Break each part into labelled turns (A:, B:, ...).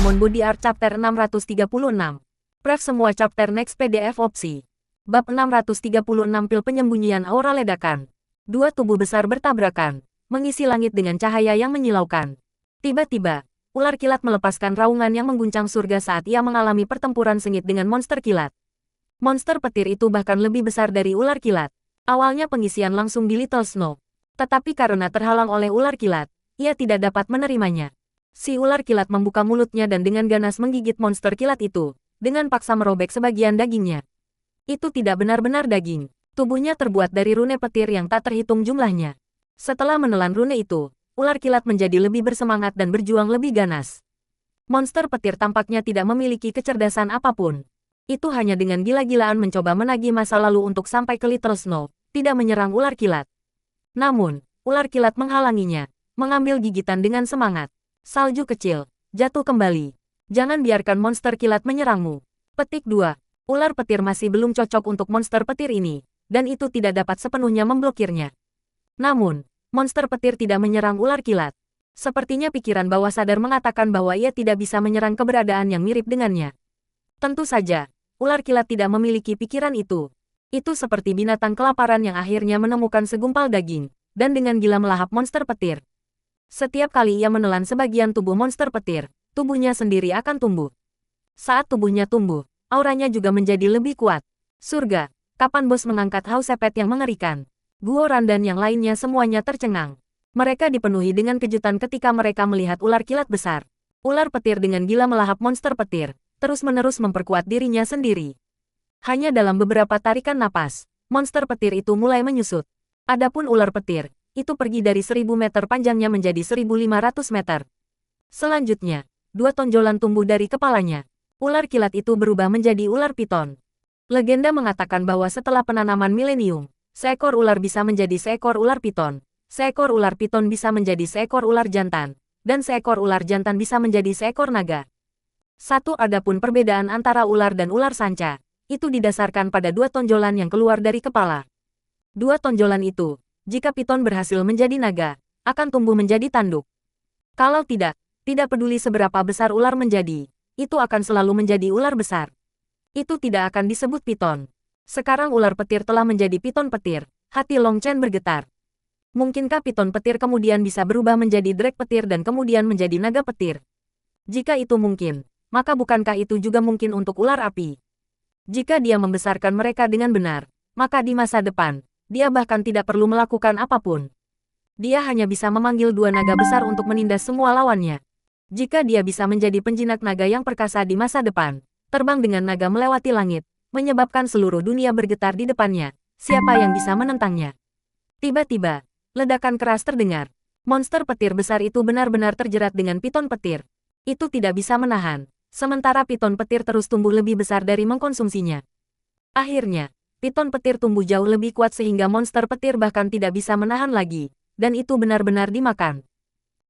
A: Summon Body Art Chapter 636. Pref semua chapter next PDF opsi. Bab 636 Pil Penyembunyian Aura Ledakan. Dua tubuh besar bertabrakan, mengisi langit dengan cahaya yang menyilaukan. Tiba-tiba, ular kilat melepaskan raungan yang mengguncang surga saat ia mengalami pertempuran sengit dengan monster kilat. Monster petir itu bahkan lebih besar dari ular kilat. Awalnya pengisian langsung di Little Snow. Tetapi karena terhalang oleh ular kilat, ia tidak dapat menerimanya. Si ular kilat membuka mulutnya dan dengan ganas menggigit monster kilat itu, dengan paksa merobek sebagian dagingnya. Itu tidak benar-benar daging. Tubuhnya terbuat dari rune petir yang tak terhitung jumlahnya. Setelah menelan rune itu, ular kilat menjadi lebih bersemangat dan berjuang lebih ganas. Monster petir tampaknya tidak memiliki kecerdasan apapun. Itu hanya dengan gila-gilaan mencoba menagih masa lalu untuk sampai ke Little Snow, tidak menyerang ular kilat. Namun, ular kilat menghalanginya, mengambil gigitan dengan semangat. Salju kecil, jatuh kembali. Jangan biarkan monster kilat menyerangmu. Petik 2. Ular petir masih belum cocok untuk monster petir ini, dan itu tidak dapat sepenuhnya memblokirnya. Namun, monster petir tidak menyerang ular kilat. Sepertinya pikiran bawah sadar mengatakan bahwa ia tidak bisa menyerang keberadaan yang mirip dengannya. Tentu saja, ular kilat tidak memiliki pikiran itu. Itu seperti binatang kelaparan yang akhirnya menemukan segumpal daging, dan dengan gila melahap monster petir. Setiap kali ia menelan sebagian tubuh monster petir, tubuhnya sendiri akan tumbuh. Saat tubuhnya tumbuh, auranya juga menjadi lebih kuat. Surga, kapan bos mengangkat haus sepet yang mengerikan? Guoran dan yang lainnya semuanya tercengang. Mereka dipenuhi dengan kejutan ketika mereka melihat ular kilat besar. Ular petir dengan gila melahap monster petir, terus-menerus memperkuat dirinya sendiri. Hanya dalam beberapa tarikan napas, monster petir itu mulai menyusut. Adapun ular petir, itu pergi dari 1000 meter panjangnya menjadi 1500 meter. Selanjutnya, dua tonjolan tumbuh dari kepalanya. Ular kilat itu berubah menjadi ular piton. Legenda mengatakan bahwa setelah penanaman milenium, seekor ular bisa menjadi seekor ular piton, seekor ular piton bisa menjadi seekor ular jantan, dan seekor ular jantan bisa menjadi seekor naga. Adapun perbedaan antara ular dan ular sanca, itu didasarkan pada dua tonjolan yang keluar dari kepala. Dua tonjolan itu, jika piton berhasil menjadi naga, akan tumbuh menjadi tanduk. Kalau tidak peduli seberapa besar ular menjadi, itu akan selalu menjadi ular besar. Itu tidak akan disebut piton. Sekarang ular petir telah menjadi piton petir, hati Long Chen bergetar. Mungkinkah piton petir kemudian bisa berubah menjadi drake petir dan kemudian menjadi naga petir? Jika itu mungkin, maka bukankah itu juga mungkin untuk ular api? Jika dia membesarkan mereka dengan benar, maka di masa depan, dia bahkan tidak perlu melakukan apapun. Dia hanya bisa memanggil dua naga besar untuk menindas semua lawannya. Jika dia bisa menjadi penjinak naga yang perkasa di masa depan, terbang dengan naga melewati langit, menyebabkan seluruh dunia bergetar di depannya, siapa yang bisa menentangnya? Tiba-tiba, ledakan keras terdengar. Monster petir besar itu benar-benar terjerat dengan piton petir. Itu tidak bisa menahan, sementara piton petir terus tumbuh lebih besar dari mengkonsumsinya. Akhirnya, piton petir tumbuh jauh lebih kuat sehingga monster petir bahkan tidak bisa menahan lagi, dan itu benar-benar dimakan.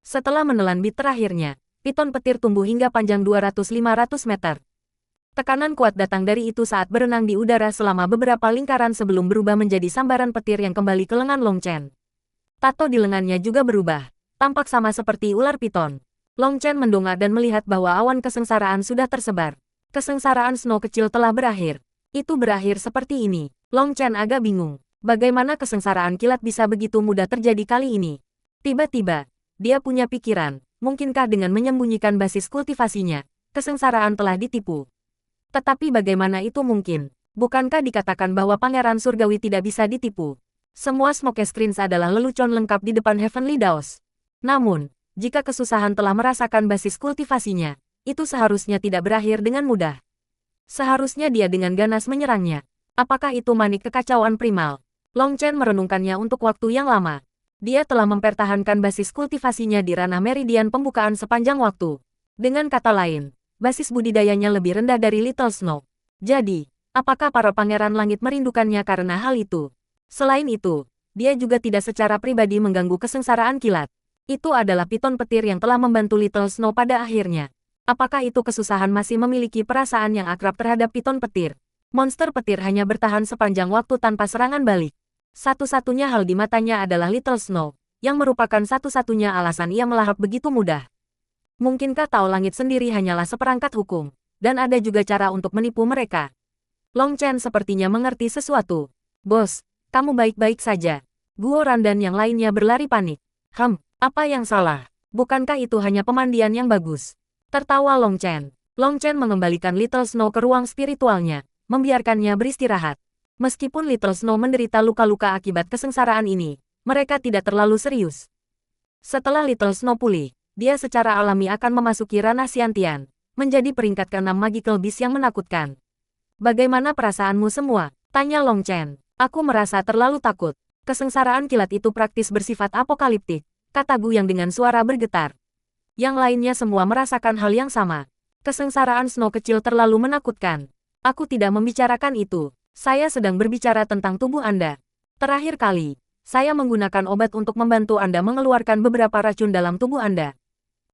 A: Setelah menelan bit terakhirnya, piton petir tumbuh hingga panjang 200-500 meter. Tekanan kuat datang dari itu saat berenang di udara selama beberapa lingkaran sebelum berubah menjadi sambaran petir yang kembali ke lengan Long Chen. Tato di lengannya juga berubah, tampak sama seperti ular piton. Long Chen mendongak dan melihat bahwa awan kesengsaraan sudah tersebar. Kesengsaraan Snow kecil telah berakhir. Itu berakhir seperti ini. Long Chen agak bingung. Bagaimana kesengsaraan kilat bisa begitu mudah terjadi kali ini? Tiba-tiba, dia punya pikiran, mungkinkah dengan menyembunyikan basis kultivasinya, kesengsaraan telah ditipu? Tetapi bagaimana itu mungkin? Bukankah dikatakan bahwa Pangeran Surgawi tidak bisa ditipu? Semua smoke screens adalah lelucon lengkap di depan Heavenly Daos. Namun, jika kesusahan telah merasakan basis kultivasinya, itu seharusnya tidak berakhir dengan mudah. Seharusnya dia dengan ganas menyerangnya. Apakah itu manik kekacauan primal? Long Chen merenungkannya untuk waktu yang lama. Dia telah mempertahankan basis kultivasinya di ranah meridian pembukaan sepanjang waktu. Dengan kata lain, basis budidayanya lebih rendah dari Little Snow. Jadi, apakah para pangeran langit merindukannya karena hal itu? Selain itu, dia juga tidak secara pribadi mengganggu kesengsaraan kilat. Itu adalah piton petir yang telah membantu Little Snow pada akhirnya. Apakah itu kesusahan masih memiliki perasaan yang akrab terhadap piton petir? Monster petir hanya bertahan sepanjang waktu tanpa serangan balik. Satu-satunya hal di matanya adalah Little Snow, yang merupakan satu-satunya alasan ia melahap begitu mudah. Mungkinkah Tao Langit sendiri hanyalah seperangkat hukum, dan ada juga cara untuk menipu mereka? Long Chen sepertinya mengerti sesuatu. Bos, kamu baik-baik saja. Guo Ran dan yang lainnya berlari panik. Apa yang salah? Bukankah itu hanya pemandian yang bagus? Tertawa Long Chen. Long Chen mengembalikan Little Snow ke ruang spiritualnya, membiarkannya beristirahat. Meskipun Little Snow menderita luka-luka akibat kesengsaraan ini, mereka tidak terlalu serius. Setelah Little Snow pulih, dia secara alami akan memasuki ranah Xiantian, menjadi peringkat ke-6 Magical Beast yang menakutkan. Bagaimana perasaanmu semua? Tanya Long Chen. Aku merasa terlalu takut. Kesengsaraan kilat itu praktis bersifat apokaliptik, kata Gu yang dengan suara bergetar. Yang lainnya semua merasakan hal yang sama. Kesengsaraan Snow kecil terlalu menakutkan. Aku tidak membicarakan itu. Saya sedang berbicara tentang tubuh Anda. Terakhir kali, saya menggunakan obat untuk membantu Anda mengeluarkan beberapa racun dalam tubuh Anda.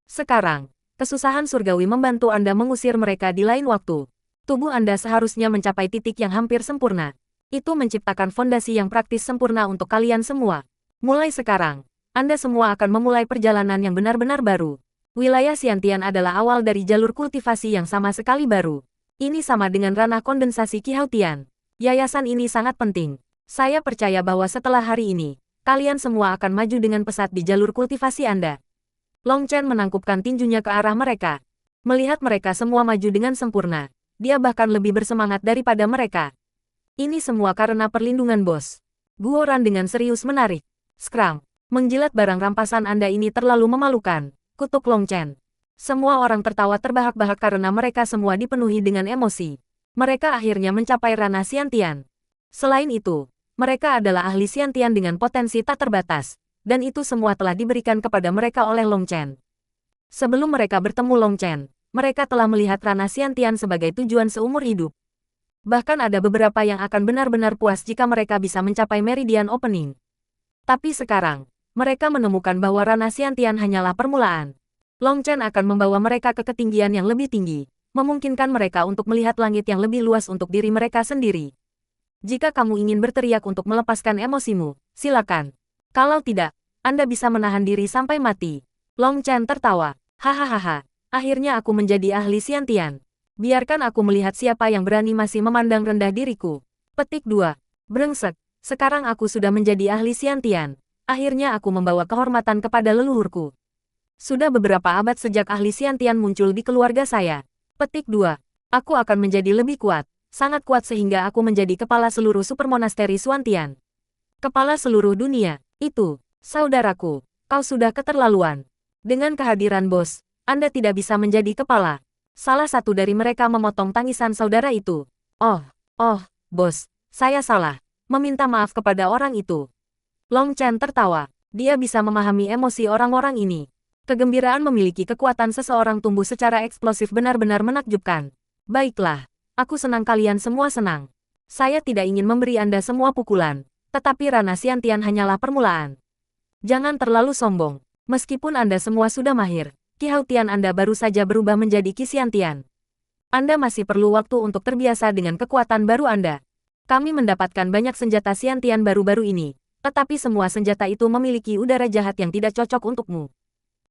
A: Sekarang, kesusahan surgawi membantu Anda mengusir mereka di lain waktu. Tubuh Anda seharusnya mencapai titik yang hampir sempurna. Itu menciptakan fondasi yang praktis sempurna untuk kalian semua. Mulai sekarang, Anda semua akan memulai perjalanan yang benar-benar baru. Wilayah Xiantian adalah awal dari jalur kultivasi yang sama sekali baru. Ini sama dengan ranah kondensasi Qihaotian. Yayasan ini sangat penting. Saya percaya bahwa setelah hari ini, kalian semua akan maju dengan pesat di jalur kultivasi Anda. Long Chen menangkupkan tinjunya ke arah mereka. Melihat mereka semua maju dengan sempurna, dia bahkan lebih bersemangat daripada mereka. Ini semua karena perlindungan bos. Guo Ran dengan serius menarik. Skram, menjilat barang rampasan Anda ini terlalu memalukan. Kutuk Long Chen. Semua orang tertawa terbahak-bahak karena mereka semua dipenuhi dengan emosi. Mereka akhirnya mencapai ranah Xiantian. Selain itu, mereka adalah ahli Xiantian dengan potensi tak terbatas, dan itu semua telah diberikan kepada mereka oleh Long Chen. Sebelum mereka bertemu Long Chen, mereka telah melihat ranah Xiantian sebagai tujuan seumur hidup. Bahkan ada beberapa yang akan benar-benar puas jika mereka bisa mencapai Meridian Opening. Tapi sekarang, mereka menemukan bahwa ranah Xiantian hanyalah permulaan. Long Chen akan membawa mereka ke ketinggian yang lebih tinggi, memungkinkan mereka untuk melihat langit yang lebih luas untuk diri mereka sendiri. Jika kamu ingin berteriak untuk melepaskan emosimu, silakan. Kalau tidak, Anda bisa menahan diri sampai mati. Long Chen tertawa. Hahaha, akhirnya aku menjadi ahli Xiantian. Biarkan aku melihat siapa yang berani masih memandang rendah diriku. Petik 2. Brengsek, sekarang aku sudah menjadi ahli Xiantian. Akhirnya aku membawa kehormatan kepada leluhurku. Sudah beberapa abad sejak ahli Xiantian muncul di keluarga saya. Petik 2. Aku akan menjadi lebih kuat, sangat kuat sehingga aku menjadi kepala seluruh supermonasteri Xuantian. Kepala seluruh dunia, itu, saudaraku, kau sudah keterlaluan. Dengan kehadiran bos, Anda tidak bisa menjadi kepala. Salah satu dari mereka memotong tangisan saudara itu. Oh, bos, saya salah. Meminta maaf kepada orang itu. Long Chen tertawa. Dia bisa memahami emosi orang-orang ini. Kegembiraan memiliki kekuatan seseorang tumbuh secara eksplosif benar-benar menakjubkan. Baiklah, aku senang kalian semua senang. Saya tidak ingin memberi Anda semua pukulan, tetapi ranah Xiantian hanyalah permulaan. Jangan terlalu sombong. Meskipun Anda semua sudah mahir, Qihaotian Anda baru saja berubah menjadi Qi Xiantian. Anda masih perlu waktu untuk terbiasa dengan kekuatan baru Anda. Kami mendapatkan banyak senjata Xiantian baru-baru ini. Tetapi semua senjata itu memiliki udara jahat yang tidak cocok untukmu.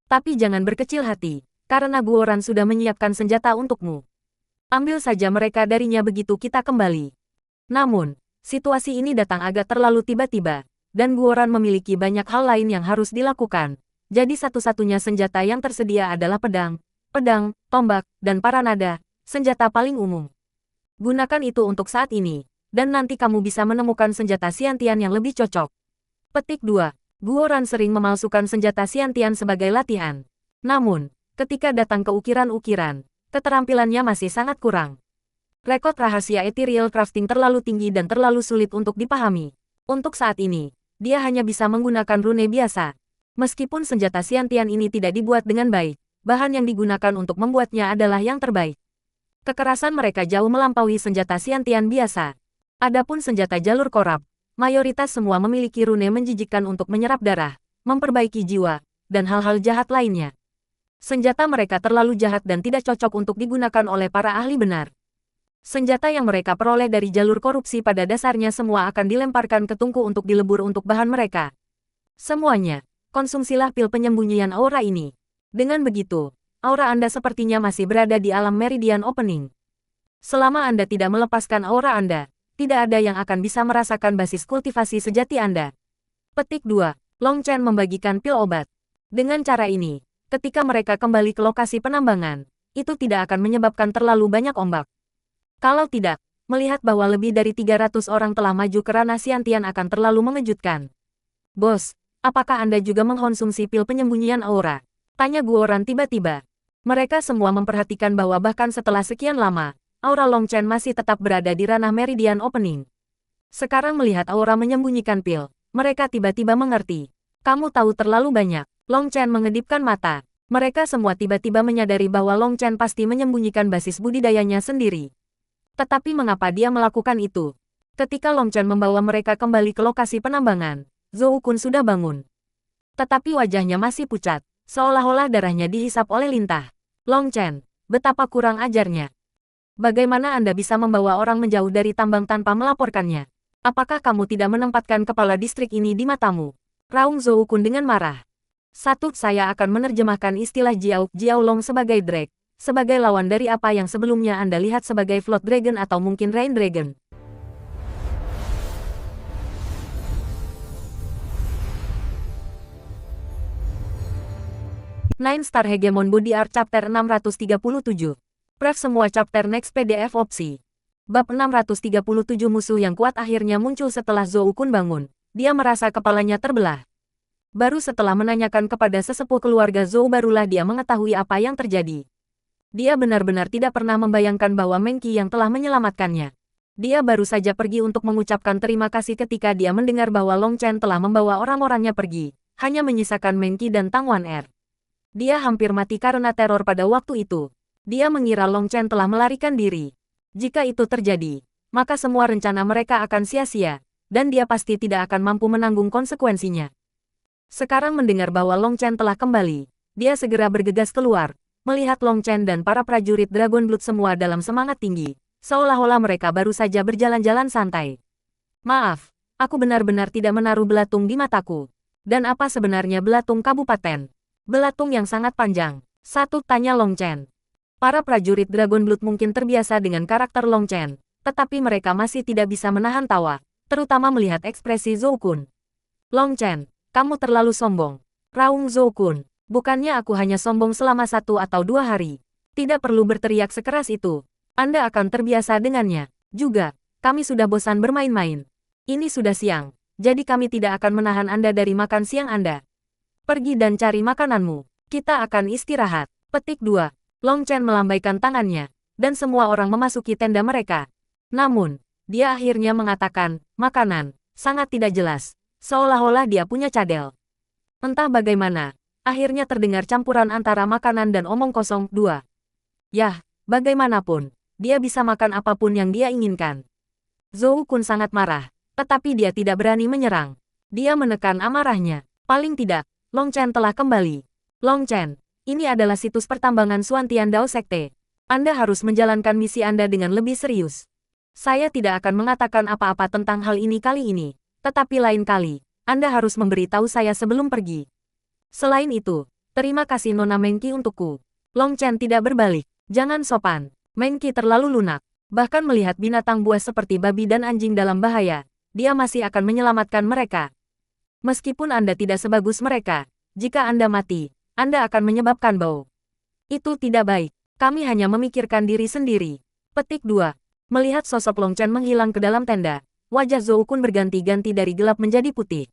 A: Tapi jangan berkecil hati, karena Guo Ran sudah menyiapkan senjata untukmu. Ambil saja mereka darinya begitu kita kembali. Namun, situasi ini datang agak terlalu tiba-tiba, dan Guo Ran memiliki banyak hal lain yang harus dilakukan. Jadi satu-satunya senjata yang tersedia adalah pedang, tombak, dan paranada, senjata paling umum. Gunakan itu untuk saat ini, dan nanti kamu bisa menemukan senjata Xiantian yang lebih cocok. Petik 2. Guo Ran sering memalsukan senjata Xiantian sebagai latihan. Namun, ketika datang ke ukiran-ukiran, keterampilannya masih sangat kurang. Rekod rahasia ethereal crafting terlalu tinggi dan terlalu sulit untuk dipahami. Untuk saat ini, dia hanya bisa menggunakan rune biasa. Meskipun senjata Xiantian ini tidak dibuat dengan baik, bahan yang digunakan untuk membuatnya adalah yang terbaik. Kekerasan mereka jauh melampaui senjata Xiantian biasa. Adapun senjata jalur korab, mayoritas semua memiliki rune menjijikkan untuk menyerap darah, memperbaiki jiwa, dan hal-hal jahat lainnya. Senjata mereka terlalu jahat dan tidak cocok untuk digunakan oleh para ahli benar. Senjata yang mereka peroleh dari jalur korupsi pada dasarnya semua akan dilemparkan ke tungku untuk dilebur untuk bahan mereka. Semuanya, konsumsilah pil penyembunyian aura ini. Dengan begitu, aura Anda sepertinya masih berada di alam Meridian Opening. Selama Anda tidak melepaskan aura Anda, tidak ada yang akan bisa merasakan basis kultivasi sejati Anda. Petik 2. Long Chen membagikan pil obat. Dengan cara ini, ketika mereka kembali ke lokasi penambangan, itu tidak akan menyebabkan terlalu banyak ombak. Kalau tidak, melihat bahwa lebih dari 300 orang telah maju ke ranah Xiantian akan terlalu mengejutkan. Bos, apakah Anda juga mengkonsumsi pil penyembunyian aura? Tanya Guoran tiba-tiba. Mereka semua memperhatikan bahwa bahkan setelah sekian lama, aura Long Chen masih tetap berada di ranah Meridian Opening. Sekarang melihat aura menyembunyikan pil, mereka tiba-tiba mengerti. Kamu tahu terlalu banyak. Long Chen mengedipkan mata. Mereka semua tiba-tiba menyadari bahwa Long Chen pasti menyembunyikan basis budidayanya sendiri. Tetapi mengapa dia melakukan itu? Ketika Long Chen membawa mereka kembali ke lokasi penambangan, Zhou Kun sudah bangun. Tetapi wajahnya masih pucat, seolah-olah darahnya dihisap oleh lintah. Long Chen, betapa kurang ajarnya. Bagaimana Anda bisa membawa orang menjauh dari tambang tanpa melaporkannya? Apakah kamu tidak menempatkan kepala distrik ini di matamu? Raung Zhou Kun dengan marah. Saya akan menerjemahkan istilah Jiao Long sebagai Drake, sebagai lawan dari apa yang sebelumnya Anda lihat sebagai Flood Dragon atau mungkin Rain Dragon. Nine Star Hegemon Body Art Chapter 637. Pref semua chapter next PDF opsi. Bab 637 musuh yang kuat akhirnya muncul setelah Zhou Kun bangun. Dia merasa kepalanya terbelah. Baru setelah menanyakan kepada sesepuh keluarga Zhou barulah dia mengetahui apa yang terjadi. Dia benar-benar tidak pernah membayangkan bahwa Meng Qi yang telah menyelamatkannya. Dia baru saja pergi untuk mengucapkan terima kasih ketika dia mendengar bahwa Long Chen telah membawa orang-orangnya pergi, hanya menyisakan Meng Qi dan Tang Wan Er. Dia hampir mati karena teror pada waktu itu. Dia mengira Long Chen telah melarikan diri. Jika itu terjadi, maka semua rencana mereka akan sia-sia, dan dia pasti tidak akan mampu menanggung konsekuensinya. Sekarang mendengar bahwa Long Chen telah kembali, dia segera bergegas keluar, melihat Long Chen dan para prajurit Dragon Blood semua dalam semangat tinggi, seolah-olah mereka baru saja berjalan-jalan santai. Maaf, aku benar-benar tidak menaruh belatung di mataku. Dan apa sebenarnya belatung kabupaten? Belatung yang sangat panjang. Tanya Long Chen. Para prajurit Dragon Blood mungkin terbiasa dengan karakter Long Chen, tetapi mereka masih tidak bisa menahan tawa, terutama melihat ekspresi Zhou Kun. Long Chen, kamu terlalu sombong. Raung Zhou Kun, bukannya aku hanya sombong selama 1 atau 2 hari. Tidak perlu berteriak sekeras itu. Anda akan terbiasa dengannya. Juga, kami sudah bosan bermain-main. Ini sudah siang, jadi kami tidak akan menahan Anda dari makan siang Anda. Pergi dan cari makananmu. Kita akan istirahat. Petik 2. Long Chen melambaikan tangannya, dan semua orang memasuki tenda mereka. Namun, dia akhirnya mengatakan, makanan, sangat tidak jelas, seolah-olah dia punya cadel. Entah bagaimana, akhirnya terdengar campuran antara makanan dan omong kosong. 2. Yah, bagaimanapun, dia bisa makan apapun yang dia inginkan. Zhou Kun sangat marah, tetapi dia tidak berani menyerang. Dia menekan amarahnya. Paling tidak, Long Chen telah kembali. Long Chen, ini adalah situs pertambangan Xuantian Dao Sekte. Anda harus menjalankan misi Anda dengan lebih serius. Saya tidak akan mengatakan apa-apa tentang hal ini kali ini, tetapi lain kali, Anda harus memberitahu saya sebelum pergi. Selain itu, terima kasih Nona Meng Qi untukku. Long Chen tidak berbalik. Jangan sopan. Meng Qi terlalu lunak. Bahkan melihat binatang buas seperti babi dan anjing dalam bahaya, dia masih akan menyelamatkan mereka. Meskipun Anda tidak sebagus mereka, jika Anda mati, Anda akan menyebabkan bau. Itu tidak baik. Kami hanya memikirkan diri sendiri. Petik 2. Melihat sosok Long Chen menghilang ke dalam tenda, wajah Zhou Kun berganti-ganti dari gelap menjadi putih.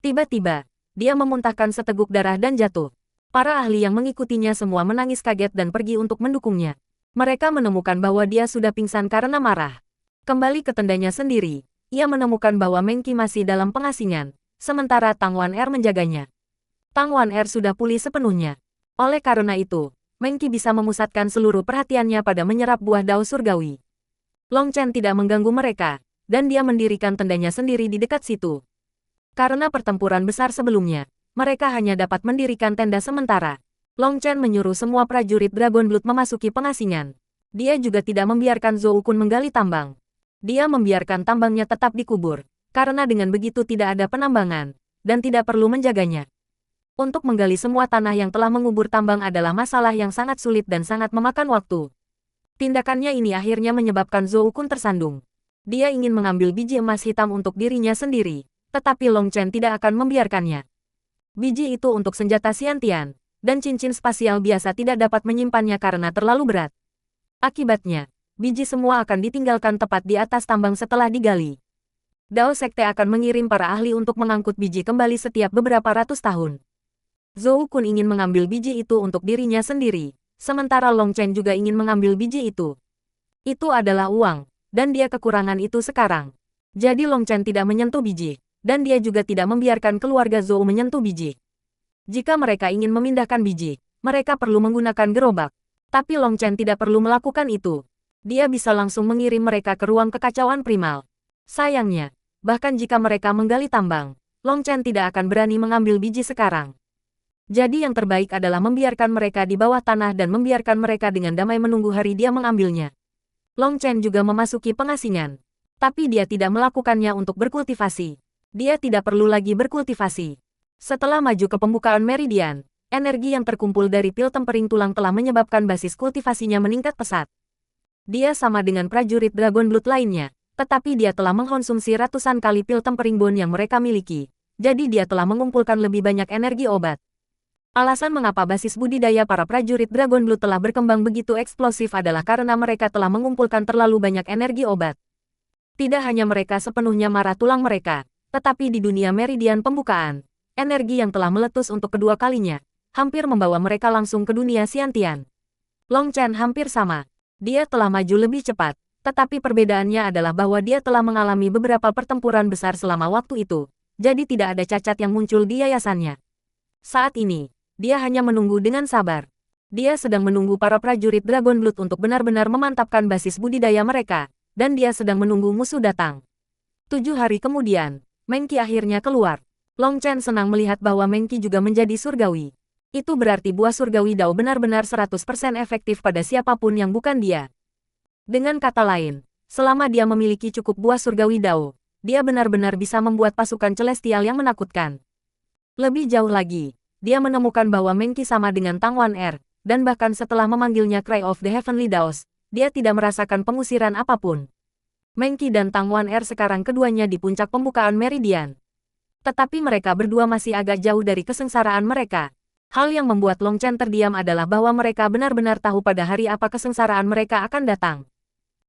A: Tiba-tiba, dia memuntahkan seteguk darah dan jatuh. Para ahli yang mengikutinya semua menangis kaget dan pergi untuk mendukungnya. Mereka menemukan bahwa dia sudah pingsan karena marah. Kembali ke tendanya sendiri, ia menemukan bahwa Meng Qi masih dalam pengasingan, sementara Tang Wan Er menjaganya. Tang Wan Er sudah pulih sepenuhnya. Oleh karena itu, Meng Qi bisa memusatkan seluruh perhatiannya pada menyerap buah dao surgawi. Long Chen tidak mengganggu mereka, dan dia mendirikan tendanya sendiri di dekat situ. Karena pertempuran besar sebelumnya, mereka hanya dapat mendirikan tenda sementara. Long Chen menyuruh semua prajurit Dragon Blood memasuki pengasingan. Dia juga tidak membiarkan Zhou Kun menggali tambang. Dia membiarkan tambangnya tetap dikubur, karena dengan begitu tidak ada penambangan, dan tidak perlu menjaganya. Untuk menggali semua tanah yang telah mengubur tambang adalah masalah yang sangat sulit dan sangat memakan waktu. Tindakannya ini akhirnya menyebabkan Zhou Kun tersandung. Dia ingin mengambil biji emas hitam untuk dirinya sendiri, tetapi Long Chen tidak akan membiarkannya. Biji itu untuk senjata Xiantian, dan cincin spasial biasa tidak dapat menyimpannya karena terlalu berat. Akibatnya, biji semua akan ditinggalkan tepat di atas tambang setelah digali. Dao Sekte akan mengirim para ahli untuk mengangkut biji kembali setiap beberapa ratus tahun. Zhou Kun ingin mengambil biji itu untuk dirinya sendiri, sementara Long Chen juga ingin mengambil biji itu. Itu adalah uang, dan dia kekurangan itu sekarang. Jadi Long Chen tidak menyentuh biji, dan dia juga tidak membiarkan keluarga Zhou menyentuh biji. Jika mereka ingin memindahkan biji, mereka perlu menggunakan gerobak. Tapi Long Chen tidak perlu melakukan itu. Dia bisa langsung mengirim mereka ke ruang kekacauan primal. Sayangnya, bahkan jika mereka menggali tambang, Long Chen tidak akan berani mengambil biji sekarang. Jadi yang terbaik adalah membiarkan mereka di bawah tanah dan membiarkan mereka dengan damai menunggu hari dia mengambilnya. Long Chen juga memasuki pengasingan. Tapi dia tidak melakukannya untuk berkultivasi. Dia tidak perlu lagi berkultivasi. Setelah maju ke pembukaan meridian, energi yang terkumpul dari pil tempering tulang telah menyebabkan basis kultivasinya meningkat pesat. Dia sama dengan prajurit Dragon Blood lainnya, tetapi dia telah mengkonsumsi ratusan kali pil tempering bone yang mereka miliki. Jadi dia telah mengumpulkan lebih banyak energi obat. Alasan mengapa basis budidaya para prajurit Dragon Blood telah berkembang begitu eksplosif adalah karena mereka telah mengumpulkan terlalu banyak energi obat. Tidak hanya mereka sepenuhnya marah tulang mereka, tetapi di dunia meridian pembukaan, energi yang telah meletus untuk kedua kalinya, hampir membawa mereka langsung ke dunia Xiantian. Long Chen hampir sama. Dia telah maju lebih cepat, tetapi perbedaannya adalah bahwa dia telah mengalami beberapa pertempuran besar selama waktu itu, jadi tidak ada cacat yang muncul di yayasannya. Saat ini, dia hanya menunggu dengan sabar. Dia sedang menunggu para prajurit Dragon Blood untuk benar-benar memantapkan basis budidaya mereka, dan dia sedang menunggu musuh datang. 7 hari kemudian, Meng Qi akhirnya keluar. Long Chen senang melihat bahwa Meng Qi juga menjadi surgawi. Itu berarti buah surgawi Dao benar-benar 100% efektif pada siapapun yang bukan dia. Dengan kata lain, selama dia memiliki cukup buah surgawi Dao, dia benar-benar bisa membuat pasukan celestial yang menakutkan. Lebih jauh lagi, dia menemukan bahwa Meng Qi sama dengan Tang Wan Er, dan bahkan setelah memanggilnya Cry of the Heavenly Daos, dia tidak merasakan pengusiran apapun. Meng Qi dan Tang Wan Er sekarang keduanya di puncak pembukaan meridian. Tetapi mereka berdua masih agak jauh dari kesengsaraan mereka. Hal yang membuat Long Chen terdiam adalah bahwa mereka benar-benar tahu pada hari apa kesengsaraan mereka akan datang.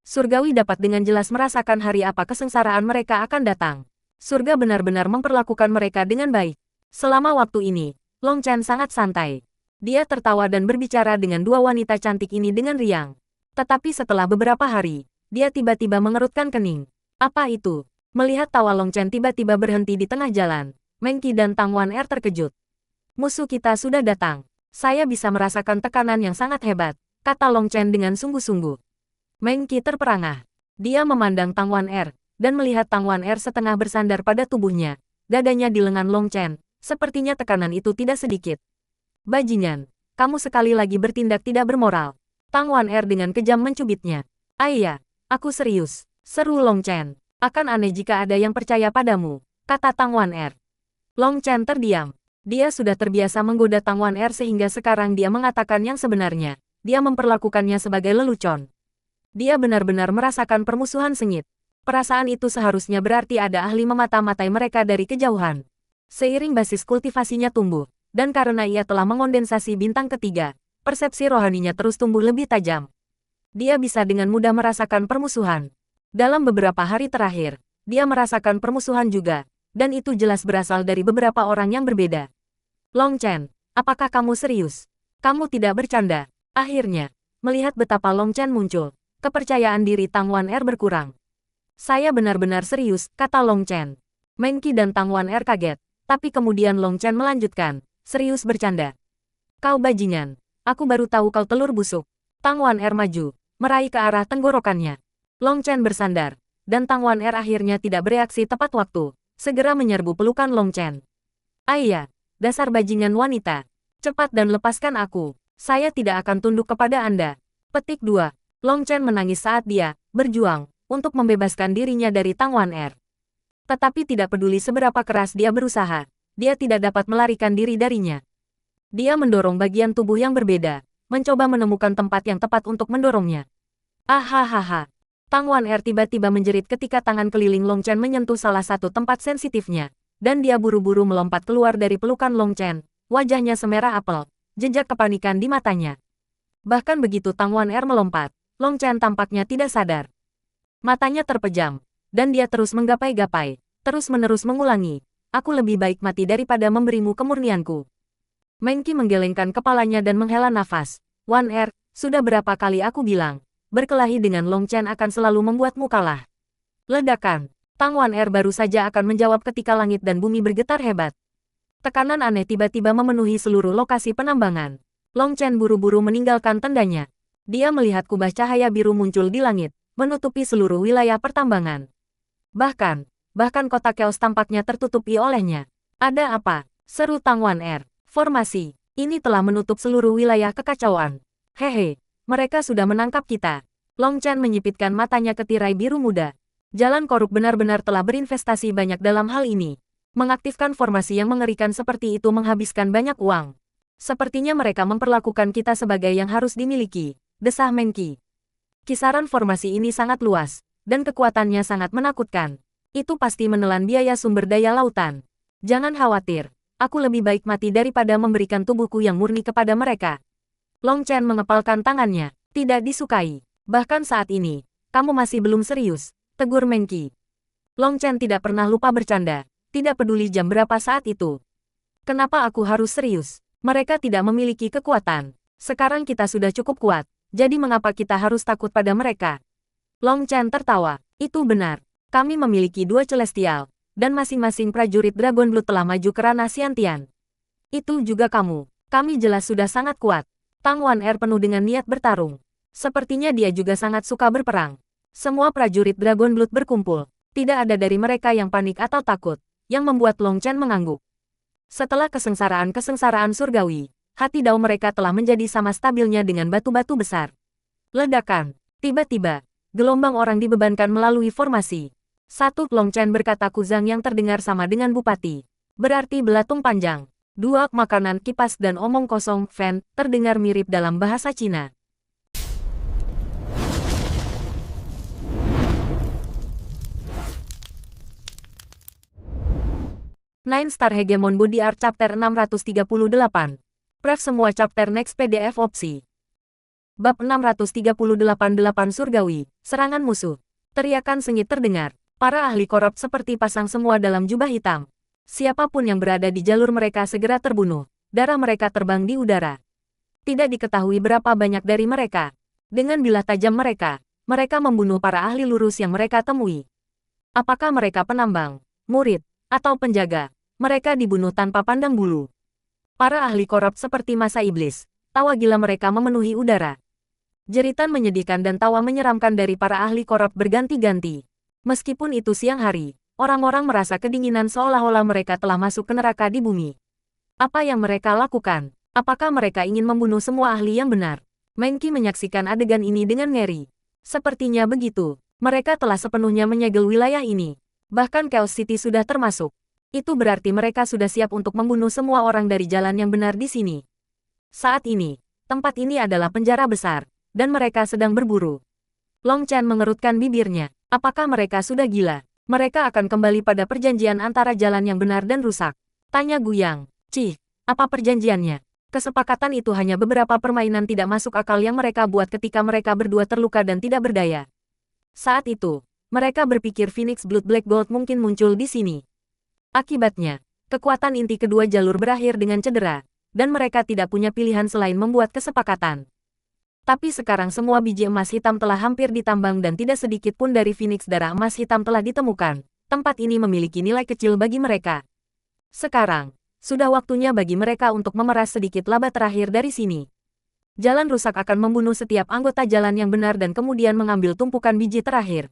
A: Surgawi dapat dengan jelas merasakan hari apa kesengsaraan mereka akan datang. Surga benar-benar memperlakukan mereka dengan baik. Selama waktu ini, Long Chen sangat santai. Dia tertawa dan berbicara dengan dua wanita cantik ini dengan riang. Tetapi setelah beberapa hari, dia tiba-tiba mengerutkan kening. Apa itu? Melihat tawa Long Chen tiba-tiba berhenti di tengah jalan, Meng Qi dan Tang Wan Er terkejut. Musuh kita sudah datang. Saya bisa merasakan tekanan yang sangat hebat, kata Long Chen dengan sungguh-sungguh. Meng Qi terperangah. Dia memandang Tang Wan Er, dan melihat Tang Wan Er setengah bersandar pada tubuhnya. Dadanya di lengan Long Chen. Sepertinya tekanan itu tidak sedikit. Bajingan, kamu sekali lagi bertindak tidak bermoral. Tang Wan Er dengan kejam mencubitnya. Ayah, aku serius, seru Long Chen. Akan aneh jika ada yang percaya padamu, kata Tang Wan Er. Long Chen terdiam. Dia sudah terbiasa menggoda Tang Wan Er sehingga sekarang dia mengatakan yang sebenarnya. Dia memperlakukannya sebagai lelucon. Dia benar-benar merasakan permusuhan sengit. Perasaan itu seharusnya berarti ada ahli memata-matai mereka dari kejauhan. Seiring basis kultivasinya tumbuh, dan karena ia telah mengondensasi bintang ketiga, persepsi rohaninya terus tumbuh lebih tajam. Dia bisa dengan mudah merasakan permusuhan. Dalam beberapa hari terakhir, dia merasakan permusuhan juga, dan itu jelas berasal dari beberapa orang yang berbeda. Long Chen, apakah kamu serius? Kamu tidak bercanda. Akhirnya, melihat betapa Long Chen muncul, kepercayaan diri Tang Wan Er berkurang. Saya benar-benar serius, kata Long Chen. Meng Qi dan Tang Wan Er kaget. Tapi kemudian Long Chen melanjutkan, serius bercanda. Kau bajingan, aku baru tahu kau telur busuk. Tang Wan Er maju, meraih ke arah tenggorokannya. Long Chen bersandar, dan Tang Wan Er akhirnya tidak bereaksi tepat waktu, segera menyerbu pelukan Long Chen. Ayah, dasar bajingan wanita, cepat dan lepaskan aku, saya tidak akan tunduk kepada Anda. Petik 2. Long Chen menangis saat dia berjuang untuk membebaskan dirinya dari Tang Wan Er. Tetapi tidak peduli seberapa keras dia berusaha, dia tidak dapat melarikan diri darinya. Dia mendorong bagian tubuh yang berbeda, mencoba menemukan tempat yang tepat untuk mendorongnya. Ahahaha. Tang Wan-er tiba-tiba menjerit ketika tangan keliling Long Chen menyentuh salah satu tempat sensitifnya, dan dia buru-buru melompat keluar dari pelukan Long Chen, wajahnya semerah apel, jejak kepanikan di matanya. Bahkan begitu Tang Wan-er melompat, Long Chen tampaknya tidak sadar. Matanya terpejam, dan dia terus menggapai-gapai, terus-menerus mengulangi, "Aku lebih baik mati daripada memberimu kemurnianku." Meng Qi menggelengkan kepalanya dan menghela nafas. "Wan-er, sudah berapa kali aku bilang, berkelahi dengan Long Chen akan selalu membuatmu kalah." Ledakan. Tang Wan-er baru saja akan menjawab ketika langit dan bumi bergetar hebat. Tekanan aneh tiba-tiba memenuhi seluruh lokasi penambangan. Long Chen buru-buru meninggalkan tendanya. Dia melihat kubah cahaya biru muncul di langit, menutupi seluruh wilayah pertambangan. Bahkan kota Chaos tampaknya tertutupi olehnya. "Ada apa?" seru Tang Wan-er. "Formasi, ini telah menutup seluruh wilayah kekacauan. Hehe, mereka sudah menangkap kita." Long Chen menyipitkan matanya ke tirai biru muda. Jalan Korup benar-benar telah berinvestasi banyak dalam hal ini. Mengaktifkan formasi yang mengerikan seperti itu menghabiskan banyak uang. Sepertinya mereka memperlakukan kita sebagai yang harus dimiliki, desah Meng Qi. Kisaran formasi ini sangat luas, dan kekuatannya sangat menakutkan. Itu pasti menelan biaya sumber daya lautan. Jangan khawatir, aku lebih baik mati daripada memberikan tubuhku yang murni kepada mereka. Long Chen mengepalkan tangannya, tidak disukai. Bahkan saat ini, kamu masih belum serius, tegur Meng Qi. Long Chen tidak pernah lupa bercanda, tidak peduli jam berapa saat itu. Kenapa aku harus serius? Mereka tidak memiliki kekuatan. Sekarang kita sudah cukup kuat, jadi mengapa kita harus takut pada mereka? Long Chen tertawa. Itu benar. Kami memiliki dua celestial, dan masing-masing prajurit Dragon Blood telah maju ke ranah Xiantian. Itu juga kamu. Kami jelas sudah sangat kuat. Tang Wan-er penuh dengan niat bertarung. Sepertinya dia juga sangat suka berperang. Semua prajurit Dragon Blood berkumpul. Tidak ada dari mereka yang panik atau takut, yang membuat Long Chen mengangguk. Setelah kesengsaraan surgawi, hati dao mereka telah menjadi sama stabilnya dengan batu-batu besar. Ledakan. Tiba-tiba, gelombang orang dibebankan melalui formasi. Satu, Long Chen berkata kuzang yang terdengar sama dengan bupati. Berarti belatung panjang. Dua, makanan kipas dan omong kosong, Fan, terdengar mirip dalam bahasa Cina. Nine Star Hegemon Body Art Chapter 638. Pref semua chapter next PDF opsi. Bab 638 Surgawi, serangan musuh. Teriakan sengit terdengar. Para ahli korup seperti pasang semua dalam jubah hitam. Siapapun yang berada di jalur mereka segera terbunuh. Darah mereka terbang di udara. Tidak diketahui berapa banyak dari mereka. Dengan bilah tajam mereka membunuh para ahli lurus yang mereka temui. Apakah mereka penambang, murid, atau penjaga? Mereka dibunuh tanpa pandang bulu. Para ahli korup seperti masa iblis, tawa gila mereka memenuhi udara. Jeritan menyedihkan dan tawa menyeramkan dari para ahli korup berganti-ganti. Meskipun itu siang hari, orang-orang merasa kedinginan seolah-olah mereka telah masuk ke neraka di bumi. Apa yang mereka lakukan? Apakah mereka ingin membunuh semua ahli yang benar? Meng Qi menyaksikan adegan ini dengan ngeri. Sepertinya begitu. Mereka telah sepenuhnya menyegel wilayah ini. Bahkan Chaos City sudah termasuk. Itu berarti mereka sudah siap untuk membunuh semua orang dari jalan yang benar di sini. Saat ini, tempat ini adalah penjara besar, dan mereka sedang berburu. Long Chen mengerutkan bibirnya. Apakah mereka sudah gila? Mereka akan kembali pada perjanjian antara jalan yang benar dan rusak. Tanya Guyang. Cih, apa perjanjiannya? Kesepakatan itu hanya beberapa permainan tidak masuk akal yang mereka buat ketika mereka berdua terluka dan tidak berdaya. Saat itu, mereka berpikir Phoenix Blood Black Gold mungkin muncul di sini. Akibatnya, kekuatan inti kedua jalur berakhir dengan cedera, dan mereka tidak punya pilihan selain membuat kesepakatan. Tapi sekarang semua biji emas hitam telah hampir ditambang dan tidak sedikit pun dari Phoenix darah emas hitam telah ditemukan. Tempat ini memiliki nilai kecil bagi mereka. Sekarang, sudah waktunya bagi mereka untuk memeras sedikit laba terakhir dari sini. Jalan rusak akan membunuh setiap anggota jalan yang benar dan kemudian mengambil tumpukan biji terakhir.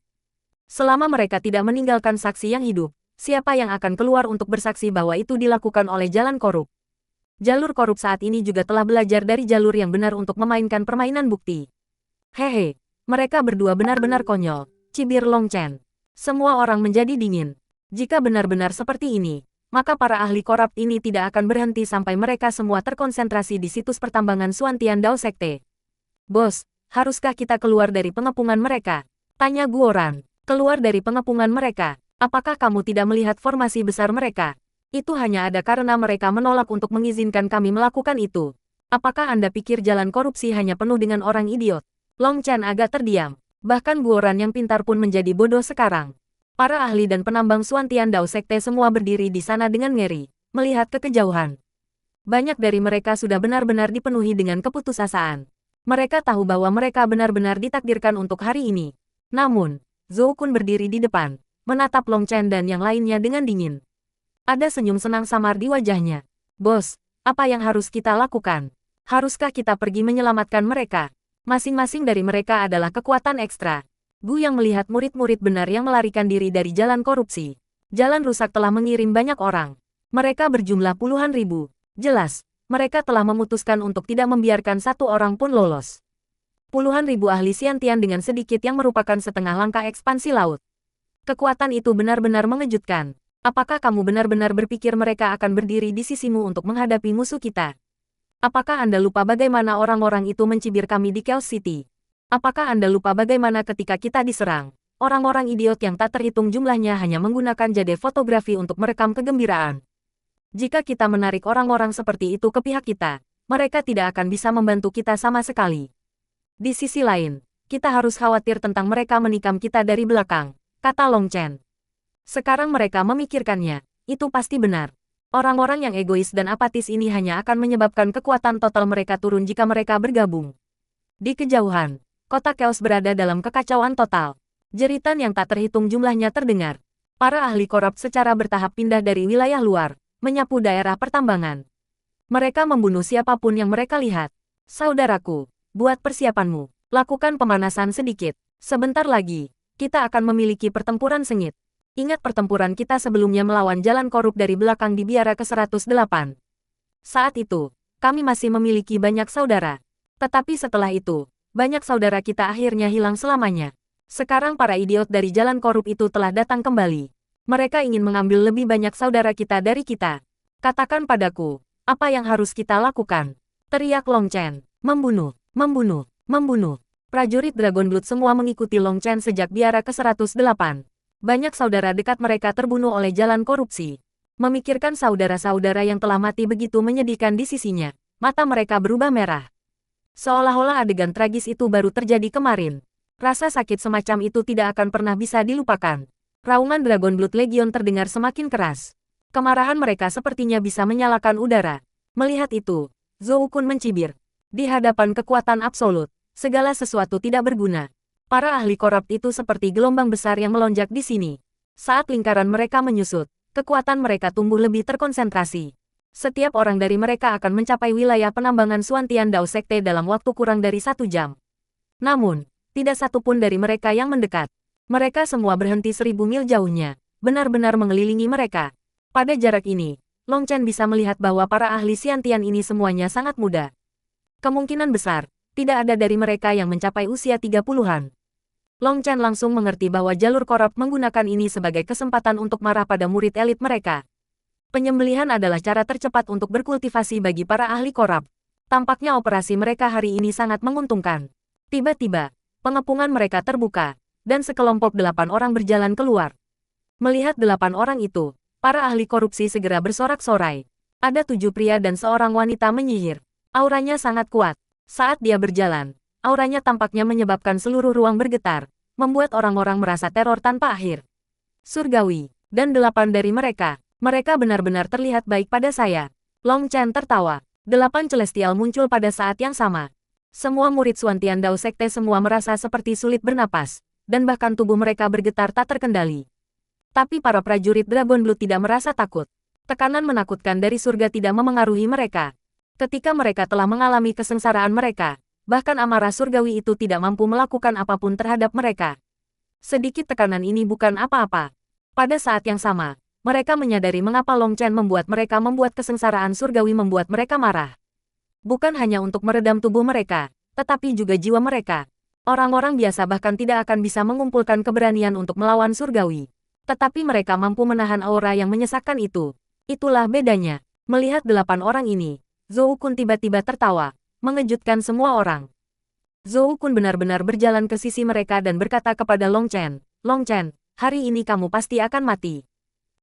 A: Selama mereka tidak meninggalkan saksi yang hidup, siapa yang akan keluar untuk bersaksi bahwa itu dilakukan oleh jalan korup? Jalur korup saat ini juga telah belajar dari jalur yang benar untuk memainkan permainan bukti. Hehe, mereka berdua benar-benar konyol, cibir Long Chen. Semua orang menjadi dingin. Jika benar-benar seperti ini, maka para ahli korup ini tidak akan berhenti sampai mereka semua terkonsentrasi di situs pertambangan Xuantian Dao Sekte. Bos, haruskah kita keluar dari pengepungan mereka? Tanya Guoran. Keluar dari pengepungan mereka? Apakah kamu tidak melihat formasi besar mereka? Itu hanya ada karena mereka menolak untuk mengizinkan kami melakukan itu. Apakah Anda pikir jalan korupsi hanya penuh dengan orang idiot? Long Chen agak terdiam. Bahkan Guoran yang pintar pun menjadi bodoh sekarang. Para ahli dan penambang Xuantian Dao Sekte semua berdiri di sana dengan ngeri, melihat ke kejauhan. Banyak dari mereka sudah benar-benar dipenuhi dengan keputusasaan. Mereka tahu bahwa mereka benar-benar ditakdirkan untuk hari ini. Namun, Zhou Kun berdiri di depan, menatap Long Chen dan yang lainnya dengan dingin. Ada senyum senang samar di wajahnya. Bos, apa yang harus kita lakukan? Haruskah kita pergi menyelamatkan mereka? Masing-masing dari mereka adalah kekuatan ekstra. Gu yang melihat murid-murid benar yang melarikan diri dari jalan korupsi. Jalan rusak telah mengirim banyak orang. Mereka berjumlah puluhan ribu. Jelas, mereka telah memutuskan untuk tidak membiarkan satu orang pun lolos. Puluhan ribu ahli Xiantian dengan sedikit yang merupakan setengah langkah ekspansi laut. Kekuatan itu benar-benar mengejutkan. Apakah kamu benar-benar berpikir mereka akan berdiri di sisimu untuk menghadapi musuh kita? Apakah Anda lupa bagaimana orang-orang itu mencibir kami di Chaos City? Apakah Anda lupa bagaimana ketika kita diserang? Orang-orang idiot yang tak terhitung jumlahnya hanya menggunakan jade fotografi untuk merekam kegembiraan. Jika kita menarik orang-orang seperti itu ke pihak kita, mereka tidak akan bisa membantu kita sama sekali. Di sisi lain, kita harus khawatir tentang mereka menikam kita dari belakang, kata Long Chen. Sekarang mereka memikirkannya, itu pasti benar. Orang-orang yang egois dan apatis ini hanya akan menyebabkan kekuatan total mereka turun jika mereka bergabung. Di kejauhan, kota Chaos berada dalam kekacauan total. Jeritan yang tak terhitung jumlahnya terdengar. Para ahli korup secara bertahap pindah dari wilayah luar, menyapu daerah pertambangan. Mereka membunuh siapapun yang mereka lihat. Saudaraku, buat persiapanmu. Lakukan pemanasan sedikit. Sebentar lagi, kita akan memiliki pertempuran sengit. Ingat pertempuran kita sebelumnya melawan jalan korup dari belakang di biara ke-108. Saat itu, kami masih memiliki banyak saudara. Tetapi setelah itu, banyak saudara kita akhirnya hilang selamanya. Sekarang para idiot dari jalan korup itu telah datang kembali. Mereka ingin mengambil lebih banyak saudara kita dari kita. Katakan padaku, apa yang harus kita lakukan? Teriak Long Chen. Membunuh, membunuh, membunuh. Prajurit Dragon Blood semua mengikuti Long Chen sejak biara ke-108. Banyak saudara dekat mereka terbunuh oleh jalan korupsi. Memikirkan saudara-saudara yang telah mati begitu menyedihkan di sisinya, mata mereka berubah merah. Seolah-olah adegan tragis itu baru terjadi kemarin. Rasa sakit semacam itu tidak akan pernah bisa dilupakan. Raungan Dragon Blood Legion terdengar semakin keras. Kemarahan mereka sepertinya bisa menyalakan udara. Melihat itu, Zhou Kun mencibir. Di hadapan kekuatan absolut, segala sesuatu tidak berguna. Para ahli korup itu seperti gelombang besar yang melonjak di sini. Saat lingkaran mereka menyusut, kekuatan mereka tumbuh lebih terkonsentrasi. Setiap orang dari mereka akan mencapai wilayah penambangan Xuantian Dao Sekte dalam waktu kurang dari 1 jam. Namun, tidak satu pun dari mereka yang mendekat. Mereka semua berhenti 1000 mil jauhnya, benar-benar mengelilingi mereka. Pada jarak ini, Long Chen bisa melihat bahwa para ahli Xiantian ini semuanya sangat muda. Kemungkinan besar, tidak ada dari mereka yang mencapai usia 30-an. Long Chen langsung mengerti bahwa jalur korup menggunakan ini sebagai kesempatan untuk marah pada murid elit mereka. Penyembelihan adalah cara tercepat untuk berkultivasi bagi para ahli korup. Tampaknya operasi mereka hari ini sangat menguntungkan. Tiba-tiba, pengepungan mereka terbuka, dan sekelompok 8 orang berjalan keluar. Melihat 8 orang itu, para ahli korupsi segera bersorak-sorai. Ada 7 pria dan seorang wanita menyihir. Auranya sangat kuat. Saat dia berjalan, auranya tampaknya menyebabkan seluruh ruang bergetar, membuat orang-orang merasa teror tanpa akhir. Surgawi, dan 8 dari mereka benar-benar terlihat baik pada saya. Long Chen tertawa. 8 celestial muncul pada saat yang sama. Semua murid Xuantian Dao Sekte semua merasa seperti sulit bernapas, dan bahkan tubuh mereka bergetar tak terkendali. Tapi para prajurit Dragon Blood tidak merasa takut. Tekanan menakutkan dari surga tidak memengaruhi mereka. Ketika mereka telah mengalami kesengsaraan mereka, bahkan amarah surgawi itu tidak mampu melakukan apapun terhadap mereka. Sedikit tekanan ini bukan apa-apa. Pada saat yang sama, mereka menyadari mengapa Long Chen membuat kesengsaraan surgawi membuat mereka marah. Bukan hanya untuk meredam tubuh mereka, tetapi juga jiwa mereka. Orang-orang biasa bahkan tidak akan bisa mengumpulkan keberanian untuk melawan surgawi. Tetapi mereka mampu menahan aura yang menyesakkan itu. Itulah bedanya. Melihat 8 orang ini, Zhou Kun tiba-tiba tertawa, mengejutkan semua orang. Zhou Kun benar-benar berjalan ke sisi mereka dan berkata kepada Long Chen, "Long Chen, hari ini kamu pasti akan mati."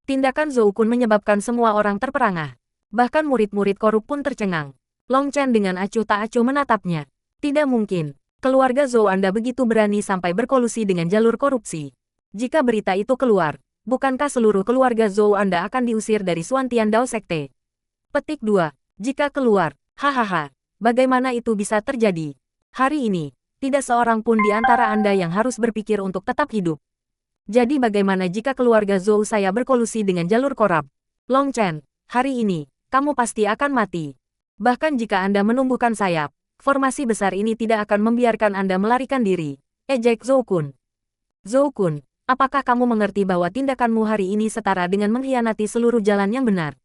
A: Tindakan Zhou Kun menyebabkan semua orang terperangah. Bahkan murid-murid korup pun tercengang. Long Chen dengan acuh tak acuh menatapnya. Tidak mungkin. Keluarga Zhou Anda begitu berani sampai berkolusi dengan jalur korupsi. Jika berita itu keluar, bukankah seluruh keluarga Zhou Anda akan diusir dari Xuantian Dao Sekte? Petik 2. Jika keluar, hahaha, bagaimana itu bisa terjadi? Hari ini, tidak seorang pun di antara Anda yang harus berpikir untuk tetap hidup. Jadi bagaimana jika keluarga Zhou saya berkolusi dengan jalur korup? Long Chen, hari ini, kamu pasti akan mati. Bahkan jika Anda menumbuhkan sayap, formasi besar ini tidak akan membiarkan Anda melarikan diri. Ejek Zhou Kun. Zhou Kun, apakah kamu mengerti bahwa tindakanmu hari ini setara dengan mengkhianati seluruh jalan yang benar?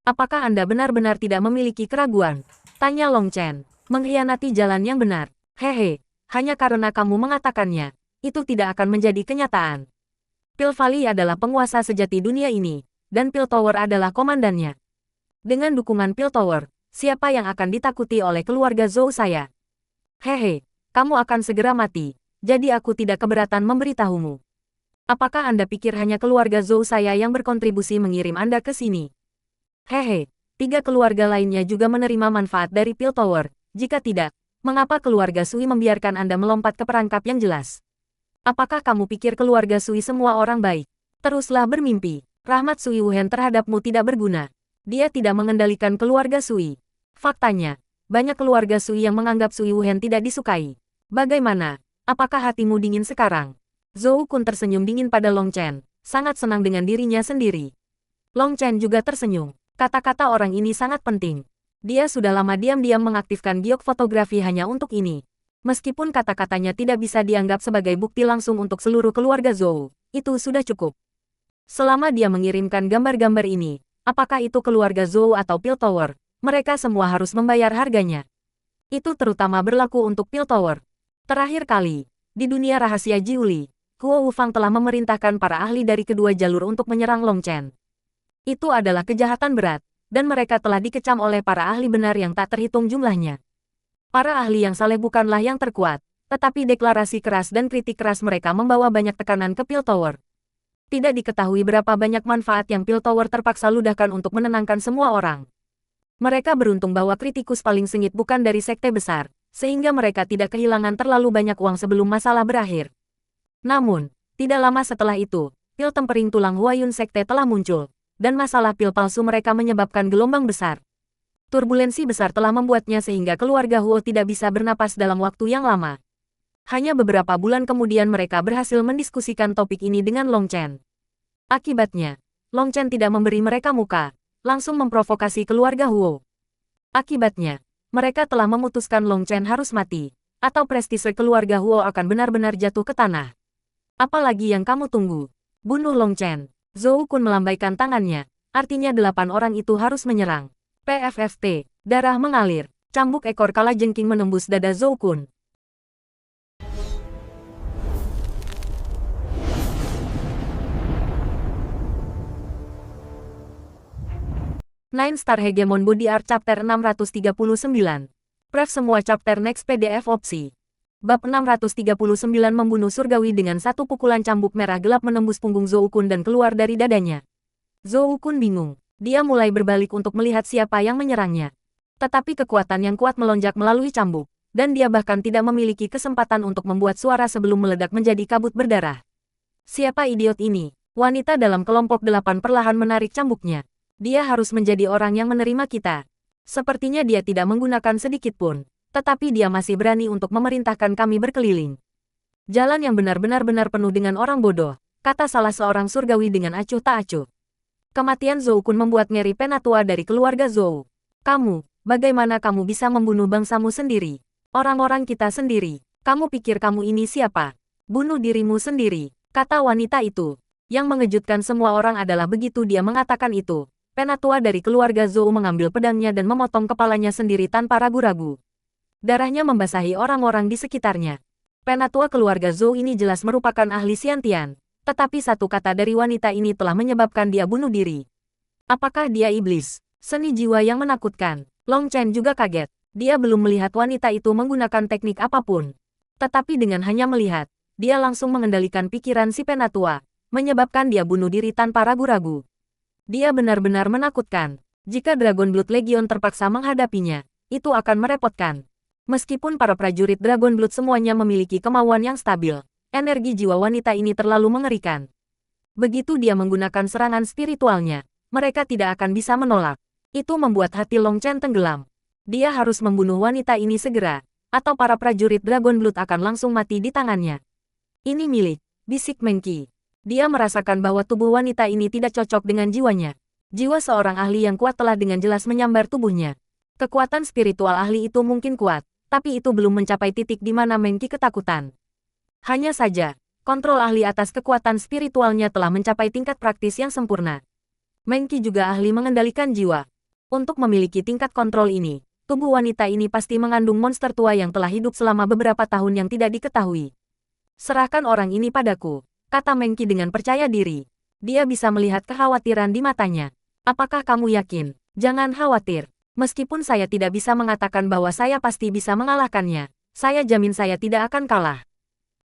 A: Apakah Anda benar-benar tidak memiliki keraguan? Tanya Long Chen. Mengkhianati jalan yang benar. Hehe, hanya karena kamu mengatakannya, itu tidak akan menjadi kenyataan. Pil Valley adalah penguasa sejati dunia ini, dan Pil Tower adalah komandannya. Dengan dukungan Pil Tower, siapa yang akan ditakuti oleh keluarga Zhou saya? Hehe, kamu akan segera mati, jadi aku tidak keberatan memberitahumu. Apakah Anda pikir hanya keluarga Zhou saya yang berkontribusi mengirim Anda ke sini? Hehe, 3 keluarga lainnya juga menerima manfaat dari Pil Tower. Jika tidak, mengapa keluarga Sui membiarkan Anda melompat ke perangkap yang jelas? Apakah kamu pikir keluarga Sui semua orang baik? Teruslah bermimpi. Rahmat Sui Wuhen terhadapmu tidak berguna. Dia tidak mengendalikan keluarga Sui. Faktanya, banyak keluarga Sui yang menganggap Sui Wuhen tidak disukai. Bagaimana? Apakah hatimu dingin sekarang? Zhou Kun tersenyum dingin pada Long Chen, sangat senang dengan dirinya sendiri. Long Chen juga tersenyum. Kata-kata orang ini sangat penting. Dia sudah lama diam-diam mengaktifkan giok fotografi hanya untuk ini. Meskipun kata-katanya tidak bisa dianggap sebagai bukti langsung untuk seluruh keluarga Zhou, itu sudah cukup. Selama dia mengirimkan gambar-gambar ini, apakah itu keluarga Zhou atau Pil Tower, mereka semua harus membayar harganya. Itu terutama berlaku untuk Pil Tower. Terakhir kali, di dunia rahasia Jiuli, Kuo Wufang telah memerintahkan para ahli dari kedua jalur untuk menyerang Long Chen. Itu adalah kejahatan berat, dan mereka telah dikecam oleh para ahli benar yang tak terhitung jumlahnya. Para ahli yang saleh bukanlah yang terkuat, tetapi deklarasi keras dan kritik keras mereka membawa banyak tekanan ke Pil Tower. Tidak diketahui berapa banyak manfaat yang Pil Tower terpaksa ludahkan untuk menenangkan semua orang. Mereka beruntung bahwa kritikus paling sengit bukan dari sekte besar, sehingga mereka tidak kehilangan terlalu banyak uang sebelum masalah berakhir. Namun, tidak lama setelah itu, pil tempering tulang Huayun Sekte telah muncul. Dan masalah pil palsu mereka menyebabkan gelombang besar. Turbulensi besar telah membuatnya sehingga keluarga Huo tidak bisa bernapas dalam waktu yang lama. Hanya beberapa bulan kemudian mereka berhasil mendiskusikan topik ini dengan Long Chen. Akibatnya, Long Chen tidak memberi mereka muka, langsung memprovokasi keluarga Huo. Akibatnya, mereka telah memutuskan Long Chen harus mati, atau prestise keluarga Huo akan benar-benar jatuh ke tanah. Apalagi yang kamu tunggu? Bunuh Long Chen. Zhou Kun melambaikan tangannya, artinya 8 orang itu harus menyerang. PFFT, darah mengalir, cambuk ekor kalajengking menembus dada Zhou Kun. Nine Star Hegemon Body Art Chapter 639. Pref semua chapter next PDF opsi. Bab 639 membunuh surgawi dengan satu pukulan cambuk merah gelap menembus punggung Zhou Kun dan keluar dari dadanya. Zhou Kun bingung. Dia mulai berbalik untuk melihat siapa yang menyerangnya. Tetapi kekuatan yang kuat melonjak melalui cambuk, dan dia bahkan tidak memiliki kesempatan untuk membuat suara sebelum meledak menjadi kabut berdarah. Siapa idiot ini? Wanita dalam kelompok 8 perlahan menarik cambuknya. Dia harus menjadi orang yang menerima kita. Sepertinya dia tidak menggunakan sedikit pun. Tetapi dia masih berani untuk memerintahkan kami berkeliling. Jalan yang benar-benar penuh dengan orang bodoh, kata salah seorang surgawi dengan acuh tak acuh. Kematian Zhou Kun membuat ngeri penatua dari keluarga Zhou. Kamu, bagaimana kamu bisa membunuh bangsamu sendiri? Orang-orang kita sendiri. Kamu pikir kamu ini siapa? Bunuh dirimu sendiri, kata wanita itu. Yang mengejutkan semua orang adalah begitu dia mengatakan itu, penatua dari keluarga Zhou mengambil pedangnya dan memotong kepalanya sendiri tanpa ragu-ragu. Darahnya membasahi orang-orang di sekitarnya. Penatua keluarga Zhou ini jelas merupakan ahli Xiantian, tetapi satu kata dari wanita ini telah menyebabkan dia bunuh diri. Apakah dia iblis? Seni jiwa yang menakutkan. Long Chen juga kaget. Dia belum melihat wanita itu menggunakan teknik apapun. Tetapi dengan hanya melihat, dia langsung mengendalikan pikiran si penatua, menyebabkan dia bunuh diri tanpa ragu-ragu. Dia benar-benar menakutkan. Jika Dragon Blood Legion terpaksa menghadapinya, itu akan merepotkan. Meskipun para prajurit Dragon Blood semuanya memiliki kemauan yang stabil, energi jiwa wanita ini terlalu mengerikan. Begitu dia menggunakan serangan spiritualnya, mereka tidak akan bisa menolak. Itu membuat hati Long Chen tenggelam. Dia harus membunuh wanita ini segera, atau para prajurit Dragon Blood akan langsung mati di tangannya. Ini milik, bisik Meng Qi. Dia merasakan bahwa tubuh wanita ini tidak cocok dengan jiwanya. Jiwa seorang ahli yang kuat telah dengan jelas menyambar tubuhnya. Kekuatan spiritual ahli itu mungkin kuat, tapi itu belum mencapai titik di mana Meng Qi ketakutan. Hanya saja, kontrol ahli atas kekuatan spiritualnya telah mencapai tingkat praktis yang sempurna. Meng Qi juga ahli mengendalikan jiwa. Untuk memiliki tingkat kontrol ini, tubuh wanita ini pasti mengandung monster tua yang telah hidup selama beberapa tahun yang tidak diketahui. Serahkan orang ini padaku, kata Meng Qi dengan percaya diri. Dia bisa melihat kekhawatiran di matanya. Apakah kamu yakin? Jangan khawatir. Meskipun saya tidak bisa mengatakan bahwa saya pasti bisa mengalahkannya, saya jamin saya tidak akan kalah.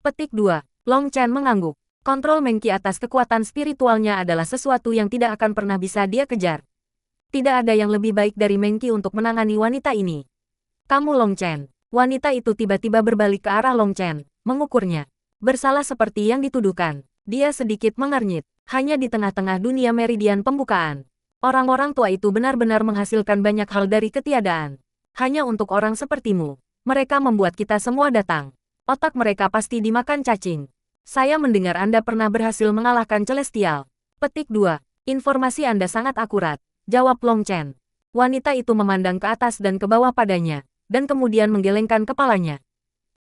A: Petik 2. Long Chen mengangguk. Kontrol Meng Qi atas kekuatan spiritualnya adalah sesuatu yang tidak akan pernah bisa dia kejar. Tidak ada yang lebih baik dari Meng Qi untuk menangani wanita ini. Kamu Long Chen. Wanita itu tiba-tiba berbalik ke arah Long Chen, mengukurnya. Bersalah seperti yang dituduhkan. Dia sedikit mengernyit. Hanya di tengah-tengah dunia meridian pembukaan. Orang-orang tua itu benar-benar menghasilkan banyak hal dari ketiadaan. Hanya untuk orang sepertimu. Mereka membuat kita semua datang. Otak mereka pasti dimakan cacing. Saya mendengar Anda pernah berhasil mengalahkan Celestial. Petik 2. Informasi Anda sangat akurat. Jawab Long Chen. Wanita itu memandang ke atas dan ke bawah padanya, dan kemudian menggelengkan kepalanya.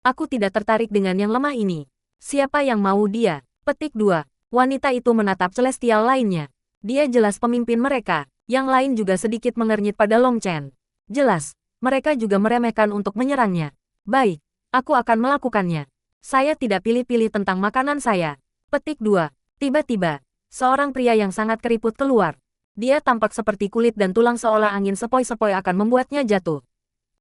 A: Aku tidak tertarik dengan yang lemah ini. Siapa yang mau dia? Petik 2. Wanita itu menatap Celestial lainnya. Dia jelas pemimpin mereka. Yang lain juga sedikit mengernyit pada Long Chen. Jelas, mereka juga meremehkan untuk menyerangnya. Baik, aku akan melakukannya. Saya tidak pilih-pilih tentang makanan saya. Petik 2. Tiba-tiba, seorang pria yang sangat keriput keluar. Dia tampak seperti kulit dan tulang seolah angin sepoi-sepoi akan membuatnya jatuh.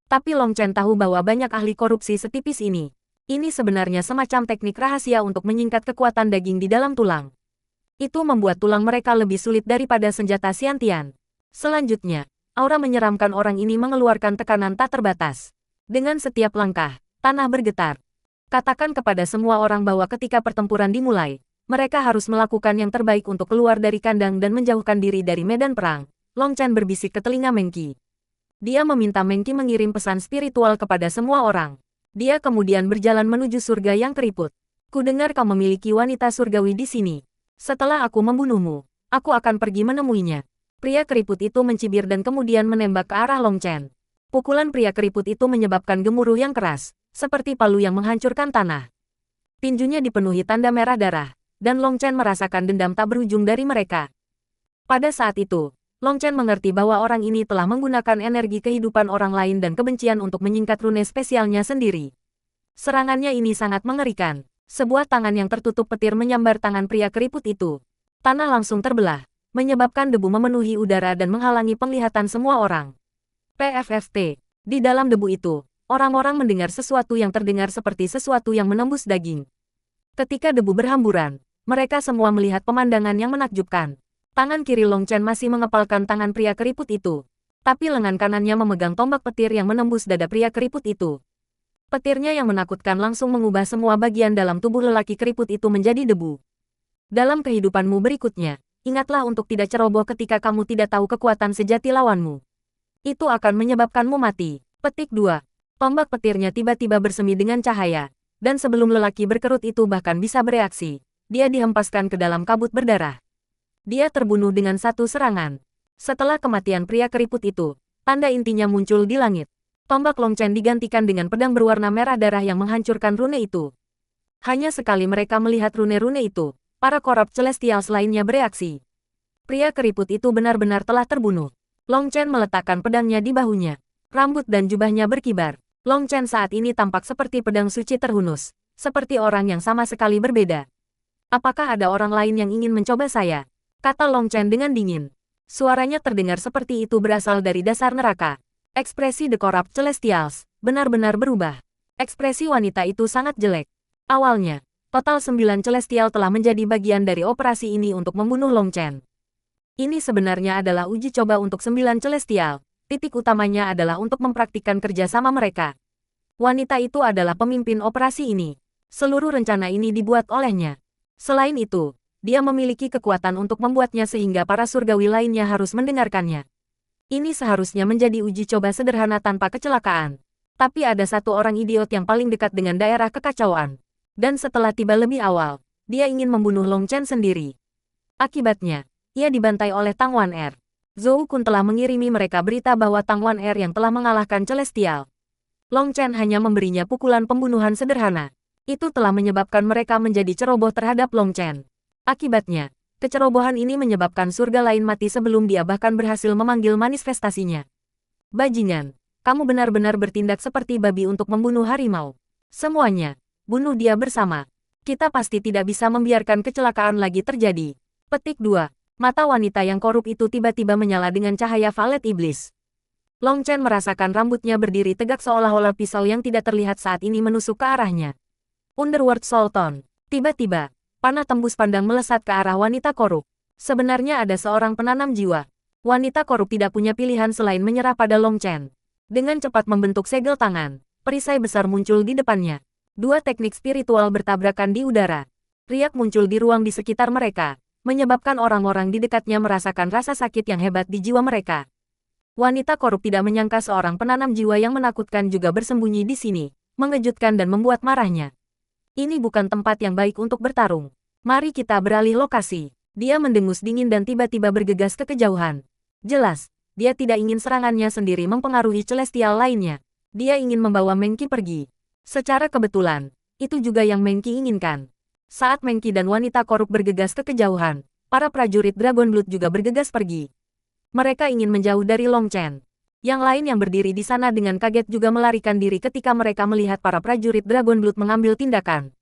A: Tapi Long Chen tahu bahwa banyak ahli korupsi setipis ini. Ini sebenarnya semacam teknik rahasia untuk menyingkat kekuatan daging di dalam tulang. Itu membuat tulang mereka lebih sulit daripada senjata Xiantian. Selanjutnya, aura menyeramkan orang ini mengeluarkan tekanan tak terbatas. Dengan setiap langkah, tanah bergetar. Katakan kepada semua orang bahwa ketika pertempuran dimulai, mereka harus melakukan yang terbaik untuk keluar dari kandang dan menjauhkan diri dari medan perang. Long Chen berbisik ke telinga Meng Qi. Dia meminta Meng Qi mengirim pesan spiritual kepada semua orang. Dia kemudian berjalan menuju surga yang keriput. Kudengar kau memiliki wanita surgawi di sini. Setelah aku membunuhmu, aku akan pergi menemuinya. Pria keriput itu mencibir dan kemudian menembak ke arah Long Chen. Pukulan pria keriput itu menyebabkan gemuruh yang keras, seperti palu yang menghancurkan tanah. Tinjunya dipenuhi tanda merah darah. Dan Long Chen merasakan dendam tak berujung dari mereka. Pada saat itu, Long Chen mengerti bahwa orang ini telah menggunakan energi kehidupan orang lain dan kebencian untuk menyingkat rune spesialnya sendiri. Serangannya ini sangat mengerikan. Sebuah tangan yang tertutup petir menyambar tangan pria keriput itu. Tanah langsung terbelah, menyebabkan debu memenuhi udara dan menghalangi penglihatan semua orang. PFFT. Di dalam debu itu, orang-orang mendengar sesuatu yang terdengar seperti sesuatu yang menembus daging. Ketika debu berhamburan, mereka semua melihat pemandangan yang menakjubkan. Tangan kiri Long Chen masih mengepalkan tangan pria keriput itu. Tapi lengan kanannya memegang tombak petir yang menembus dada pria keriput itu. Petirnya yang menakutkan langsung mengubah semua bagian dalam tubuh lelaki keriput itu menjadi debu. Dalam kehidupanmu berikutnya, ingatlah untuk tidak ceroboh ketika kamu tidak tahu kekuatan sejati lawanmu. Itu akan menyebabkanmu mati. Petik 2. Tombak petirnya tiba-tiba bersemi dengan cahaya. Dan sebelum lelaki berkerut itu bahkan bisa bereaksi, dia dihempaskan ke dalam kabut berdarah. Dia terbunuh dengan satu serangan. Setelah kematian pria keriput itu, tanda intinya muncul di langit. Tombak Long Chen digantikan dengan pedang berwarna merah darah yang menghancurkan rune itu. Hanya sekali mereka melihat rune-rune itu, para korup Celestials lainnya bereaksi. Pria keriput itu benar-benar telah terbunuh. Long Chen meletakkan pedangnya di bahunya. Rambut dan jubahnya berkibar. Long Chen saat ini tampak seperti pedang suci terhunus, seperti orang yang sama sekali berbeda. Apakah ada orang lain yang ingin mencoba saya? Kata Long Chen dengan dingin. Suaranya terdengar seperti itu berasal dari dasar neraka. Ekspresi The Corrupt Celestials benar-benar berubah. Ekspresi wanita itu sangat jelek. Awalnya, total 9 Celestial telah menjadi bagian dari operasi ini untuk membunuh Long Chen. Ini sebenarnya adalah uji coba untuk 9 Celestial. Titik utamanya adalah untuk mempraktikkan kerjasama mereka. Wanita itu adalah pemimpin operasi ini. Seluruh rencana ini dibuat olehnya. Selain itu, dia memiliki kekuatan untuk membuatnya sehingga para surgawi lainnya harus mendengarkannya. Ini seharusnya menjadi uji coba sederhana tanpa kecelakaan. Tapi ada satu orang idiot yang paling dekat dengan daerah kekacauan. Dan setelah tiba lebih awal, dia ingin membunuh Long Chen sendiri. Akibatnya, ia dibantai oleh Tang Wan-er. Zhou Kun telah mengirimi mereka berita bahwa Tang Wan-er yang telah mengalahkan Celestial. Long Chen hanya memberinya pukulan pembunuhan sederhana. Itu telah menyebabkan mereka menjadi ceroboh terhadap Long Chen. Akibatnya, kecerobohan ini menyebabkan surga lain mati sebelum dia bahkan berhasil memanggil manifestasinya. Bajingan, kamu benar-benar bertindak seperti babi untuk membunuh harimau. Semuanya, bunuh dia bersama. Kita pasti tidak bisa membiarkan kecelakaan lagi terjadi. Petik 2. Mata wanita yang korup itu tiba-tiba menyala dengan cahaya valet iblis. Long Chen merasakan rambutnya berdiri tegak seolah-olah pisau yang tidak terlihat saat ini menusuk ke arahnya. Underworld Sultan. Tiba-tiba, panah tembus pandang melesat ke arah wanita korup. Sebenarnya ada seorang penanam jiwa. Wanita korup tidak punya pilihan selain menyerah pada Long Chen. Dengan cepat membentuk segel tangan, perisai besar muncul di depannya. Dua teknik spiritual bertabrakan di udara. Riak muncul di ruang di sekitar mereka, menyebabkan orang-orang di dekatnya merasakan rasa sakit yang hebat di jiwa mereka. Wanita korup tidak menyangka seorang penanam jiwa yang menakutkan juga bersembunyi di sini, mengejutkan dan membuat marahnya. Ini bukan tempat yang baik untuk bertarung. Mari kita beralih lokasi. Dia mendengus dingin dan tiba-tiba bergegas ke kejauhan. Jelas, dia tidak ingin serangannya sendiri mempengaruhi Celestial lainnya. Dia ingin membawa Meng Qi pergi. Secara kebetulan, itu juga yang Meng Qi inginkan. Saat Meng Qi dan wanita korup bergegas ke kejauhan, para prajurit Dragon Blood juga bergegas pergi. Mereka ingin menjauh dari Long Chen. Yang lain yang berdiri di sana dengan kaget juga melarikan diri ketika mereka melihat para prajurit Dragon Blood mengambil tindakan.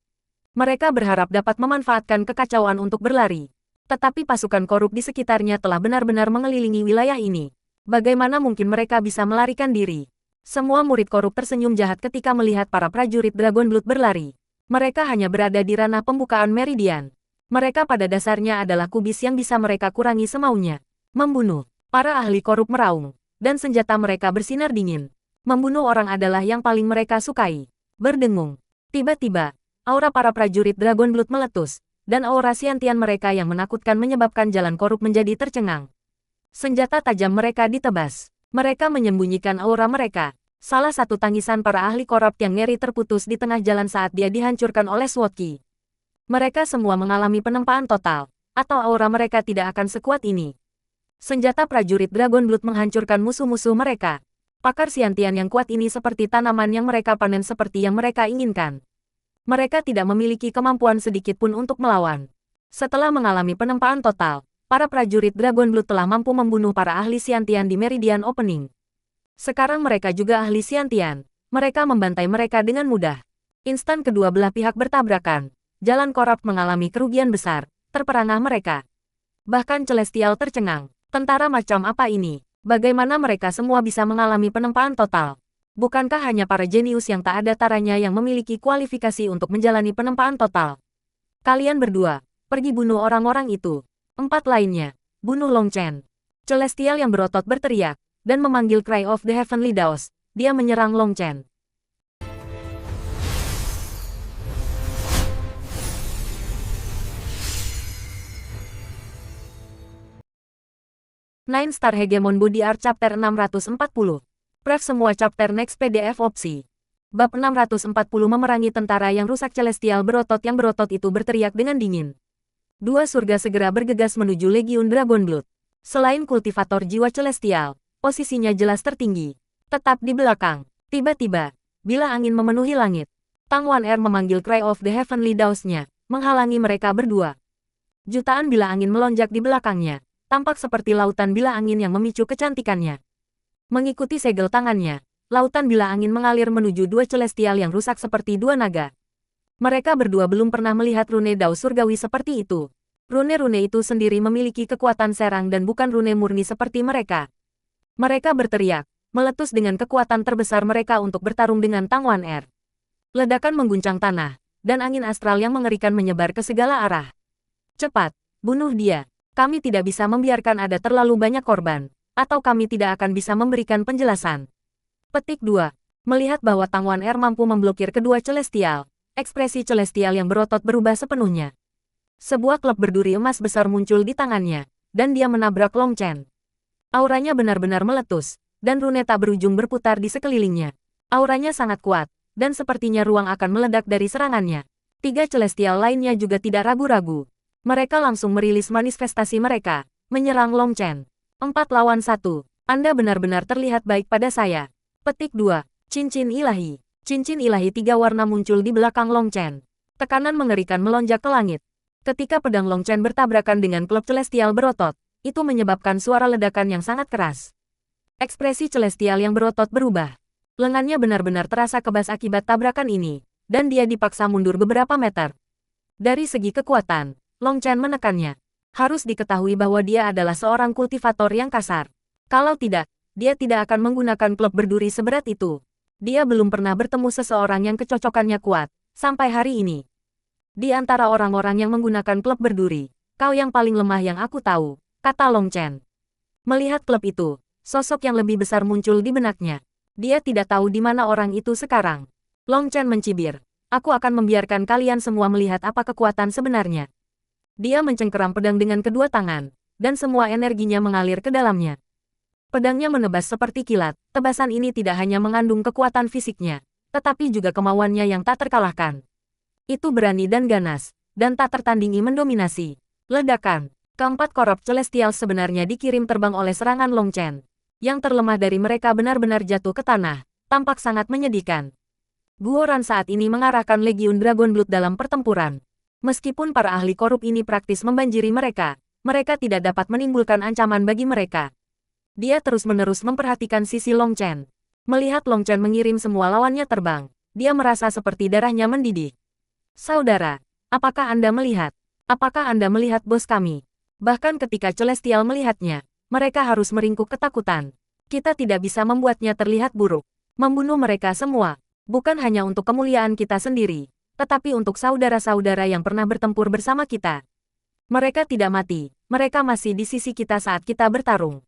A: Mereka berharap dapat memanfaatkan kekacauan untuk berlari. Tetapi pasukan korup di sekitarnya telah benar-benar mengelilingi wilayah ini. Bagaimana mungkin mereka bisa melarikan diri? Semua murid korup tersenyum jahat ketika melihat para prajurit Dragon Blood berlari. Mereka hanya berada di ranah pembukaan meridian. Mereka pada dasarnya adalah kubis yang bisa mereka kurangi semaunya. Membunuh. Para ahli korup meraung. Dan senjata mereka bersinar dingin. Membunuh orang adalah yang paling mereka sukai. Berdengung. Tiba-tiba, aura para prajurit Dragon Blood meletus. Dan aura siantian mereka yang menakutkan menyebabkan jalan korup menjadi tercengang. Senjata tajam mereka ditebas. Mereka menyembunyikan aura mereka. Salah satu tangisan para ahli korup yang ngeri terputus di tengah jalan saat dia dihancurkan oleh SWOT Qi. Mereka semua mengalami penempaan total, atau aura mereka tidak akan sekuat ini. Senjata prajurit Dragon Blood menghancurkan musuh-musuh mereka. Pakar siantian yang kuat ini seperti tanaman yang mereka panen seperti yang mereka inginkan. Mereka tidak memiliki kemampuan sedikit pun untuk melawan. Setelah mengalami penempaan total, para prajurit Dragon Blood telah mampu membunuh para ahli siantian di Meridian Opening. Sekarang mereka juga ahli siantian. Mereka membantai mereka dengan mudah. Instan kedua belah pihak bertabrakan. Jalan korup mengalami kerugian besar. Terperangah mereka. Bahkan Celestial tercengang. Tentara macam apa ini? Bagaimana mereka semua bisa mengalami penempaan total? Bukankah hanya para jenius yang tak ada taranya yang memiliki kualifikasi untuk menjalani penempaan total? Kalian berdua, pergi bunuh orang-orang itu. 4 lainnya, bunuh Long Chen. Celestial yang berotot berteriak dan memanggil Cry of the Heavenly Daos. Dia menyerang Long Chen. Nine Star Hegemon Body Art Chapter 640. Pref semua chapter next PDF opsi. Bab 640 memerangi tentara yang rusak. Celestial berotot yang berotot itu berteriak dengan dingin. Dua surga segera bergegas menuju Legiun Dragon Blood. Selain kultivator jiwa Celestial, posisinya jelas tertinggi. Tetap di belakang. Tiba-tiba, bila angin memenuhi langit, Tang Wan-er memanggil Cry of the Heavenly Daos-nya, menghalangi mereka berdua. Jutaan bila angin melonjak di belakangnya, tampak seperti lautan bila angin yang memicu kecantikannya. Mengikuti segel tangannya, lautan bila angin mengalir menuju dua Celestial yang rusak seperti dua naga. Mereka berdua belum pernah melihat rune Dao surgawi seperti itu. Rune-rune itu sendiri memiliki kekuatan serang dan bukan rune murni seperti mereka. Mereka berteriak, meletus dengan kekuatan terbesar mereka untuk bertarung dengan Tang Wan Er. Ledakan mengguncang tanah, dan angin astral yang mengerikan menyebar ke segala arah. Cepat, bunuh dia. Kami tidak bisa membiarkan ada terlalu banyak korban, atau kami tidak akan bisa memberikan penjelasan. Petik 2. Melihat bahwa Tang Wan Er mampu memblokir kedua celestial, ekspresi celestial yang berotot berubah sepenuhnya. Sebuah klub berduri emas besar muncul di tangannya, dan dia menabrak Long Chen. Auranya benar-benar meletus, dan rune tak berujung berputar di sekelilingnya. Auranya sangat kuat, dan sepertinya ruang akan meledak dari serangannya. 3 celestial lainnya juga tidak ragu-ragu. Mereka langsung merilis manifestasi mereka, menyerang Long Chen. 4 lawan 1. Anda benar-benar terlihat baik pada saya. Petik 2. Cincin ilahi. Cincin ilahi 3 warna muncul di belakang Long Chen. Tekanan mengerikan melonjak ke langit. Ketika pedang Long Chen bertabrakan dengan klub celestial berotot, itu menyebabkan suara ledakan yang sangat keras. Ekspresi celestial yang berotot berubah. Lengannya benar-benar terasa kebas akibat tabrakan ini, dan dia dipaksa mundur beberapa meter. Dari segi kekuatan, Long Chen menekannya. Harus diketahui bahwa dia adalah seorang kultivator yang kasar. Kalau tidak, dia tidak akan menggunakan klub berduri seberat itu. Dia belum pernah bertemu seseorang yang kecocokannya kuat, sampai hari ini. Di antara orang-orang yang menggunakan klub berduri, kau yang paling lemah yang aku tahu, kata Long Chen. Melihat klub itu, sosok yang lebih besar muncul di benaknya. Dia tidak tahu di mana orang itu sekarang. Long Chen mencibir. Aku akan membiarkan kalian semua melihat apa kekuatan sebenarnya. Dia mencengkeram pedang dengan kedua tangan, dan semua energinya mengalir ke dalamnya. Pedangnya menebas seperti kilat. Tebasan ini tidak hanya mengandung kekuatan fisiknya, tetapi juga kemauannya yang tak terkalahkan. Itu berani dan ganas, dan tak tertandingi mendominasi. Ledakan. Keempat korup celestial sebenarnya dikirim terbang oleh serangan Long Chen. Yang terlemah dari mereka benar-benar jatuh ke tanah, tampak sangat menyedihkan. Guoran saat ini mengarahkan Legiun Dragon Blood dalam pertempuran. Meskipun para ahli korup ini praktis membanjiri mereka, mereka tidak dapat menimbulkan ancaman bagi mereka. Dia terus-menerus memperhatikan sisi Long Chen. Melihat Long Chen mengirim semua lawannya terbang, dia merasa seperti darahnya mendidih. Saudara, apakah Anda melihat? Apakah Anda melihat bos kami? Bahkan ketika Celestial melihatnya, mereka harus meringkuk ketakutan. Kita tidak bisa membuatnya terlihat buruk. Membunuh mereka semua, bukan hanya untuk kemuliaan kita sendiri, tetapi untuk saudara-saudara yang pernah bertempur bersama kita. Mereka tidak mati, mereka masih di sisi kita saat kita bertarung.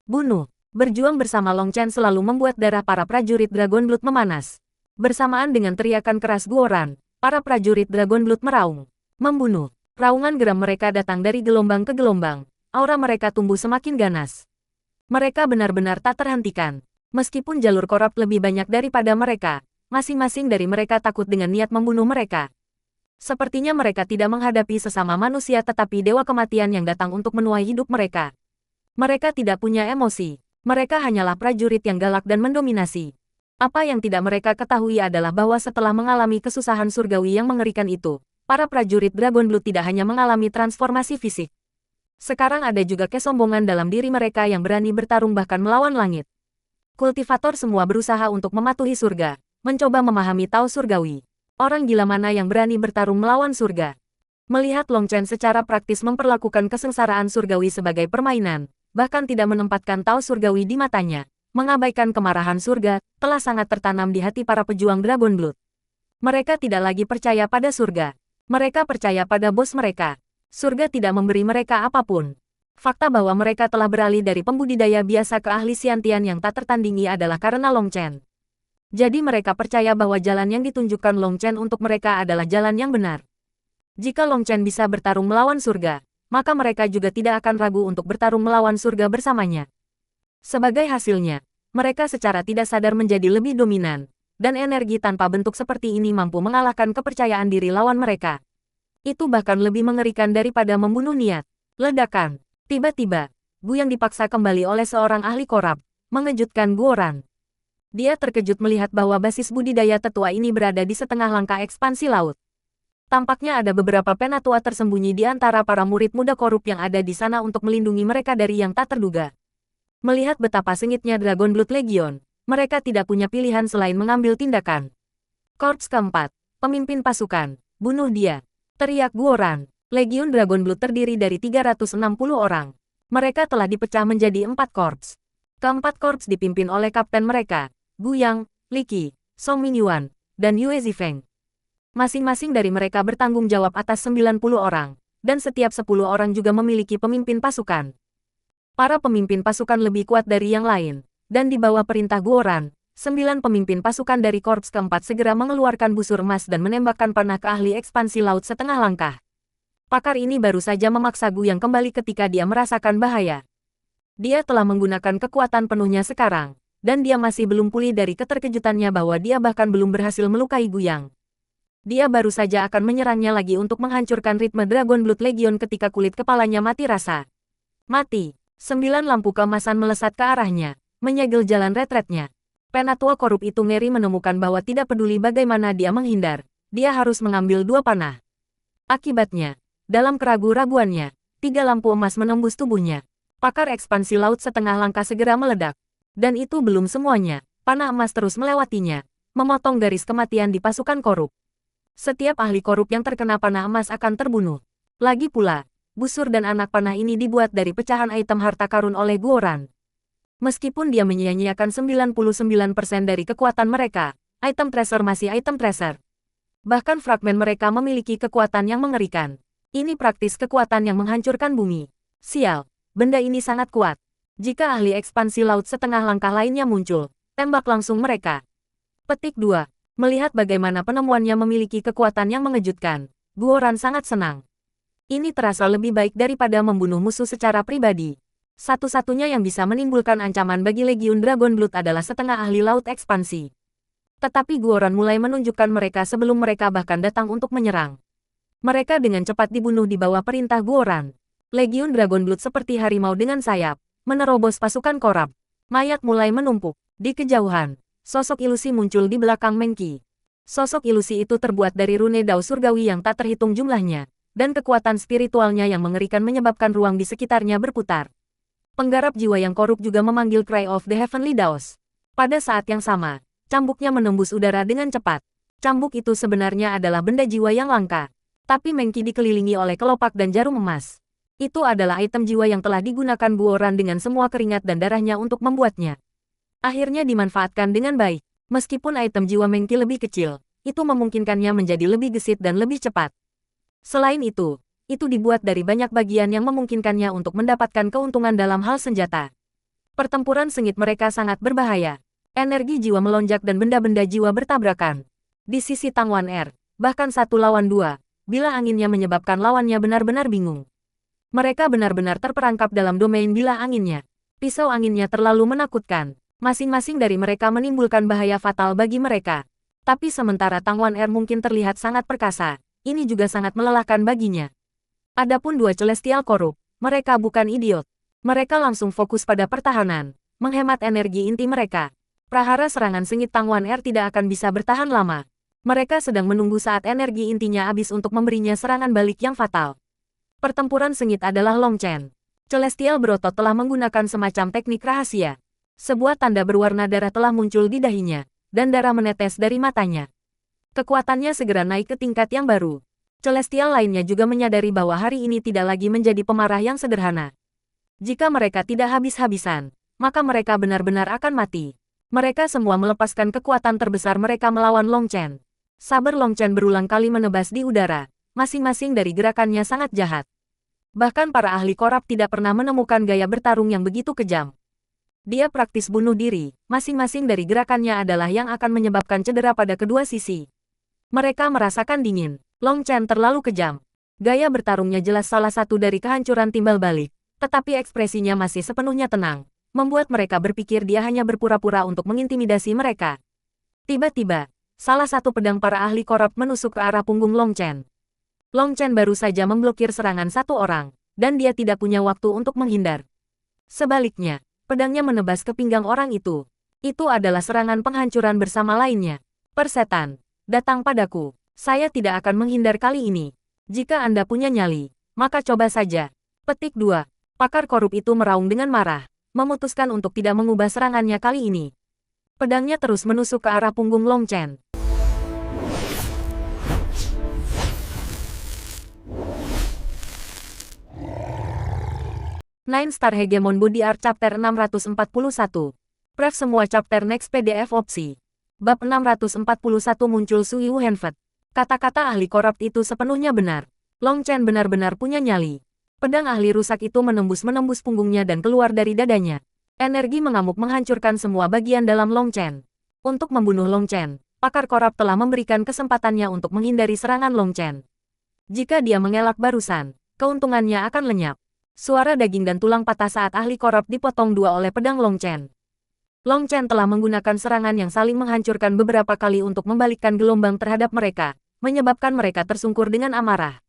A: Bunuh. Berjuang bersama Long Chen selalu membuat darah para prajurit Dragon Blood memanas. Bersamaan dengan teriakan keras Guoran, para prajurit Dragon Blood meraung. Membunuh. Raungan geram mereka datang dari gelombang ke gelombang. Aura mereka tumbuh semakin ganas. Mereka benar-benar tak terhentikan. Meskipun jalur korup lebih banyak daripada mereka, masing-masing dari mereka takut dengan niat membunuh mereka. Sepertinya mereka tidak menghadapi sesama manusia tetapi dewa kematian yang datang untuk menuai hidup mereka. Mereka tidak punya emosi. Mereka hanyalah prajurit yang galak dan mendominasi. Apa yang tidak mereka ketahui adalah bahwa setelah mengalami kesusahan surgawi yang mengerikan itu, para prajurit Dragon Blood tidak hanya mengalami transformasi fisik. Sekarang ada juga kesombongan dalam diri mereka yang berani bertarung bahkan melawan langit. Kultivator semua berusaha untuk mematuhi surga, mencoba memahami Tao surgawi. Orang gila mana yang berani bertarung melawan surga? Melihat Long Chen secara praktis memperlakukan kesengsaraan surgawi sebagai permainan, bahkan tidak menempatkan Tao surgawi di matanya, mengabaikan kemarahan surga, telah sangat tertanam di hati para pejuang Dragon Blood. Mereka tidak lagi percaya pada surga. Mereka percaya pada bos mereka. Surga tidak memberi mereka apapun. Fakta bahwa mereka telah beralih dari pembudidaya biasa ke ahli Xiantian yang tak tertandingi adalah karena Long Chen. Jadi mereka percaya bahwa jalan yang ditunjukkan Long Chen untuk mereka adalah jalan yang benar. Jika Long Chen bisa bertarung melawan surga, maka mereka juga tidak akan ragu untuk bertarung melawan surga bersamanya. Sebagai hasilnya, mereka secara tidak sadar menjadi lebih dominan, dan energi tanpa bentuk seperti ini mampu mengalahkan kepercayaan diri lawan mereka. Itu bahkan lebih mengerikan daripada membunuh niat. Ledakan. Tiba-tiba, Gu yang dipaksa kembali oleh seorang ahli korup, mengejutkan Guoran. Dia terkejut melihat bahwa basis budidaya tetua ini berada di setengah langkah ekspansi laut. Tampaknya ada beberapa penatua tersembunyi di antara para murid muda korup yang ada di sana untuk melindungi mereka dari yang tak terduga. Melihat betapa sengitnya Dragon Blood Legion, mereka tidak punya pilihan selain mengambil tindakan. Korps keempat, pemimpin pasukan, bunuh dia, teriak Guoran. Legiun Dragon Blood terdiri dari 360 orang. Mereka telah dipecah menjadi 4 korps. Keempat korps dipimpin oleh kapten mereka, Gu Yang, Li Qi, Song Mingyuan, dan Yue Zifeng. Masing-masing dari mereka bertanggung jawab atas 90 orang, dan setiap 10 orang juga memiliki pemimpin pasukan. Para pemimpin pasukan lebih kuat dari yang lain, dan di bawah perintah Guoran, 9 pemimpin pasukan dari korps keempat segera mengeluarkan busur emas dan menembakkan panah ke ahli ekspansi laut setengah langkah. Pakar ini baru saja memaksa Gu Yang kembali ketika dia merasakan bahaya. Dia telah menggunakan kekuatan penuhnya sekarang, dan dia masih belum pulih dari keterkejutannya bahwa dia bahkan belum berhasil melukai Gu Yang. Dia baru saja akan menyerangnya lagi untuk menghancurkan ritme Dragon Blood Legion ketika kulit kepalanya mati rasa. Mati. 9 lampu keemasan melesat ke arahnya, menyegel jalan retretnya. Penatua korup itu ngeri menemukan bahwa tidak peduli bagaimana dia menghindar, dia harus mengambil 2 panah. Akibatnya, dalam keraguan-raguannya, 3 lampu emas menembus tubuhnya. Pakar ekspansi laut setengah langkah segera meledak. Dan itu belum semuanya, panah emas terus melewatinya, memotong garis kematian di pasukan korup. Setiap ahli korup yang terkena panah emas akan terbunuh. Lagi pula, busur dan anak panah ini dibuat dari pecahan item harta karun oleh Guoran. Meskipun dia menyia-nyiakan 99% dari kekuatan mereka, item treasure masih item treasure. Bahkan fragmen mereka memiliki kekuatan yang mengerikan. Ini praktis kekuatan yang menghancurkan bumi. Sial, benda ini sangat kuat. Jika ahli ekspansi laut setengah langkah lainnya muncul, tembak langsung mereka. Petik 2. Melihat bagaimana penemuannya memiliki kekuatan yang mengejutkan, Guoran sangat senang. Ini terasa lebih baik daripada membunuh musuh secara pribadi. Satu-satunya yang bisa menimbulkan ancaman bagi Legiun Dragon Blood adalah setengah ahli laut ekspansi. Tetapi Guoran mulai menunjukkan mereka sebelum mereka bahkan datang untuk menyerang. Mereka dengan cepat dibunuh di bawah perintah Guoran. Legiun Dragon Blood seperti harimau dengan sayap, menerobos pasukan korup. Mayat mulai menumpuk. Di kejauhan, sosok ilusi muncul di belakang Mengki. Sosok ilusi itu terbuat dari rune dao surgawi yang tak terhitung jumlahnya, dan kekuatan spiritualnya yang mengerikan menyebabkan ruang di sekitarnya berputar. Penggarap jiwa yang korup juga memanggil Cry of the Heavenly Daos. Pada saat yang sama, cambuknya menembus udara dengan cepat. Cambuk itu sebenarnya adalah benda jiwa yang langka. Tapi Mengki dikelilingi oleh kelopak dan jarum emas. Itu adalah item jiwa yang telah digunakan Guoran dengan semua keringat dan darahnya untuk membuatnya. Akhirnya dimanfaatkan dengan baik. Meskipun item jiwa Mengki lebih kecil, itu memungkinkannya menjadi lebih gesit dan lebih cepat. Selain itu dibuat dari banyak bagian yang memungkinkannya untuk mendapatkan keuntungan dalam hal senjata. Pertempuran sengit mereka sangat berbahaya. Energi jiwa melonjak dan benda-benda jiwa bertabrakan. Di sisi Tangwan Er, bahkan 1 lawan 2. Bila anginnya menyebabkan lawannya benar-benar bingung. Mereka benar-benar terperangkap dalam domain bila anginnya. Pisau anginnya terlalu menakutkan. Masing-masing dari mereka menimbulkan bahaya fatal bagi mereka. Tapi sementara Tangwan Er mungkin terlihat sangat perkasa, ini juga sangat melelahkan baginya. Adapun 2 celestial korup, mereka bukan idiot. Mereka langsung fokus pada pertahanan, menghemat energi inti mereka. Prahara serangan sengit Tangwan Er tidak akan bisa bertahan lama. Mereka sedang menunggu saat energi intinya habis untuk memberinya serangan balik yang fatal. Pertempuran sengit adalah Long Chen. Celestial berotot telah menggunakan semacam teknik rahasia. Sebuah tanda berwarna darah telah muncul di dahinya, dan darah menetes dari matanya. Kekuatannya segera naik ke tingkat yang baru. Celestial lainnya juga menyadari bahwa hari ini tidak lagi menjadi pemarah yang sederhana. Jika mereka tidak habis-habisan, maka mereka benar-benar akan mati. Mereka semua melepaskan kekuatan terbesar mereka melawan Long Chen. Saber Long Chen berulang kali menebas di udara, masing-masing dari gerakannya sangat jahat. Bahkan para ahli korup tidak pernah menemukan gaya bertarung yang begitu kejam. Dia praktis bunuh diri, masing-masing dari gerakannya adalah yang akan menyebabkan cedera pada kedua sisi. Mereka merasakan dingin. Long Chen terlalu kejam. Gaya bertarungnya jelas salah satu dari kehancuran timbal balik, tetapi ekspresinya masih sepenuhnya tenang, membuat mereka berpikir dia hanya berpura-pura untuk mengintimidasi mereka. Tiba-tiba, salah satu pedang para ahli korup menusuk ke arah punggung Long Chen. Long Chen baru saja memblokir serangan 1 orang, dan dia tidak punya waktu untuk menghindar. Sebaliknya, pedangnya menebas ke pinggang orang itu. Itu adalah serangan penghancuran bersama lainnya. Persetan, datang padaku. Saya tidak akan menghindar kali ini. Jika Anda punya nyali, maka coba saja. Petik 2. Pakar korup itu meraung dengan marah, memutuskan untuk tidak mengubah serangannya kali ini. Pedangnya terus menusuk ke arah punggung Long Chen. Nine Star Hegemon Body Art Chapter 641. Pref semua chapter next PDF opsi. Bab 641 muncul Sui Wuhenfet. Kata-kata ahli korupt itu sepenuhnya benar. Long Chen benar-benar punya nyali. Pedang ahli rusak itu menembus punggungnya dan keluar dari dadanya. Energi mengamuk menghancurkan semua bagian dalam Long Chen. Untuk membunuh Long Chen, pakar korupt telah memberikan kesempatannya untuk menghindari serangan Long Chen. Jika dia mengelak barusan, keuntungannya akan lenyap. Suara daging dan tulang patah saat ahli korupt dipotong dua oleh pedang Long Chen. Long Chen telah menggunakan serangan yang saling menghancurkan beberapa kali untuk membalikkan gelombang terhadap mereka, menyebabkan mereka tersungkur dengan amarah.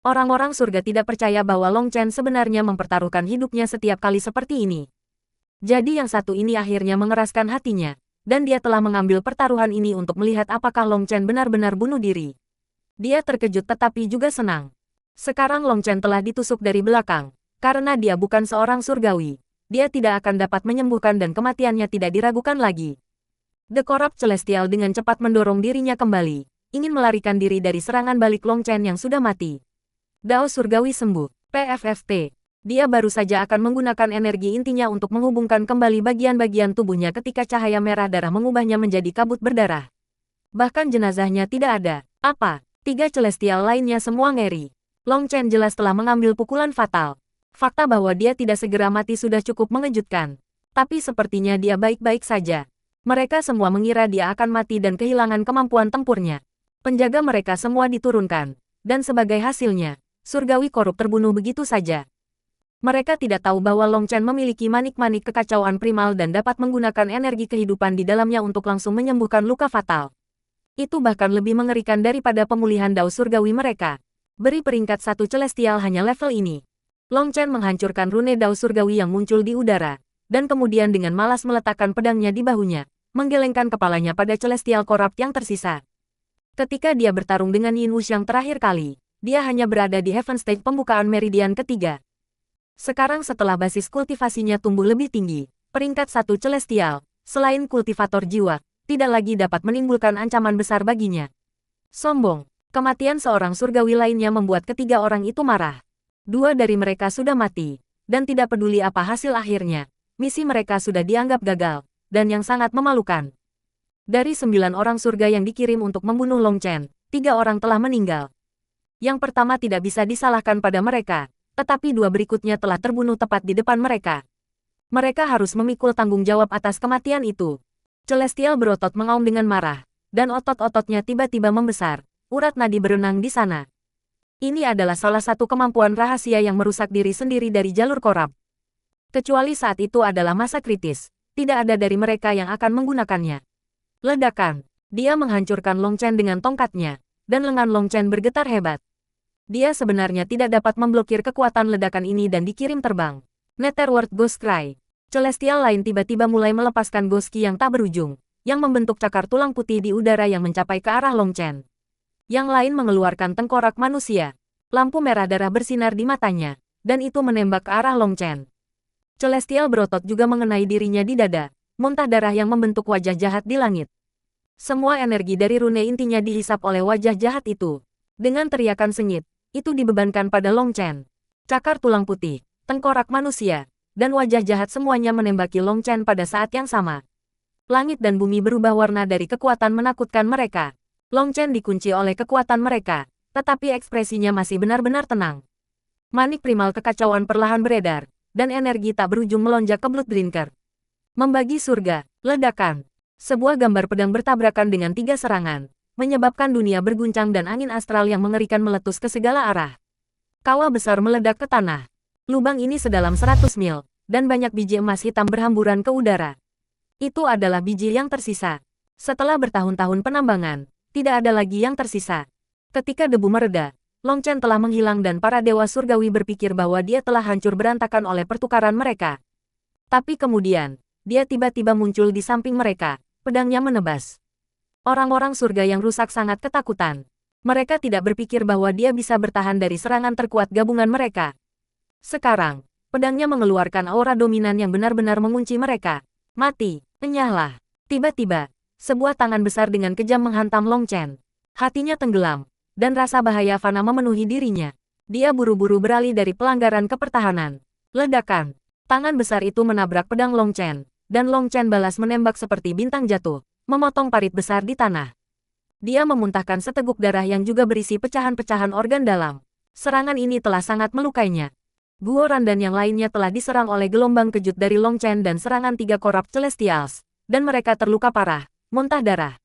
A: Orang-orang surga tidak percaya bahwa Long Chen sebenarnya mempertaruhkan hidupnya setiap kali seperti ini. Jadi yang satu ini akhirnya mengeraskan hatinya, dan dia telah mengambil pertaruhan ini untuk melihat apakah Long Chen benar-benar bunuh diri. Dia terkejut tetapi juga senang. Sekarang Long Chen telah ditusuk dari belakang. Karena dia bukan seorang surgawi, dia tidak akan dapat menyembuhkan dan kematiannya tidak diragukan lagi. The Corrupt Celestial dengan cepat mendorong dirinya kembali, ingin melarikan diri dari serangan balik Long Chen yang sudah mati. Dao Surgawi sembuh, PFFT. Dia baru saja akan menggunakan energi intinya untuk menghubungkan kembali bagian-bagian tubuhnya ketika cahaya merah darah mengubahnya menjadi kabut berdarah. Bahkan jenazahnya tidak ada. Apa? Tiga Celestial lainnya semua ngeri. Long Chen jelas telah mengambil pukulan fatal. Fakta bahwa dia tidak segera mati sudah cukup mengejutkan. Tapi sepertinya dia baik-baik saja. Mereka semua mengira dia akan mati dan kehilangan kemampuan tempurnya. Penjaga mereka semua diturunkan. Dan sebagai hasilnya, surgawi korup terbunuh begitu saja. Mereka tidak tahu bahwa Long Chen memiliki manik-manik kekacauan primal dan dapat menggunakan energi kehidupan di dalamnya untuk langsung menyembuhkan luka fatal. Itu bahkan lebih mengerikan daripada pemulihan Dao surgawi mereka. Beri peringkat 1 Celestial hanya level ini. Long Chen menghancurkan rune Dao surgawi yang muncul di udara, dan kemudian dengan malas meletakkan pedangnya di bahunya, menggelengkan kepalanya pada Celestial Corrupt yang tersisa. Ketika dia bertarung dengan Yin Wuxiang terakhir kali, dia hanya berada di Heaven Stage pembukaan meridian ketiga. Sekarang setelah basis kultivasinya tumbuh lebih tinggi, peringkat 1 Celestial, selain kultivator jiwa, tidak lagi dapat menimbulkan ancaman besar baginya. Sombong, kematian seorang surgawi lainnya membuat ketiga orang itu marah. Dua dari mereka sudah mati, dan tidak peduli apa hasil akhirnya, misi mereka sudah dianggap gagal, dan yang sangat memalukan. Dari 9 orang surga yang dikirim untuk membunuh Long Chen, 3 orang telah meninggal. Yang pertama tidak bisa disalahkan pada mereka, tetapi 2 berikutnya telah terbunuh tepat di depan mereka. Mereka harus memikul tanggung jawab atas kematian itu. Celestial berotot mengaum dengan marah, dan otot-ototnya tiba-tiba membesar, urat nadi berenang di sana. Ini adalah salah satu kemampuan rahasia yang merusak diri sendiri dari jalur korup. Kecuali saat itu adalah masa kritis, tidak ada dari mereka yang akan menggunakannya. Ledakan. Dia menghancurkan Long Chen dengan tongkatnya, dan lengan Long Chen bergetar hebat. Dia sebenarnya tidak dapat memblokir kekuatan ledakan ini dan dikirim terbang. Netherworld Ghost Cry. Celestial lain tiba-tiba mulai melepaskan Ghost Ki yang tak berujung, yang membentuk cakar tulang putih di udara yang mencapai ke arah Long Chen. Yang lain mengeluarkan tengkorak manusia. Lampu merah darah bersinar di matanya, dan itu menembak ke arah Long Chen. Celestial berotot juga mengenai dirinya di dada, muntah darah yang membentuk wajah jahat di langit. Semua energi dari rune intinya dihisap oleh wajah jahat itu. Dengan teriakan sengit, itu dibebankan pada Long Chen. Cakar tulang putih, tengkorak manusia, dan wajah jahat semuanya menembaki Long Chen pada saat yang sama. Langit dan bumi berubah warna dari kekuatan menakutkan mereka. Long Chen dikunci oleh kekuatan mereka, tetapi ekspresinya masih benar-benar tenang. Manik primal kekacauan perlahan beredar, dan energi tak berujung melonjak ke Blood Drinker. Membagi surga, ledakan. Sebuah gambar pedang bertabrakan dengan 3 serangan, menyebabkan dunia berguncang dan angin astral yang mengerikan meletus ke segala arah. Kawah besar meledak ke tanah. Lubang ini sedalam 100 mil, dan banyak biji emas hitam berhamburan ke udara. Itu adalah biji yang tersisa. Setelah bertahun-tahun penambangan, tidak ada lagi yang tersisa. Ketika debu mereda, Long Chen telah menghilang dan para dewa surgawi berpikir bahwa dia telah hancur berantakan oleh pertukaran mereka. Tapi kemudian, dia tiba-tiba muncul di samping mereka, pedangnya menebas. Orang-orang surga yang rusak sangat ketakutan. Mereka tidak berpikir bahwa dia bisa bertahan dari serangan terkuat gabungan mereka. Sekarang, pedangnya mengeluarkan aura dominan yang benar-benar mengunci mereka. Mati, enyahlah. Tiba-tiba, sebuah tangan besar dengan kejam menghantam Long Chen. Hatinya tenggelam, dan rasa bahaya fana memenuhi dirinya. Dia buru-buru beralih dari pelanggaran ke pertahanan. Ledakan. Tangan besar itu menabrak pedang Long Chen, dan Long Chen balas menembak seperti bintang jatuh, memotong parit besar di tanah. Dia memuntahkan seteguk darah yang juga berisi pecahan-pecahan organ dalam. Serangan ini telah sangat melukainya. Guoran dan yang lainnya telah diserang oleh gelombang kejut dari Long Chen dan serangan 3 korab Celestials, dan mereka terluka parah, muntah darah.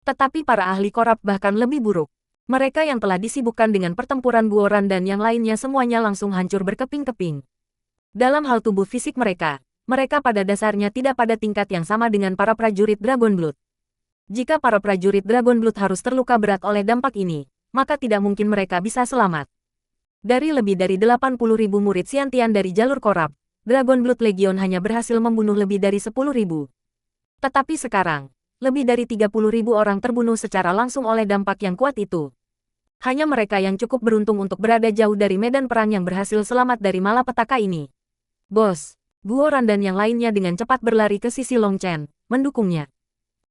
A: Tetapi para ahli korab bahkan lebih buruk. Mereka yang telah disibukkan dengan pertempuran Guoran dan yang lainnya semuanya langsung hancur berkeping-keping. Dalam hal tubuh fisik mereka pada dasarnya tidak pada tingkat yang sama dengan para prajurit Dragon Blood. Jika para prajurit Dragon Blood harus terluka berat oleh dampak ini, maka tidak mungkin mereka bisa selamat. Dari lebih dari 80.000 murid Xiantian dari jalur korab, Dragon Blood Legion hanya berhasil membunuh lebih dari 10.000. Tetapi sekarang, lebih dari 30.000 orang terbunuh secara langsung oleh dampak yang kuat itu. Hanya mereka yang cukup beruntung untuk berada jauh dari medan perang yang berhasil selamat dari malapetaka ini. Bos, Guoran dan yang lainnya dengan cepat berlari ke sisi Long Chen, mendukungnya.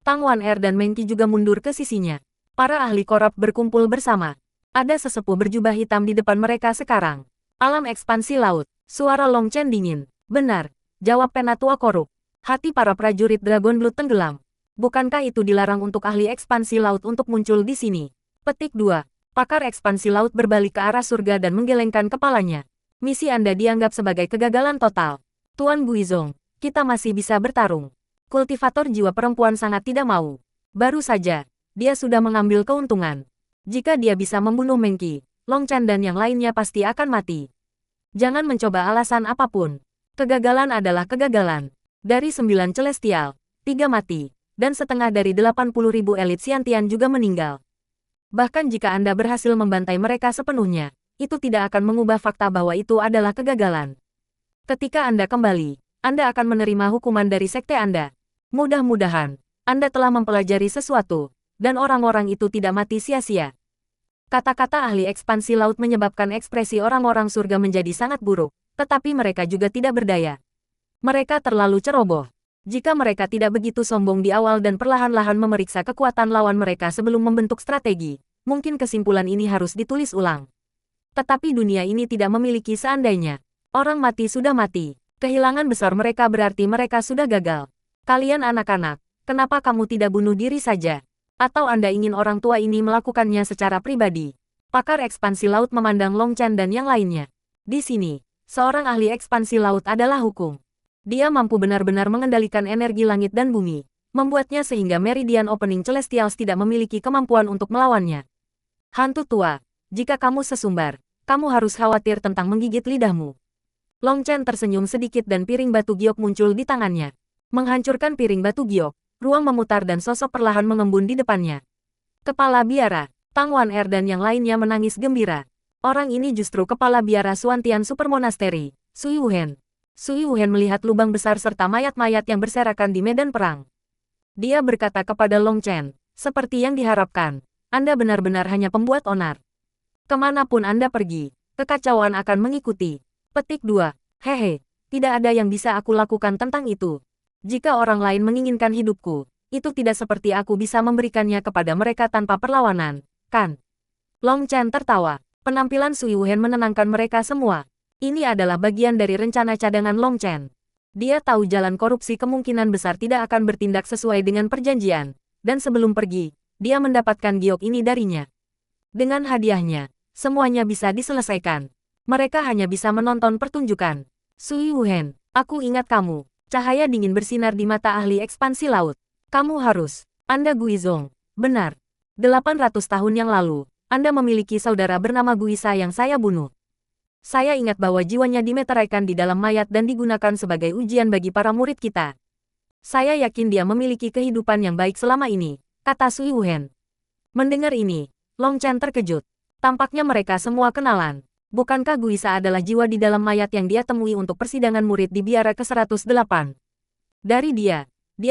A: Tang Wan-er dan Meng Qi juga mundur ke sisinya. Para ahli korab berkumpul bersama. Ada sesepuh berjubah hitam di depan mereka sekarang. Alam ekspansi laut. Suara Long Chen dingin. Benar, jawab Penatua Korup. Hati para prajurit Dragon Blood tenggelam. Bukankah itu dilarang untuk ahli ekspansi laut untuk muncul di sini? Petik 2. Pakar ekspansi laut berbalik ke arah surga dan menggelengkan kepalanya. Misi Anda dianggap sebagai kegagalan total. Tuan Guizong, kita masih bisa bertarung. Kultivator jiwa perempuan sangat tidak mau. Baru saja, dia sudah mengambil keuntungan. Jika dia bisa membunuh Meng Qi, Long Chen dan yang lainnya pasti akan mati. Jangan mencoba alasan apapun. Kegagalan adalah kegagalan. Dari 9 Celestial, 3 mati, dan setengah dari 80.000 elit Xiantian juga meninggal. Bahkan jika Anda berhasil membantai mereka sepenuhnya, itu tidak akan mengubah fakta bahwa itu adalah kegagalan. Ketika Anda kembali, Anda akan menerima hukuman dari sekte Anda. Mudah-mudahan, Anda telah mempelajari sesuatu, dan orang-orang itu tidak mati sia-sia. Kata-kata ahli ekspansi laut menyebabkan ekspresi orang-orang surga menjadi sangat buruk, tetapi mereka juga tidak berdaya. Mereka terlalu ceroboh. Jika mereka tidak begitu sombong di awal dan perlahan-lahan memeriksa kekuatan lawan mereka sebelum membentuk strategi, mungkin kesimpulan ini harus ditulis ulang. Tetapi dunia ini tidak memiliki seandainya. Orang mati sudah mati. Kehilangan besar mereka berarti mereka sudah gagal. Kalian anak-anak, kenapa kamu tidak bunuh diri saja? Atau Anda ingin orang tua ini melakukannya secara pribadi? Pakar ekspansi laut memandang Long Chen dan yang lainnya. Di sini, seorang ahli ekspansi laut adalah hukum. Dia mampu benar-benar mengendalikan energi langit dan bumi, membuatnya sehingga Meridian Opening Celestials tidak memiliki kemampuan untuk melawannya. Hantu tua. Jika kamu sesumbar, kamu harus khawatir tentang menggigit lidahmu. Long Chen tersenyum sedikit dan piring batu giok muncul di tangannya. Menghancurkan piring batu giok, ruang memutar dan sosok perlahan mengembun di depannya. Kepala biara, Tang Wan-er dan yang lainnya menangis gembira. Orang ini justru kepala biara Xuantian Super Monastery, Sui Wuhen. Sui Wuhen melihat lubang besar serta mayat-mayat yang berserakan di medan perang. Dia berkata kepada Long Chen, seperti yang diharapkan, Anda benar-benar hanya pembuat onar. Kemanapun Anda pergi, kekacauan akan mengikuti. Petik 2. Hehe, tidak ada yang bisa aku lakukan tentang itu. Jika orang lain menginginkan hidupku, itu tidak seperti aku bisa memberikannya kepada mereka tanpa perlawanan, kan? Long Chen tertawa. Penampilan Sui Wuhen menenangkan mereka semua. Ini adalah bagian dari rencana cadangan Long Chen. Dia tahu jalan korupsi kemungkinan besar tidak akan bertindak sesuai dengan perjanjian, dan sebelum pergi, dia mendapatkan giok ini darinya. Dengan hadiahnya, semuanya bisa diselesaikan. Mereka hanya bisa menonton pertunjukan. Sui Wuhen, aku ingat kamu. Cahaya dingin bersinar di mata ahli ekspansi laut. Kamu harus. Anda Guizong. Benar. 800 tahun yang lalu, Anda memiliki saudara bernama Guisa yang saya bunuh. Saya ingat bahwa jiwanya dimeteraikan di dalam mayat dan digunakan sebagai ujian bagi para murid kita. Saya yakin dia memiliki kehidupan yang baik selama ini, kata Sui Wuhen. Mendengar ini, Long Chen terkejut. Tampaknya mereka semua kenalan. Bukankah Guisa adalah jiwa di dalam mayat yang dia temui untuk persidangan murid di biara ke-108? Dari dia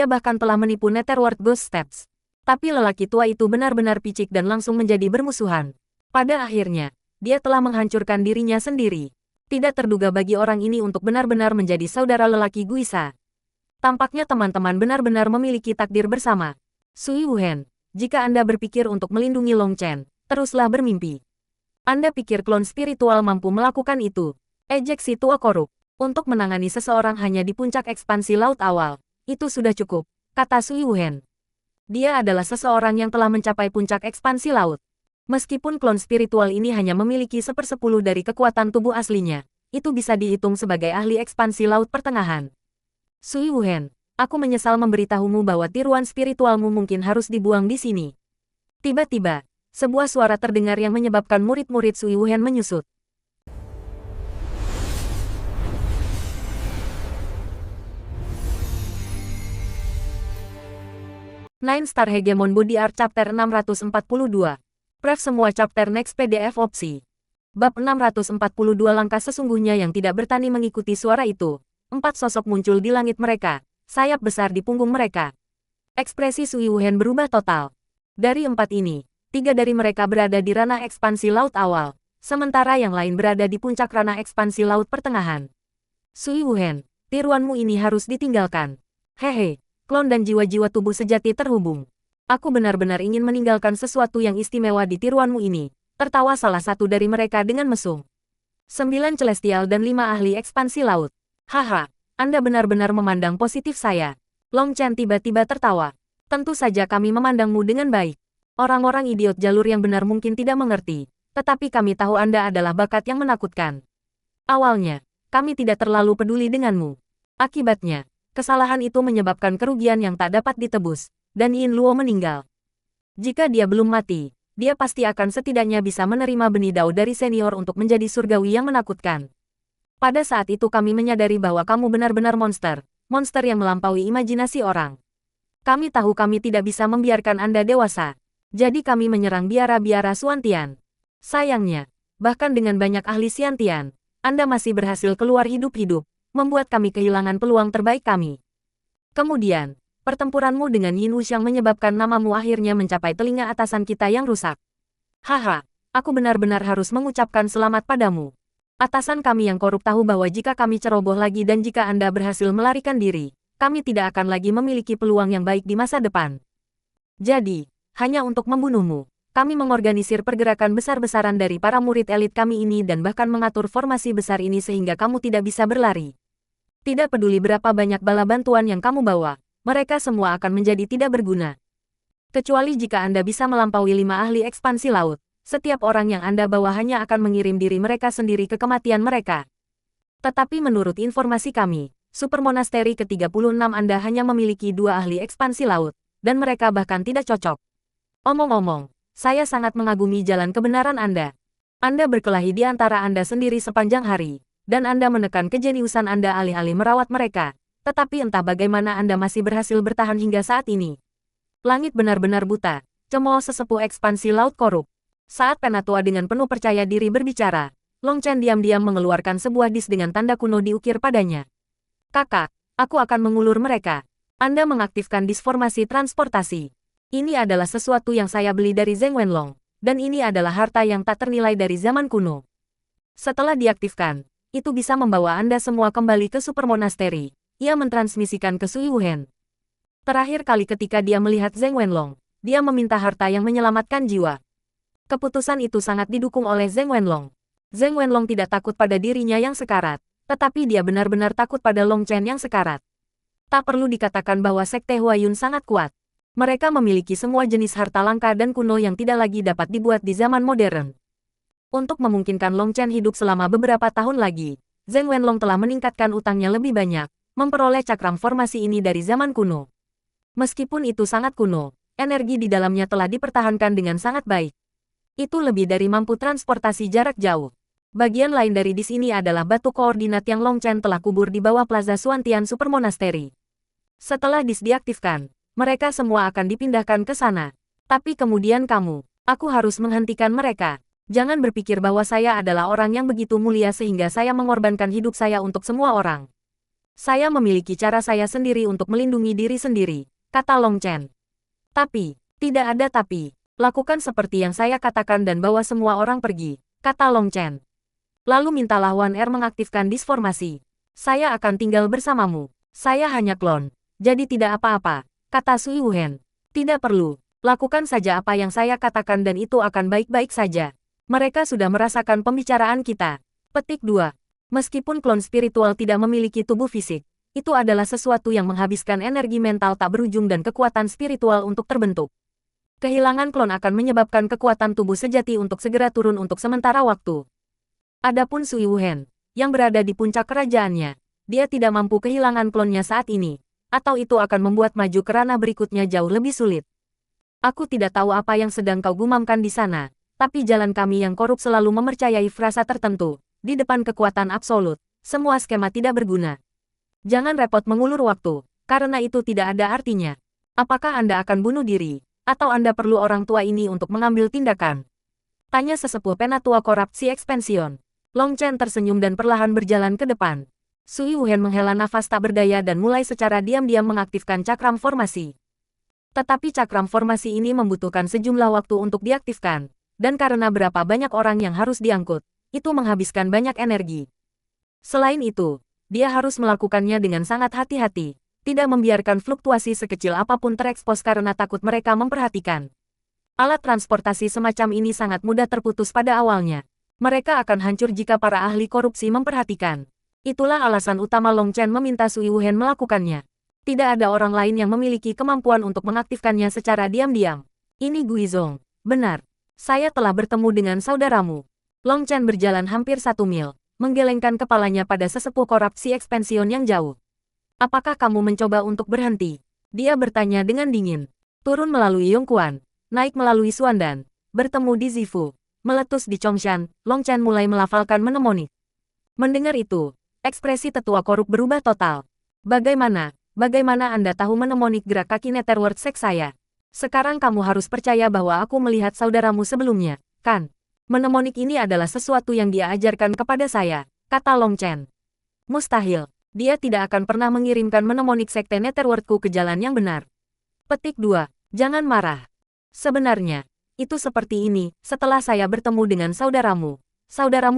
A: bahkan telah menipu Netherworld Ghost Steps. Tapi lelaki tua itu benar-benar picik dan langsung menjadi bermusuhan. Pada akhirnya, dia telah menghancurkan dirinya sendiri. Tidak terduga bagi orang ini untuk benar-benar menjadi saudara lelaki Guisa. Tampaknya teman-teman benar-benar memiliki takdir bersama. Sui Wuhen, jika Anda berpikir untuk melindungi Long Chen, teruslah bermimpi. Anda pikir klon spiritual mampu melakukan itu? Ejek si tua korup. Untuk menangani seseorang hanya di puncak ekspansi laut awal, itu sudah cukup, kata Sui Wuhen. Dia adalah seseorang yang telah mencapai puncak ekspansi laut. Meskipun klon spiritual ini hanya memiliki 1/10 dari kekuatan tubuh aslinya, itu bisa dihitung sebagai ahli ekspansi laut pertengahan. Sui Wuhen, aku menyesal memberitahumu bahwa tiruan spiritualmu mungkin harus dibuang di sini. Tiba-tiba, sebuah suara terdengar yang menyebabkan murid-murid Sui Wuhen menyusut. Nine Star Hegemon Body Art Chapter 642. Pref semua chapter next PDF opsi. Bab 642 langkah sesungguhnya yang tidak bertani mengikuti suara itu. 4 sosok muncul di langit mereka, sayap besar di punggung mereka. Ekspresi Sui Wuhen berubah total. Dari 4 ini, 3 dari mereka berada di ranah ekspansi laut awal, sementara yang lain berada di puncak ranah ekspansi laut pertengahan. Sui Wuhen, tiruanmu ini harus ditinggalkan. Hehe. Klon dan jiwa-jiwa tubuh sejati terhubung. Aku benar-benar ingin meninggalkan sesuatu yang istimewa di tiruanmu ini, tertawa salah satu dari mereka dengan mesum. 9 celestial dan 5 ahli ekspansi laut. Haha, Anda benar-benar memandang positif saya. Long Chen tiba-tiba tertawa. Tentu saja kami memandangmu dengan baik. Orang-orang idiot jalur yang benar mungkin tidak mengerti, tetapi kami tahu Anda adalah bakat yang menakutkan. Awalnya, kami tidak terlalu peduli denganmu. Akibatnya, kesalahan itu menyebabkan kerugian yang tak dapat ditebus, dan Yin Luo meninggal. Jika dia belum mati, dia pasti akan setidaknya bisa menerima benih dao dari senior untuk menjadi surgawi yang menakutkan. Pada saat itu kami menyadari bahwa kamu benar-benar monster yang melampaui imajinasi orang. Kami tahu kami tidak bisa membiarkan Anda dewasa, jadi kami menyerang biara-biara Xuantian. Sayangnya, bahkan dengan banyak ahli Xiantian, Anda masih berhasil keluar hidup-hidup, membuat kami kehilangan peluang terbaik kami. Kemudian, pertempuranmu dengan Yin Wuxiang menyebabkan namamu akhirnya mencapai telinga atasan kita yang rusak. Haha, aku benar-benar harus mengucapkan selamat padamu. Atasan kami yang korup tahu bahwa jika kami ceroboh lagi dan jika Anda berhasil melarikan diri, kami tidak akan lagi memiliki peluang yang baik di masa depan. Jadi, hanya untuk membunuhmu, kami mengorganisir pergerakan besar-besaran dari para murid elit kami ini dan bahkan mengatur formasi besar ini sehingga kamu tidak bisa berlari. Tidak peduli berapa banyak bala bantuan yang kamu bawa, mereka semua akan menjadi tidak berguna. Kecuali jika Anda bisa melampaui 5 ahli ekspansi laut, setiap orang yang Anda bawa hanya akan mengirim diri mereka sendiri ke kematian mereka. Tetapi menurut informasi kami, Super Monasteri ke-36 Anda hanya memiliki 2 ahli ekspansi laut, dan mereka bahkan tidak cocok. Omong-omong, saya sangat mengagumi jalan kebenaran Anda. Anda berkelahi di antara Anda sendiri sepanjang hari, dan Anda menekan kejeniusan Anda alih-alih merawat mereka, tetapi entah bagaimana Anda masih berhasil bertahan hingga saat ini. Langit benar-benar buta, cemooh sesepuh ekspansi laut korup. Saat Penatua dengan penuh percaya diri berbicara, Long Chen diam-diam mengeluarkan sebuah dis dengan tanda kuno diukir padanya. Kakak, aku akan mengulur mereka. Anda mengaktifkan disformasi transportasi. Ini adalah sesuatu yang saya beli dari Zheng Wenlong, dan ini adalah harta yang tak ternilai dari zaman kuno. Setelah diaktifkan, itu bisa membawa Anda semua kembali ke Super Monasteri. Ia mentransmisikan ke Sui Wuhen. Terakhir kali ketika dia melihat Zheng Wenlong, dia meminta harta yang menyelamatkan jiwa. Keputusan itu sangat didukung oleh Zheng Wenlong. Zheng Wenlong tidak takut pada dirinya yang sekarat, tetapi dia benar-benar takut pada Long Chen yang sekarat. Tak perlu dikatakan bahwa Sekte Huayun sangat kuat. Mereka memiliki semua jenis harta langka dan kuno yang tidak lagi dapat dibuat di zaman modern. Untuk memungkinkan Long Chen hidup selama beberapa tahun lagi, Zheng Wenlong telah meningkatkan utangnya lebih banyak, memperoleh cakram formasi ini dari zaman kuno. Meskipun itu sangat kuno, energi di dalamnya telah dipertahankan dengan sangat baik. Itu lebih dari mampu transportasi jarak jauh. Bagian lain dari dis ini adalah batu koordinat yang Long Chen telah kubur di bawah Plaza Xuantian Super Monasteri. Setelah dis diaktifkan, mereka semua akan dipindahkan ke sana. Tapi kemudian aku harus menghentikan mereka. Jangan berpikir bahwa saya adalah orang yang begitu mulia sehingga saya mengorbankan hidup saya untuk semua orang. Saya memiliki cara saya sendiri untuk melindungi diri sendiri, kata Long Chen. Tapi, tidak ada tapi. Lakukan seperti yang saya katakan dan bawa semua orang pergi, kata Long Chen. Lalu mintalah Wan Er mengaktifkan disformasi. Saya akan tinggal bersamamu. Saya hanya klon, jadi tidak apa-apa, kata Sui Wuhen. Tidak perlu, lakukan saja apa yang saya katakan dan itu akan baik-baik saja. Mereka sudah merasakan pembicaraan kita. Petik 2. Meskipun klon spiritual tidak memiliki tubuh fisik, itu adalah sesuatu yang menghabiskan energi mental tak berujung dan kekuatan spiritual untuk terbentuk. Kehilangan klon akan menyebabkan kekuatan tubuh sejati untuk segera turun untuk sementara waktu. Adapun Sui Wuhen, yang berada di puncak kerajaannya, dia tidak mampu kehilangan klonnya saat ini, atau itu akan membuat maju ke ranah berikutnya jauh lebih sulit. Aku tidak tahu apa yang sedang kau gumamkan di sana, tapi jalan kami yang korup selalu mempercayai frasa tertentu. Di depan kekuatan absolut, semua skema tidak berguna. Jangan repot mengulur waktu, karena itu tidak ada artinya. Apakah Anda akan bunuh diri, atau Anda perlu orang tua ini untuk mengambil tindakan? Tanya sesepuh penatua korupsi ekspansion. Long Chen tersenyum dan perlahan berjalan ke depan. Sui Wuhen menghela nafas tak berdaya dan mulai secara diam-diam mengaktifkan cakram formasi. Tetapi cakram formasi ini membutuhkan sejumlah waktu untuk diaktifkan, dan karena berapa banyak orang yang harus diangkut, itu menghabiskan banyak energi. Selain itu, dia harus melakukannya dengan sangat hati-hati, tidak membiarkan fluktuasi sekecil apapun terekspos karena takut mereka memperhatikan. Alat transportasi semacam ini sangat mudah terputus pada awalnya. Mereka akan hancur jika para ahli korupsi memperhatikan. Itulah alasan utama Long Chen meminta Sui Wuhen melakukannya. Tidak ada orang lain yang memiliki kemampuan untuk mengaktifkannya secara diam-diam. Ini Guizhong. Benar. Saya telah bertemu dengan saudaramu. Long Chen berjalan hampir 1 mil, menggelengkan kepalanya pada sesepuh korupsi ekspansion yang jauh. Apakah kamu mencoba untuk berhenti? Dia bertanya dengan dingin. Turun melalui Yongquan, naik melalui Suandan, bertemu di Zifu, meletus di Chongshan. Long Chen mulai melafalkan mnemonik. Mendengar itu, ekspresi tetua korup berubah total. Bagaimana Anda tahu mnemonik gerak kaki Netherworld Sect saya? Sekarang kamu harus percaya bahwa aku melihat saudaramu sebelumnya, kan? Mnemonik ini adalah sesuatu yang dia ajarkan kepada saya, kata Long Chen. Mustahil, dia tidak akan pernah mengirimkan mnemonik sekte Netherworldku ke jalan yang benar. Petik 2, jangan marah. Sebenarnya, itu seperti ini, setelah saya bertemu dengan saudaramu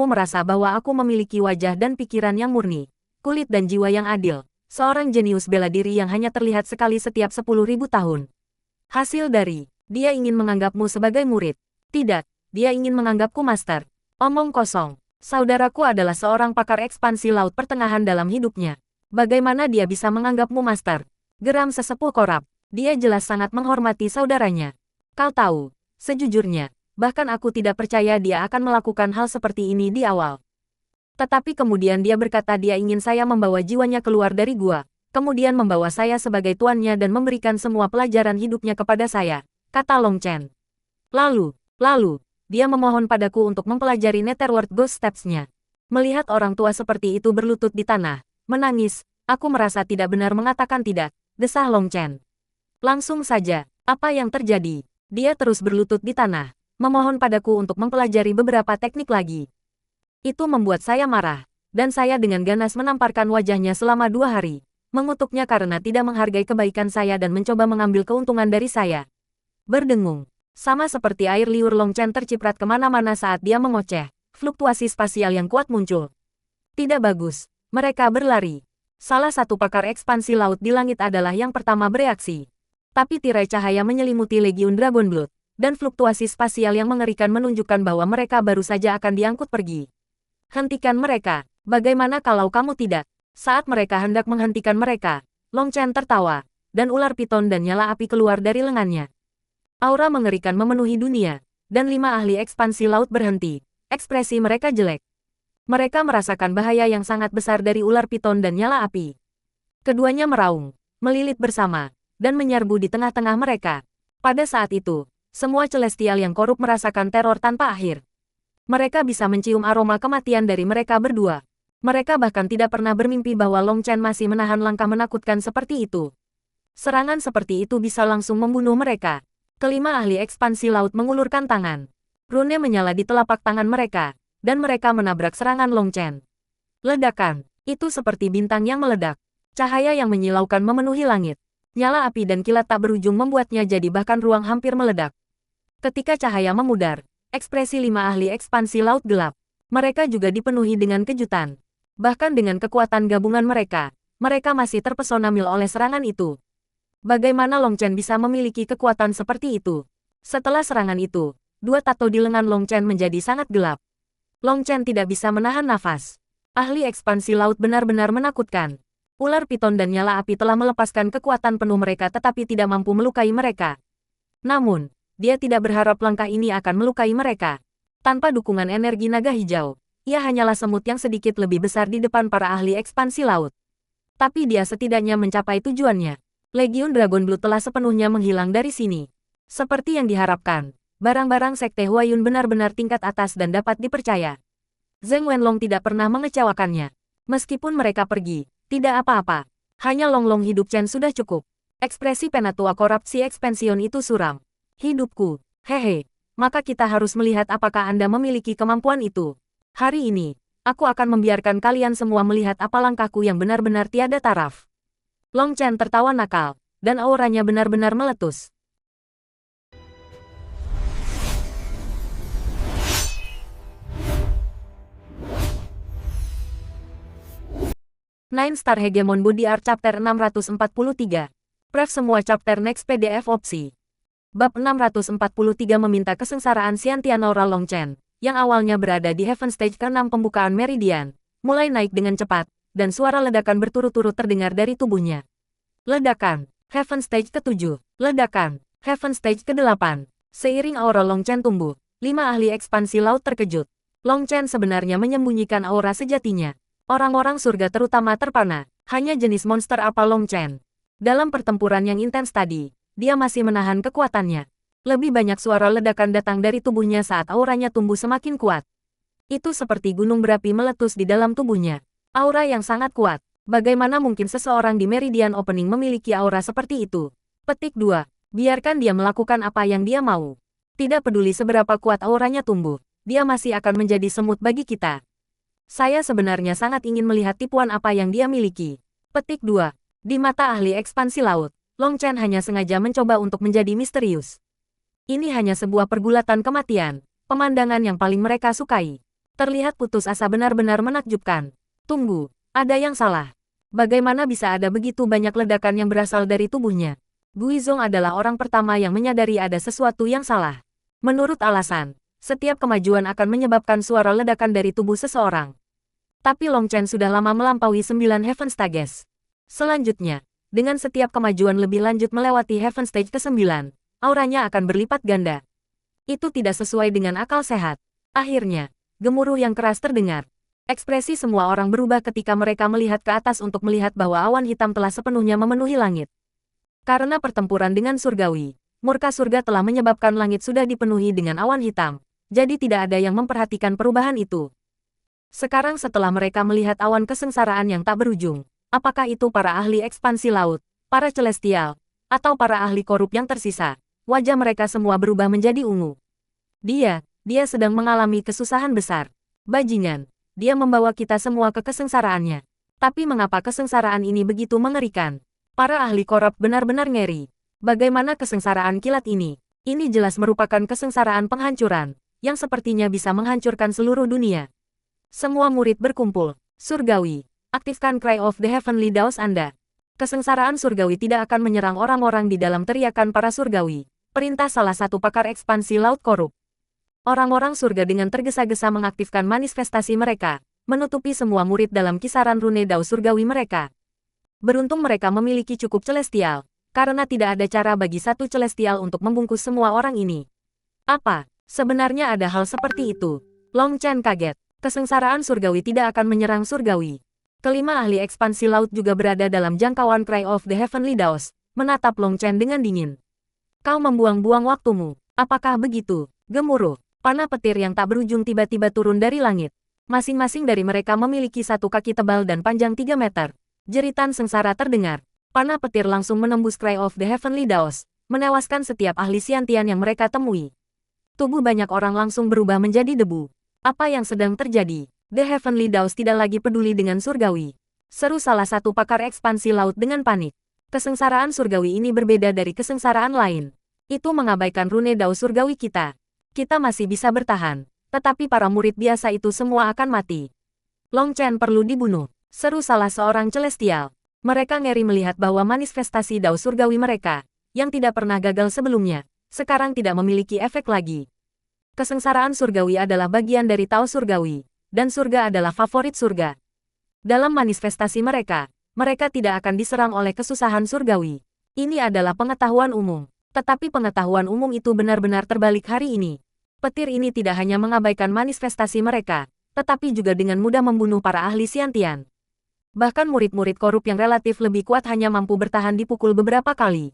A: merasa bahwa aku memiliki wajah dan pikiran yang murni, kulit dan jiwa yang adil. Seorang jenius bela diri yang hanya terlihat sekali setiap 10.000 tahun. Hasil dari, dia ingin menganggapmu sebagai murid. Tidak, dia ingin menganggapku master. Omong kosong. Saudaraku adalah seorang pakar ekspansi laut pertengahan dalam hidupnya. Bagaimana dia bisa menganggapmu master? Geram sesepuh korab. Dia jelas sangat menghormati saudaranya. Kau tahu, sejujurnya, bahkan aku tidak percaya dia akan melakukan hal seperti ini di awal. Tetapi kemudian dia berkata dia ingin saya membawa jiwanya keluar dari gua, kemudian membawa saya sebagai tuannya dan memberikan semua pelajaran hidupnya kepada saya, kata Long Chen. Lalu, dia memohon padaku untuk mempelajari Netherworld Ghost Steps-nya. Melihat orang tua seperti itu berlutut di tanah, menangis, aku merasa tidak benar mengatakan tidak, desah Long Chen. Langsung saja, apa yang terjadi? Dia terus berlutut di tanah, memohon padaku untuk mempelajari beberapa teknik lagi. Itu membuat saya marah, dan saya dengan ganas menamparkan wajahnya selama 2 hari, mengutuknya karena tidak menghargai kebaikan saya dan mencoba mengambil keuntungan dari saya. Berdengung, sama seperti air liur Long Chen terciprat kemana-mana saat dia mengoceh, fluktuasi spasial yang kuat muncul. Tidak bagus, mereka berlari. Salah satu pakar ekspansi laut di langit adalah yang pertama bereaksi. Tapi tirai cahaya menyelimuti Legiun Dragonblood, dan fluktuasi spasial yang mengerikan menunjukkan bahwa mereka baru saja akan diangkut pergi. Hentikan mereka, bagaimana kalau kamu tidak? Saat mereka hendak menghentikan mereka, Long Chen tertawa, dan ular piton dan nyala api keluar dari lengannya. Aura mengerikan memenuhi dunia, dan 5 ahli ekspansi laut berhenti, ekspresi mereka jelek. Mereka merasakan bahaya yang sangat besar dari ular piton dan nyala api. Keduanya meraung, melilit bersama, dan menyerbu di tengah-tengah mereka. Pada saat itu, semua celestial yang korup merasakan teror tanpa akhir. Mereka bisa mencium aroma kematian dari mereka berdua. Mereka bahkan tidak pernah bermimpi bahwa Long Chen masih menahan langkah menakutkan seperti itu. Serangan seperti itu bisa langsung membunuh mereka. Kelima ahli ekspansi laut mengulurkan tangan. Rune menyala di telapak tangan mereka, dan mereka menabrak serangan Long Chen. Ledakan, itu seperti bintang yang meledak. Cahaya yang menyilaukan memenuhi langit. Nyala api dan kilat tak berujung membuatnya jadi bahkan ruang hampir meledak. Ketika cahaya memudar, ekspresi 5 ahli ekspansi laut gelap. Mereka juga dipenuhi dengan kejutan. Bahkan dengan kekuatan gabungan mereka masih terpesona mil oleh serangan itu. Bagaimana Long Chen bisa memiliki kekuatan seperti itu? Setelah serangan itu, 2 tato di lengan Long Chen menjadi sangat gelap. Long Chen tidak bisa menahan nafas. Ahli ekspansi laut benar-benar menakutkan. Ular piton dan nyala api telah melepaskan kekuatan penuh mereka tetapi tidak mampu melukai mereka. Namun, dia tidak berharap langkah ini akan melukai mereka. Tanpa dukungan energi naga hijau, ia hanyalah semut yang sedikit lebih besar di depan para ahli ekspansi laut. Tapi dia setidaknya mencapai tujuannya. Legiun Dragon Blood telah sepenuhnya menghilang dari sini. Seperti yang diharapkan, barang-barang Sekte Huayun benar-benar tingkat atas dan dapat dipercaya. Zheng Wenlong tidak pernah mengecewakannya. Meskipun mereka pergi, tidak apa-apa. Hanya Longlong hidup Chen sudah cukup. Ekspresi penatua korupsi ekspansion itu suram. Hidupku, hehe. Maka kita harus melihat apakah Anda memiliki kemampuan itu. Hari ini, aku akan membiarkan kalian semua melihat apa langkahku yang benar-benar tiada taraf. Long Chen tertawa nakal, dan auranya benar-benar meletus. Nine Star Hegemon Body Art Chapter 643. Pref semua chapter next PDF opsi. Bab 643 meminta kesengsaraan Xiantianora Long Chen, yang awalnya berada di Heaven Stage ke-6 pembukaan Meridian, mulai naik dengan cepat, dan suara ledakan berturut-turut terdengar dari tubuhnya. Ledakan, Heaven Stage ke-7, ledakan, Heaven Stage ke-8. Seiring aura Long Chen tumbuh, 5 ahli ekspansi laut terkejut. Long Chen sebenarnya menyembunyikan aura sejatinya. Orang-orang surga terutama terpana, hanya jenis monster apa Long Chen. Dalam pertempuran yang intens tadi, dia masih menahan kekuatannya. Lebih banyak suara ledakan datang dari tubuhnya saat auranya tumbuh semakin kuat. Itu seperti gunung berapi meletus di dalam tubuhnya. Aura yang sangat kuat. Bagaimana mungkin seseorang di Meridian Opening memiliki aura seperti itu? Petik 2. Biarkan dia melakukan apa yang dia mau. Tidak peduli seberapa kuat auranya tumbuh, dia masih akan menjadi semut bagi kita. Saya sebenarnya sangat ingin melihat tipuan apa yang dia miliki. Petik 2. Di mata ahli ekspansi laut, Long Chen hanya sengaja mencoba untuk menjadi misterius. Ini hanya sebuah pergulatan kematian, pemandangan yang paling mereka sukai. Terlihat putus asa benar-benar menakjubkan. Tunggu, ada yang salah. Bagaimana bisa ada begitu banyak ledakan yang berasal dari tubuhnya? Guizhong adalah orang pertama yang menyadari ada sesuatu yang salah. Menurut alasan, setiap kemajuan akan menyebabkan suara ledakan dari tubuh seseorang. Tapi Long Chen sudah lama melampaui 9 Heaven Stages. Selanjutnya, dengan setiap kemajuan lebih lanjut melewati Heaven Stage ke-9, auranya akan berlipat ganda. Itu tidak sesuai dengan akal sehat. Akhirnya, gemuruh yang keras terdengar. Ekspresi semua orang berubah ketika mereka melihat ke atas untuk melihat bahwa awan hitam telah sepenuhnya memenuhi langit. Karena pertempuran dengan surgawi, murka surga telah menyebabkan langit sudah dipenuhi dengan awan hitam, jadi tidak ada yang memperhatikan perubahan itu. Sekarang setelah mereka melihat awan kesengsaraan yang tak berujung, apakah itu para ahli ekspansi laut, para celestial, atau para ahli korup yang tersisa, wajah mereka semua berubah menjadi ungu. Dia sedang mengalami kesusahan besar. Bajingan, dia membawa kita semua ke kesengsaraannya. Tapi mengapa kesengsaraan ini begitu mengerikan? Para ahli korup benar-benar ngeri. Bagaimana kesengsaraan kilat ini? Ini jelas merupakan kesengsaraan penghancuran, yang sepertinya bisa menghancurkan seluruh dunia. Semua murid berkumpul. Surgawi, aktifkan Cry of the Heavenly Daos Anda. Kesengsaraan surgawi tidak akan menyerang orang-orang di dalam teriakan para surgawi. Perintah salah satu pakar ekspansi laut korup. Orang-orang surga dengan tergesa-gesa mengaktifkan manifestasi mereka, menutupi semua murid dalam kisaran rune Dao surgawi mereka. Beruntung mereka memiliki cukup celestial, karena tidak ada cara bagi satu celestial untuk membungkus semua orang ini. Apa? Sebenarnya ada hal seperti itu. Long Chen kaget. Kesengsaraan surgawi tidak akan menyerang surgawi. Kelima ahli ekspansi laut juga berada dalam jangkauan Cry of the Heavenly Daos, menatap Long Chen dengan dingin. Kau membuang-buang waktumu. Apakah begitu? Gemuruh. Panah petir yang tak berujung tiba-tiba turun dari langit. Masing-masing dari mereka memiliki satu kaki tebal dan panjang 3 meter. Jeritan sengsara terdengar. Panah petir langsung menembus Cry of the Heavenly Daos, menewaskan setiap ahli Xiantian yang mereka temui. Tubuh banyak orang langsung berubah menjadi debu. Apa yang sedang terjadi? The Heavenly Daos tidak lagi peduli dengan surgawi. Seru salah satu pakar ekspansi laut dengan panik. Kesengsaraan surgawi ini berbeda dari kesengsaraan lain. Itu mengabaikan rune Dao surgawi kita. Kita masih bisa bertahan, tetapi para murid biasa itu semua akan mati. Long Chen perlu dibunuh. Seru salah seorang celestial. Mereka ngeri melihat bahwa manifestasi Dao surgawi mereka, yang tidak pernah gagal sebelumnya, sekarang tidak memiliki efek lagi. Kesengsaraan surgawi adalah bagian dari Tao surgawi, dan surga adalah favorit surga. Dalam manifestasi mereka, mereka tidak akan diserang oleh kesusahan surgawi. Ini adalah pengetahuan umum. Tetapi pengetahuan umum itu benar-benar terbalik hari ini. Petir ini tidak hanya mengabaikan manifestasi mereka, tetapi juga dengan mudah membunuh para ahli Xiantian. Bahkan murid-murid korup yang relatif lebih kuat hanya mampu bertahan dipukul beberapa kali.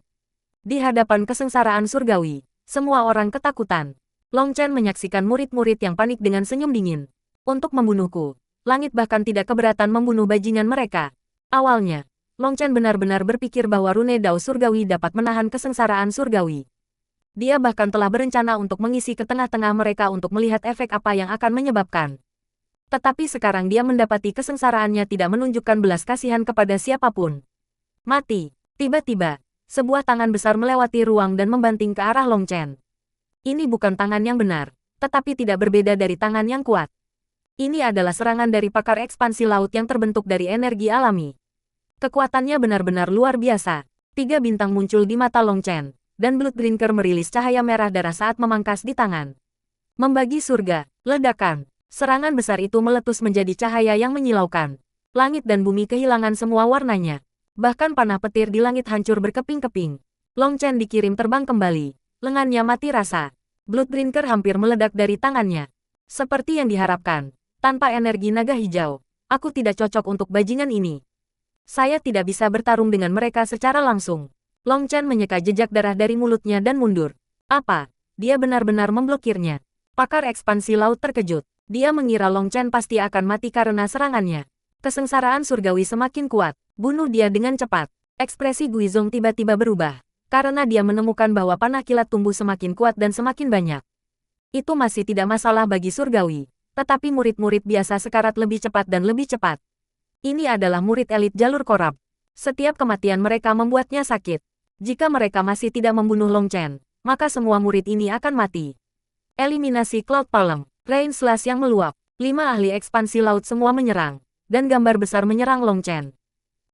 A: Di hadapan kesengsaraan surgawi, semua orang ketakutan. Long Chen menyaksikan murid-murid yang panik dengan senyum dingin. Untuk membunuhku, langit bahkan tidak keberatan membunuh bajingan mereka. Awalnya, Long Chen benar-benar berpikir bahwa rune Dao surgawi dapat menahan kesengsaraan surgawi. Dia bahkan telah berencana untuk mengisi ke tengah-tengah mereka untuk melihat efek apa yang akan menyebabkan. Tetapi sekarang dia mendapati kesengsaraannya tidak menunjukkan belas kasihan kepada siapapun. Mati. Tiba-tiba, sebuah tangan besar melewati ruang dan membanting ke arah Long Chen. Ini bukan tangan yang benar, tetapi tidak berbeda dari tangan yang kuat. Ini adalah serangan dari pakar ekspansi laut yang terbentuk dari energi alami. Kekuatannya benar-benar luar biasa. 3 bintang muncul di mata Long Chen, dan Bloodbrinker merilis cahaya merah darah saat memangkas di tangan. Membagi surga, ledakan. Serangan besar itu meletus menjadi cahaya yang menyilaukan. Langit dan bumi kehilangan semua warnanya. Bahkan panah petir di langit hancur berkeping-keping. Long Chen dikirim terbang kembali. Lengannya mati rasa. Bloodbrinker hampir meledak dari tangannya. Seperti yang diharapkan. Tanpa energi naga hijau, aku tidak cocok untuk bajingan ini. Saya tidak bisa bertarung dengan mereka secara langsung. Long Chen menyeka jejak darah dari mulutnya dan mundur. Apa? Dia benar-benar memblokirnya. Pakar ekspansi laut terkejut. Dia mengira Long Chen pasti akan mati karena serangannya. Kesengsaraan surgawi semakin kuat. Bunuh dia dengan cepat. Ekspresi Guizhong tiba-tiba berubah. Karena dia menemukan bahwa panah kilat tumbuh semakin kuat dan semakin banyak. Itu masih tidak masalah bagi surgawi. Tetapi murid-murid biasa sekarat lebih cepat dan lebih cepat. Ini adalah murid elit jalur korab. Setiap kematian mereka membuatnya sakit. Jika mereka masih tidak membunuh Long Chen, maka semua murid ini akan mati. Eliminasi Cloud Palm, Rain Slash yang meluap. 5 ahli ekspansi laut semua menyerang, dan gambar besar menyerang Long Chen.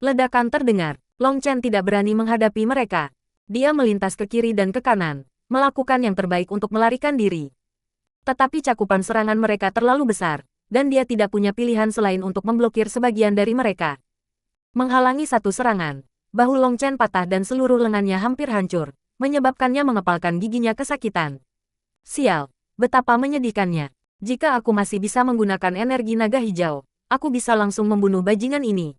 A: Ledakan terdengar. Long Chen tidak berani menghadapi mereka. Dia melintas ke kiri dan ke kanan, melakukan yang terbaik untuk melarikan diri. Tetapi cakupan serangan mereka terlalu besar, dan dia tidak punya pilihan selain untuk memblokir sebagian dari mereka. Menghalangi satu serangan, bahu Long Chen patah dan seluruh lengannya hampir hancur, menyebabkannya mengepalkan giginya kesakitan. Sial, betapa menyedihkannya. Jika aku masih bisa menggunakan energi naga hijau, aku bisa langsung membunuh bajingan ini.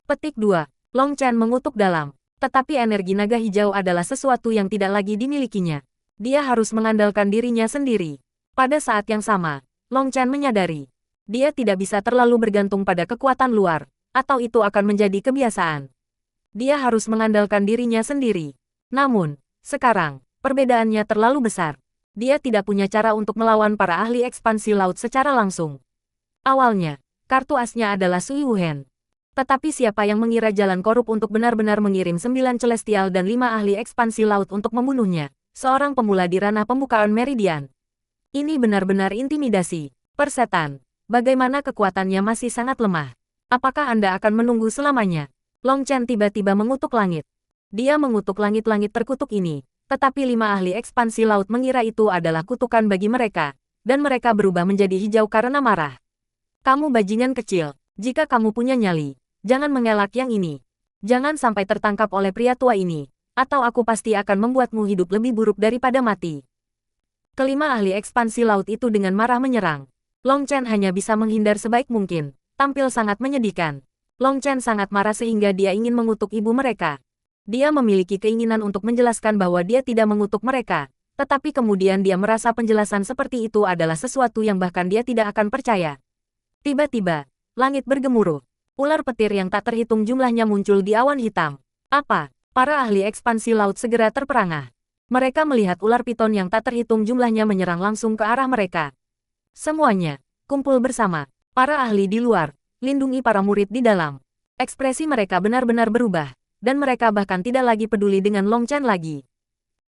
A: Petik 2. Long Chen mengutuk dalam. Tetapi energi naga hijau adalah sesuatu yang tidak lagi dimilikinya. Dia harus mengandalkan dirinya sendiri. Pada saat yang sama, Long Chen menyadari, dia tidak bisa terlalu bergantung pada kekuatan luar, atau itu akan menjadi kebiasaan. Dia harus mengandalkan dirinya sendiri. Namun, sekarang, perbedaannya terlalu besar. Dia tidak punya cara untuk melawan para ahli ekspansi laut secara langsung. Awalnya, kartu asnya adalah Sui Wuhen. Tetapi siapa yang mengira jalan korup untuk benar-benar mengirim 9 celestial dan 5 ahli ekspansi laut untuk membunuhnya, seorang pemula di ranah pembukaan meridian. Ini benar-benar intimidasi. Persetan. Bagaimana kekuatannya masih sangat lemah. Apakah Anda akan menunggu selamanya? Long Chen tiba-tiba mengutuk langit. Dia mengutuk langit-langit terkutuk ini. Tetapi 5 ahli ekspansi laut mengira itu adalah kutukan bagi mereka. Dan mereka berubah menjadi hijau karena marah. Kamu bajingan kecil. Jika kamu punya nyali, jangan mengelak yang ini. Jangan sampai tertangkap oleh pria tua ini. Atau aku pasti akan membuatmu hidup lebih buruk daripada mati. Kelima ahli ekspansi laut itu dengan marah menyerang. Long Chen hanya bisa menghindar sebaik mungkin. Tampil sangat menyedihkan. Long Chen sangat marah sehingga dia ingin mengutuk ibu mereka. Dia memiliki keinginan untuk menjelaskan bahwa dia tidak mengutuk mereka. Tetapi kemudian dia merasa penjelasan seperti itu adalah sesuatu yang bahkan dia tidak akan percaya. Tiba-tiba, langit bergemuruh. Ular petir yang tak terhitung jumlahnya muncul di awan hitam. Apa? Para ahli ekspansi laut segera terperangah. Mereka melihat ular piton yang tak terhitung jumlahnya menyerang langsung ke arah mereka. Semuanya, kumpul bersama. Para ahli di luar, lindungi para murid di dalam. Ekspresi mereka benar-benar berubah, dan mereka bahkan tidak lagi peduli dengan Long Chen lagi.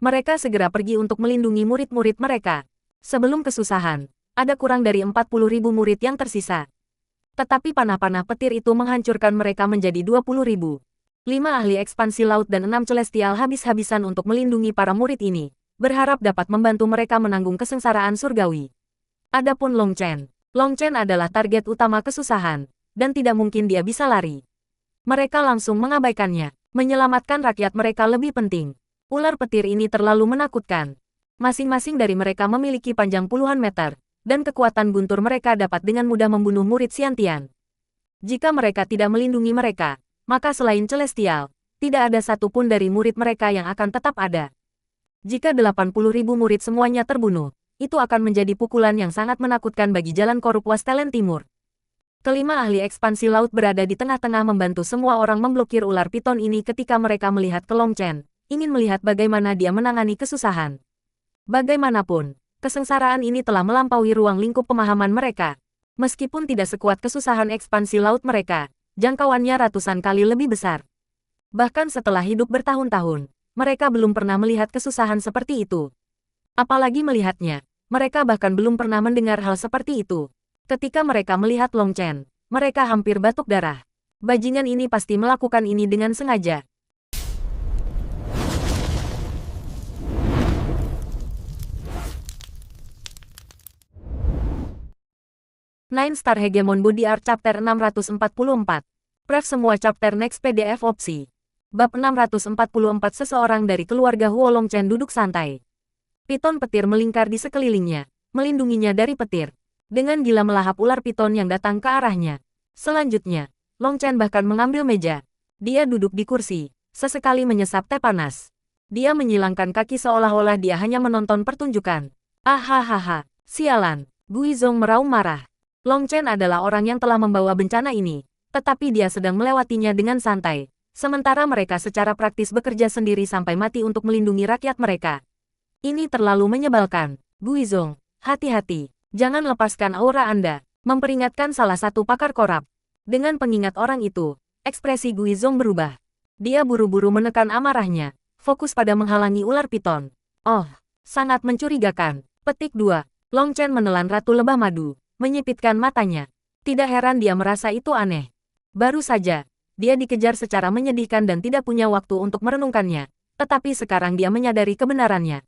A: Mereka segera pergi untuk melindungi murid-murid mereka. Sebelum kesusahan, ada kurang dari 40.000 murid yang tersisa. Tetapi panah-panah petir itu menghancurkan mereka menjadi 20.000. 5 ahli ekspansi laut dan 6 celestial habis-habisan untuk melindungi para murid ini, berharap dapat membantu mereka menanggung kesengsaraan surgawi. Adapun Long Chen adalah target utama kesusahan. dan tidak mungkin dia bisa lari. Mereka langsung mengabaikannya. Menyelamatkan rakyat mereka lebih penting. Ular petir ini terlalu menakutkan. Masing-masing dari mereka memiliki panjang puluhan meter, dan kekuatan guntur mereka dapat dengan mudah membunuh murid Xiantian. Jika mereka tidak melindungi mereka, maka selain Celestial, tidak ada satupun dari murid mereka yang akan tetap ada. Jika 80.000 murid semuanya terbunuh, itu akan menjadi pukulan yang sangat menakutkan bagi jalan korup Wastelen Timur. Kelima ahli ekspansi laut berada di tengah-tengah membantu semua orang memblokir ular piton ini ketika mereka melihat ke Long Chen, ingin melihat bagaimana dia menangani kesusahan. Bagaimanapun, kesengsaraan ini telah melampaui ruang lingkup pemahaman mereka. Meskipun tidak sekuat kesusahan ekspansi laut mereka, jangkauannya ratusan kali lebih besar. Bahkan setelah hidup bertahun-tahun, mereka belum pernah melihat kesusahan seperti itu. Apalagi melihatnya, mereka bahkan belum pernah mendengar hal seperti itu. Ketika mereka melihat Long Chen, mereka hampir batuk darah. Bajingan ini pasti melakukan ini dengan sengaja. Nine Star Hegemon Body Art Chapter 644. Pref semua chapter next PDF opsi. Bab 644. Seseorang dari keluarga Huo Long Chen duduk santai. Piton petir melingkar di sekelilingnya, melindunginya dari petir. Dengan gila melahap ular piton yang datang ke arahnya. Selanjutnya, Long Chen bahkan mengambil meja. Dia duduk di kursi, sesekali menyesap teh panas. Dia menyilangkan kaki seolah-olah dia hanya menonton pertunjukan. Ahahaha, sialan, Guizong meraung marah. Long Chen adalah orang yang telah membawa bencana ini, tetapi dia sedang melewatinya dengan santai. Sementara mereka secara praktis bekerja sendiri sampai mati untuk melindungi rakyat mereka. Ini terlalu menyebalkan. Guizong, hati-hati. Jangan lepaskan aura Anda, memperingatkan salah satu pakar korab. Dengan pengingat orang itu, ekspresi Guizong berubah. Dia buru-buru menekan amarahnya, fokus pada menghalangi ular piton. Oh, sangat mencurigakan. Petik 2. Long Chen menelan ratu lebah madu, menyipitkan matanya. Tidak heran dia merasa itu aneh. Baru saja, dia dikejar secara menyedihkan dan tidak punya waktu untuk merenungkannya. Tetapi sekarang dia menyadari kebenarannya.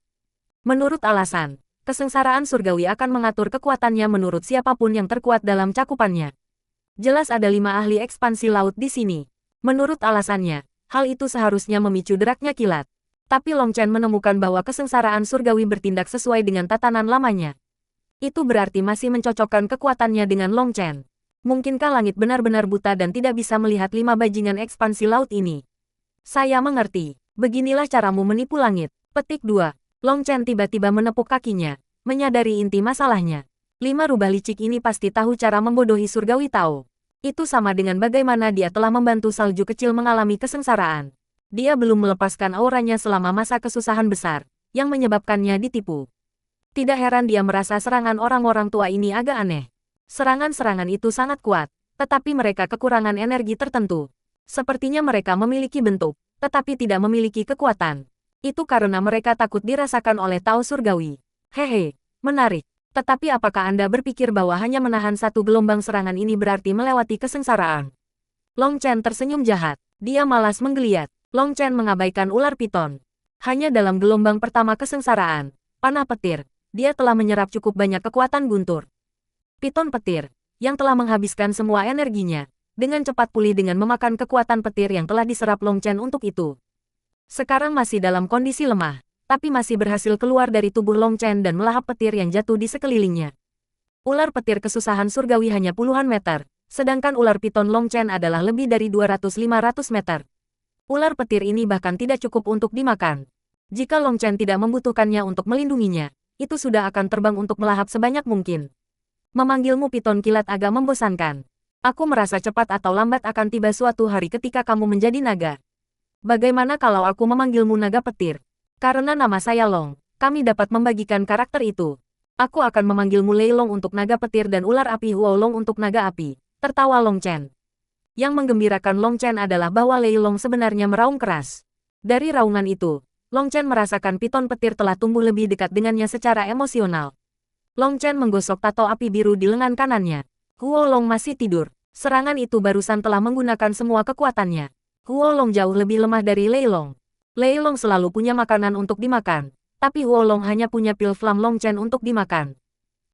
A: Menurut alasan, kesengsaraan surgawi akan mengatur kekuatannya menurut siapapun yang terkuat dalam cakupannya. Jelas ada 5 ahli ekspansi laut di sini. Menurut alasannya, hal itu seharusnya memicu deraknya kilat. Tapi Long Chen menemukan bahwa kesengsaraan surgawi bertindak sesuai dengan tatanan lamanya. Itu berarti masih mencocokkan kekuatannya dengan Long Chen. Mungkinkah langit benar-benar buta dan tidak bisa melihat 5 bajingan ekspansi laut ini? Saya mengerti. Beginilah caramu menipu langit. Petik 2. Long Chen tiba-tiba menepuk kakinya, menyadari inti masalahnya. 5 rubah licik ini pasti tahu cara membodohi surgawi Tao. Itu sama dengan bagaimana dia telah membantu salju kecil mengalami kesengsaraan. Dia belum melepaskan auranya selama masa kesusahan besar, yang menyebabkannya ditipu. Tidak heran dia merasa serangan orang-orang tua ini agak aneh. Serangan-serangan itu sangat kuat, tetapi mereka kekurangan energi tertentu. Sepertinya mereka memiliki bentuk, tetapi tidak memiliki kekuatan. Itu karena mereka takut dirasakan oleh Tao surgawi. Hehe, menarik. Tetapi apakah Anda berpikir bahwa hanya menahan satu gelombang serangan ini berarti melewati kesengsaraan? Long Chen tersenyum jahat. Dia malas menggeliat. Long Chen mengabaikan ular piton. Hanya dalam gelombang pertama kesengsaraan, panah petir, dia telah menyerap cukup banyak kekuatan guntur. Piton petir, yang telah menghabiskan semua energinya, dengan cepat pulih dengan memakan kekuatan petir yang telah diserap Long Chen untuk itu. Sekarang masih dalam kondisi lemah, tapi masih berhasil keluar dari tubuh Long Chen dan melahap petir yang jatuh di sekelilingnya. Ular petir kesusahan surgawi hanya puluhan meter, sedangkan ular piton Long Chen adalah lebih dari 200-500 meter. Ular petir ini bahkan tidak cukup untuk dimakan. Jika Long Chen tidak membutuhkannya untuk melindunginya, itu sudah akan terbang untuk melahap sebanyak mungkin. Memanggilmu piton kilat agak membosankan. Aku merasa cepat atau lambat akan tiba suatu hari ketika kamu menjadi naga. Bagaimana kalau aku memanggilmu naga petir? Karena nama saya Long, kami dapat membagikan karakter itu. Aku akan memanggilmu Lei Long untuk naga petir dan ular api Huo Long untuk naga api. Tertawa Long Chen. Yang menggembirakan Long Chen adalah bahwa Lei Long sebenarnya meraung keras. Dari raungan itu, Long Chen merasakan piton petir telah tumbuh lebih dekat dengannya secara emosional. Long Chen menggosok tato api biru di lengan kanannya. Huo Long masih tidur. Serangan itu barusan telah menggunakan semua kekuatannya. Huo Long jauh lebih lemah dari Lei Long. Lei Long selalu punya makanan untuk dimakan, tapi Huo Long hanya punya pil flam Long Chen untuk dimakan.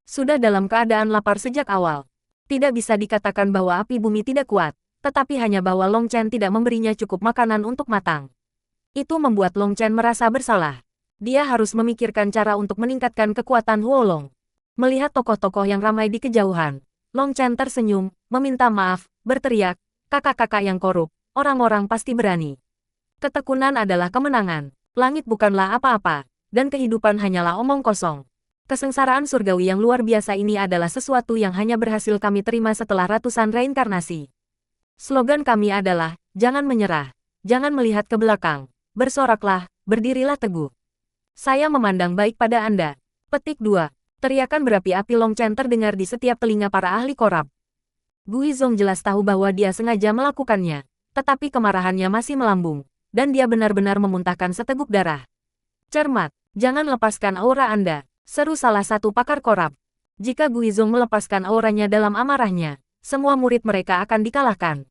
A: Sudah dalam keadaan lapar sejak awal. Tidak bisa dikatakan bahwa api bumi tidak kuat, tetapi hanya bahwa Long Chen tidak memberinya cukup makanan untuk matang. Itu membuat Long Chen merasa bersalah. Dia harus memikirkan cara untuk meningkatkan kekuatan Huolong. Melihat tokoh-tokoh yang ramai di kejauhan, Long Chen tersenyum, meminta maaf, berteriak, "Kakak-kakak yang korup, orang-orang pasti berani. Ketekunan adalah kemenangan. Langit bukanlah apa-apa, dan kehidupan hanyalah omong kosong. Kesengsaraan surgawi yang luar biasa ini adalah sesuatu yang hanya berhasil kami terima setelah ratusan reinkarnasi. Slogan kami adalah, jangan menyerah, jangan melihat ke belakang, bersoraklah, berdirilah teguh. Saya memandang baik pada Anda." Petik 2. Teriakan berapi-api Long Chen terdengar di setiap telinga para ahli korab. Guizong jelas tahu bahwa dia sengaja melakukannya, tetapi kemarahannya masih melambung, dan dia benar-benar memuntahkan seteguk darah. "Cermat, jangan lepaskan aura Anda," seru salah satu pakar korab. Jika Guizong melepaskan auranya dalam amarahnya, semua murid mereka akan dikalahkan.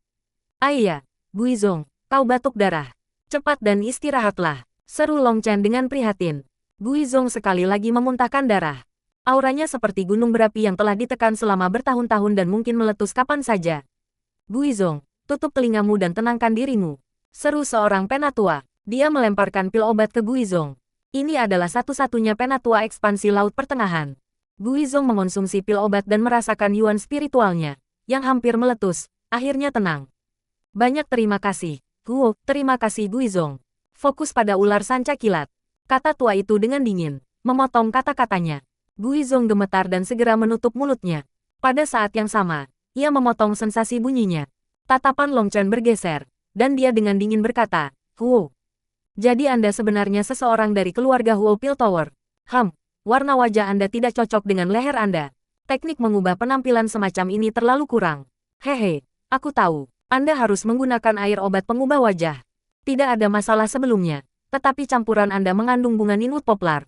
A: "Ayah, Guizong, kau batuk darah. Cepat dan istirahatlah," seru Long Chen dengan prihatin. Guizong sekali lagi memuntahkan darah. Auranya seperti gunung berapi yang telah ditekan selama bertahun-tahun dan mungkin meletus kapan saja. "Guizong, tutup telingamu dan tenangkan dirimu," seru seorang penatua. Dia melemparkan pil obat ke Guizong. Ini adalah satu-satunya penatua ekspansi Laut Pertengahan. Guizong mengonsumsi pil obat dan merasakan yuan spiritualnya, yang hampir meletus, akhirnya tenang. "Banyak terima kasih, Huo, terima kasih Guizong. Fokus pada ular sanca kilat," kata tua itu dengan dingin, memotong kata-katanya. Guizong gemetar dan segera menutup mulutnya. Pada saat yang sama, ia memotong sensasi bunyinya. Tatapan Long Chen bergeser, dan dia dengan dingin berkata, "Huo. Jadi Anda sebenarnya seseorang dari keluarga Huo Piltover. Warna wajah Anda tidak cocok dengan leher Anda. Teknik mengubah penampilan semacam ini terlalu kurang. Hehe, aku tahu, Anda harus menggunakan air obat pengubah wajah. Tidak ada masalah sebelumnya, tetapi campuran Anda mengandung bunga Ninwood Poplar.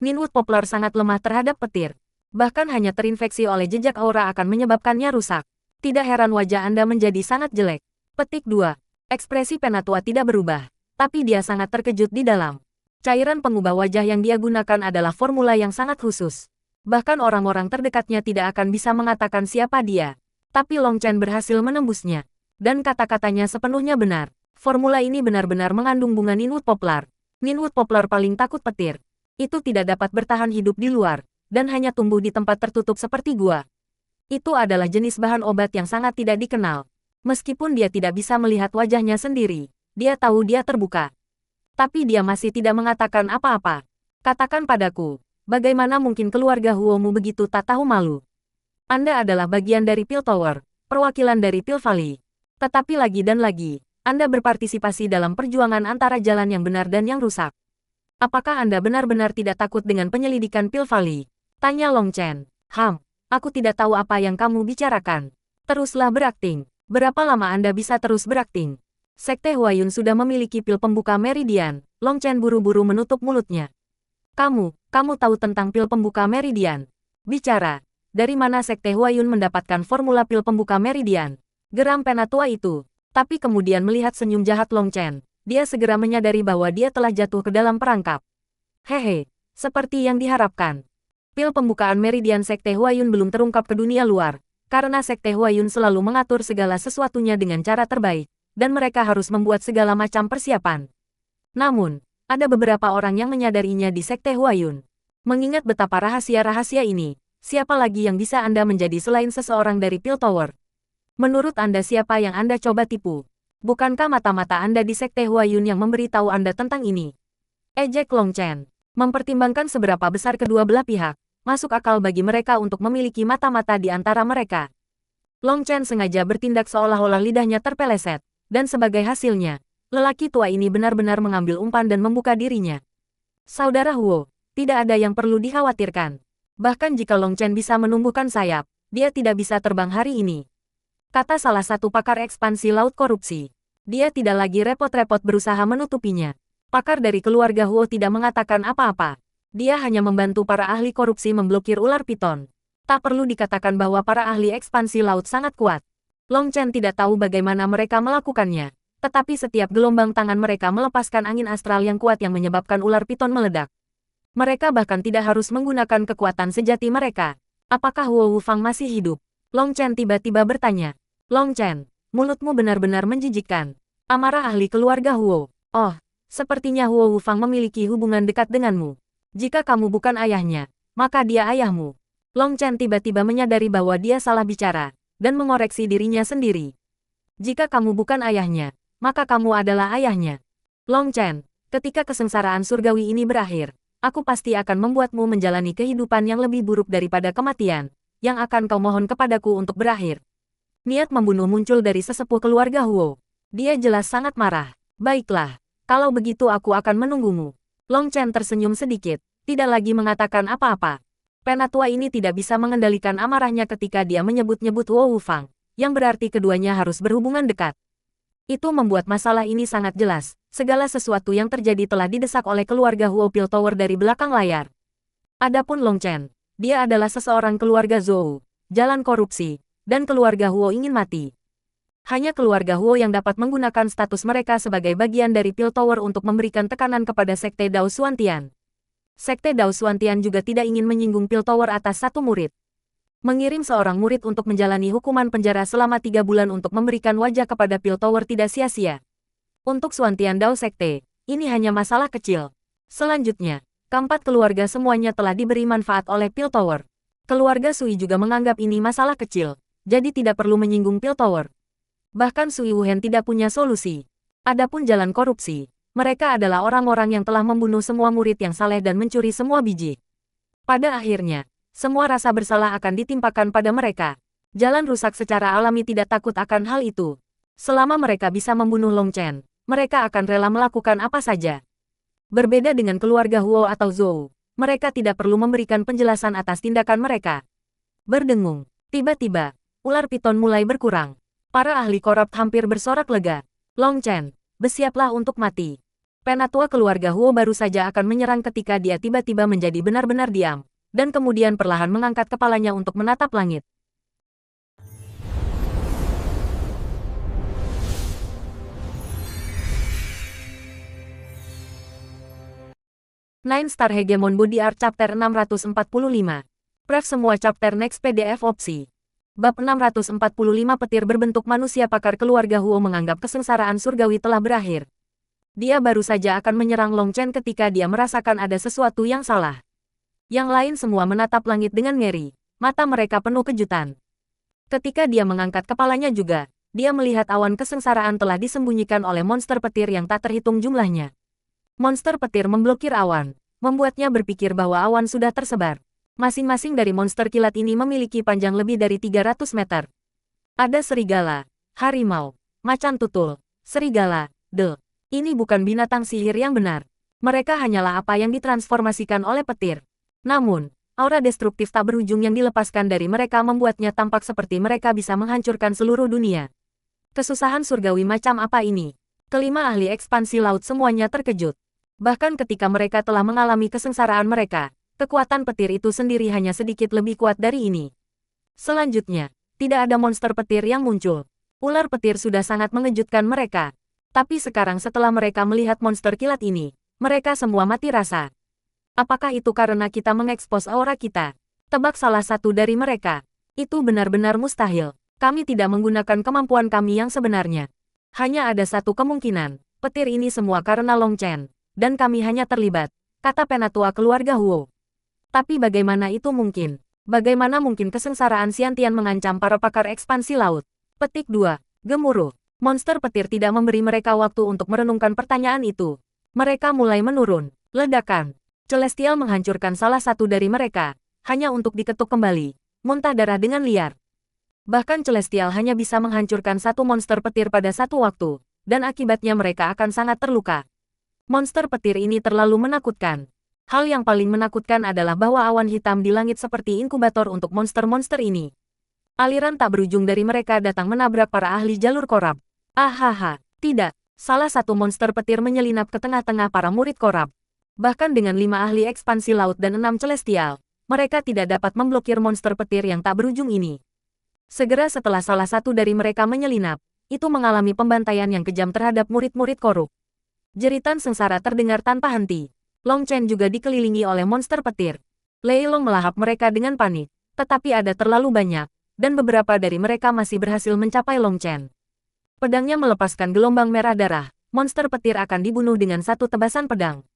A: Ninwood Poplar sangat lemah terhadap petir. Bahkan hanya terinfeksi oleh jejak aura akan menyebabkannya rusak. Tidak heran wajah Anda menjadi sangat jelek." Petik 2. Ekspresi penatua tidak berubah, tapi dia sangat terkejut di dalam. Cairan pengubah wajah yang dia gunakan adalah formula yang sangat khusus. Bahkan orang-orang terdekatnya tidak akan bisa mengatakan siapa dia. Tapi Long Chen berhasil menembusnya. Dan kata-katanya sepenuhnya benar. Formula ini benar-benar mengandung bunga Ninwood Poplar. Ninwood Poplar paling takut petir. Itu tidak dapat bertahan hidup di luar, dan hanya tumbuh di tempat tertutup seperti gua. Itu adalah jenis bahan obat yang sangat tidak dikenal. Meskipun dia tidak bisa melihat wajahnya sendiri, dia tahu dia terbuka. Tapi dia masih tidak mengatakan apa-apa. "Katakan padaku, bagaimana mungkin keluarga Huomu begitu tak tahu malu? Anda adalah bagian dari Piltover, perwakilan dari Pil Valley. Tetapi lagi dan lagi, Anda berpartisipasi dalam perjuangan antara jalan yang benar dan yang rusak. Apakah Anda benar-benar tidak takut dengan penyelidikan Pil Valley?" tanya Long Chen. Aku tidak tahu apa yang kamu bicarakan. Teruslah berakting. Berapa lama Anda bisa terus berakting? Sekte Huayun sudah memiliki pil pembuka meridian. Long Chen buru-buru menutup mulutnya. Kamu tahu tentang pil pembuka meridian? Bicara, dari mana Sekte Huayun mendapatkan formula pil pembuka meridian? Geram penatua itu. Tapi kemudian melihat senyum jahat Long Chen, dia segera menyadari bahwa dia telah jatuh ke dalam perangkap. Hehe, seperti yang diharapkan. Pil pembukaan meridian Sekte Huayun belum terungkap ke dunia luar, karena Sekte Huayun selalu mengatur segala sesuatunya dengan cara terbaik, dan mereka harus membuat segala macam persiapan. Namun, ada beberapa orang yang menyadarinya di Sekte Huayun. Mengingat betapa rahasia-rahasia ini, siapa lagi yang bisa Anda menjadi selain seseorang dari Piltover? Menurut Anda siapa yang Anda coba tipu? Bukankah mata-mata Anda di Sekte Huayun yang memberitahu Anda tentang ini? Ejek Long Chen. Mempertimbangkan seberapa besar kedua belah pihak, masuk akal bagi mereka untuk memiliki mata-mata di antara mereka. Long Chen sengaja bertindak seolah-olah lidahnya terpeleset, dan sebagai hasilnya, lelaki tua ini benar-benar mengambil umpan dan membuka dirinya. Saudara Huo, tidak ada yang perlu dikhawatirkan. Bahkan jika Long Chen bisa menumbuhkan sayap, dia tidak bisa terbang hari ini. Kata salah satu pakar ekspansi laut korupsi. Dia tidak lagi repot-repot berusaha menutupinya. Pakar dari keluarga Huo tidak mengatakan apa-apa. Dia hanya membantu para ahli korupsi memblokir ular piton. Tak perlu dikatakan bahwa para ahli ekspansi laut sangat kuat. Long Chen tidak tahu bagaimana mereka melakukannya. Tetapi setiap gelombang tangan mereka melepaskan angin astral yang kuat yang menyebabkan ular piton meledak. Mereka bahkan tidak harus menggunakan kekuatan sejati mereka. Apakah Huo Wufang masih hidup? Long Chen tiba-tiba bertanya. Long Chen, mulutmu benar-benar menjijikkan. Amarah ahli keluarga Huo. Oh, sepertinya Huo Wufang memiliki hubungan dekat denganmu. Jika kamu bukan ayahnya, maka dia ayahmu. Long Chen tiba-tiba menyadari bahwa dia salah bicara, dan mengoreksi dirinya sendiri. Jika kamu bukan ayahnya, maka kamu adalah ayahnya. Long Chen, ketika kesengsaraan surgawi ini berakhir, aku pasti akan membuatmu menjalani kehidupan yang lebih buruk daripada kematian, yang akan kau mohon kepadaku untuk berakhir. Niat membunuh muncul dari sesepuh keluarga Huo. Dia jelas sangat marah. Baiklah, kalau begitu aku akan menunggumu. Long Chen tersenyum sedikit, tidak lagi mengatakan apa-apa. Penatua ini tidak bisa mengendalikan amarahnya ketika dia menyebut-nyebut Huo Wufang, yang berarti keduanya harus berhubungan dekat. Itu membuat masalah ini sangat jelas. Segala sesuatu yang terjadi telah didesak oleh keluarga Huo Piltover dari belakang layar. Adapun Long Chen, dia adalah seseorang keluarga Zhou, jalan korupsi, dan keluarga Huo ingin mati. Hanya keluarga Huo yang dapat menggunakan status mereka sebagai bagian dari Piltover untuk memberikan tekanan kepada Sekte Dao Xuantian. Sekte Dao Xuantian juga tidak ingin menyinggung Piltover atas satu murid. Mengirim seorang murid untuk menjalani hukuman penjara selama 3 bulan untuk memberikan wajah kepada Piltover tidak sia-sia. Untuk Xuantian Dao Sekte, ini hanya masalah kecil. Selanjutnya, keempat keluarga semuanya telah diberi manfaat oleh Piltover. Keluarga Sui juga menganggap ini masalah kecil, jadi tidak perlu menyinggung Piltover. Bahkan Sui Wuhen tidak punya solusi. Adapun jalan korupsi, mereka adalah orang-orang yang telah membunuh semua murid yang saleh dan mencuri semua biji. Pada akhirnya, semua rasa bersalah akan ditimpakan pada mereka. Jalan rusak secara alami tidak takut akan hal itu. Selama mereka bisa membunuh Long Chen, mereka akan rela melakukan apa saja. Berbeda dengan keluarga Huo atau Zhou, mereka tidak perlu memberikan penjelasan atas tindakan mereka. Berdengung, tiba-tiba, ular piton mulai berkurang. Para ahli korup hampir bersorak lega. Long Chen, bersiaplah untuk mati. Penatua keluarga Huo baru saja akan menyerang ketika dia tiba-tiba menjadi benar-benar diam, dan kemudian perlahan mengangkat kepalanya untuk menatap langit. Nine Star Hegemon Body Art Chapter 645. Pref semua chapter next PDF opsi. Bab 645 petir berbentuk manusia pakar keluarga Huo menganggap kesengsaraan surgawi telah berakhir. Dia baru saja akan menyerang Long Chen ketika dia merasakan ada sesuatu yang salah. Yang lain semua menatap langit dengan ngeri, mata mereka penuh kejutan. Ketika dia mengangkat kepalanya juga, dia melihat awan kesengsaraan telah disembunyikan oleh monster petir yang tak terhitung jumlahnya. Monster petir memblokir awan, membuatnya berpikir bahwa awan sudah tersebar. Masing-masing dari monster kilat ini memiliki panjang lebih dari 300 meter. Ada serigala, harimau, macan tutul, serigala, Ini bukan binatang sihir yang benar. Mereka hanyalah apa yang ditransformasikan oleh petir. Namun, aura destruktif tak berujung yang dilepaskan dari mereka membuatnya tampak seperti mereka bisa menghancurkan seluruh dunia. Kesusahan surgawi macam apa ini? Kelima ahli ekspansi laut semuanya terkejut. Bahkan ketika mereka telah mengalami kesengsaraan mereka, kekuatan petir itu sendiri hanya sedikit lebih kuat dari ini. Selanjutnya, tidak ada monster petir yang muncul. Ular petir sudah sangat mengejutkan mereka. Tapi sekarang setelah mereka melihat monster kilat ini, mereka semua mati rasa. Apakah itu karena kita mengekspos aura kita? Tebak salah satu dari mereka. Itu benar-benar mustahil. Kami tidak menggunakan kemampuan kami yang sebenarnya. Hanya ada satu kemungkinan, petir ini semua karena Long Chen, dan kami hanya terlibat, kata penatua keluarga Huo. Tapi bagaimana itu mungkin? Bagaimana mungkin kesengsaraan Xiantian mengancam para pakar ekspansi laut? Petik 2. Gemuruh. Monster petir tidak memberi mereka waktu untuk merenungkan pertanyaan itu. Mereka mulai menurun. Ledakan. Celestial menghancurkan salah satu dari mereka, hanya untuk diketuk kembali, muntah darah dengan liar. Bahkan Celestial hanya bisa menghancurkan satu monster petir pada satu waktu, dan akibatnya mereka akan sangat terluka. Monster petir ini terlalu menakutkan. Hal yang paling menakutkan adalah bahwa awan hitam di langit seperti inkubator untuk monster-monster ini. Aliran tak berujung dari mereka datang menabrak para ahli jalur korup. Ahaha, tidak. Salah satu monster petir menyelinap ke tengah-tengah para murid korup. Bahkan dengan 5 ahli ekspansi laut dan 6 celestial, mereka tidak dapat memblokir monster petir yang tak berujung ini. Segera setelah salah satu dari mereka menyelinap, itu mengalami pembantaian yang kejam terhadap murid-murid korup. Jeritan sengsara terdengar tanpa henti. Long Chen juga dikelilingi olei monster petir. Lei Long melahap mereka dengan panik, tetapi ada terlalu banyak, dan beberapa dari mereka masih berhasil mencapai Long Chen. Pedangnya melepaskan gelombang merah darah, monster petir akan dibunuh dengan satu tebasan pedang.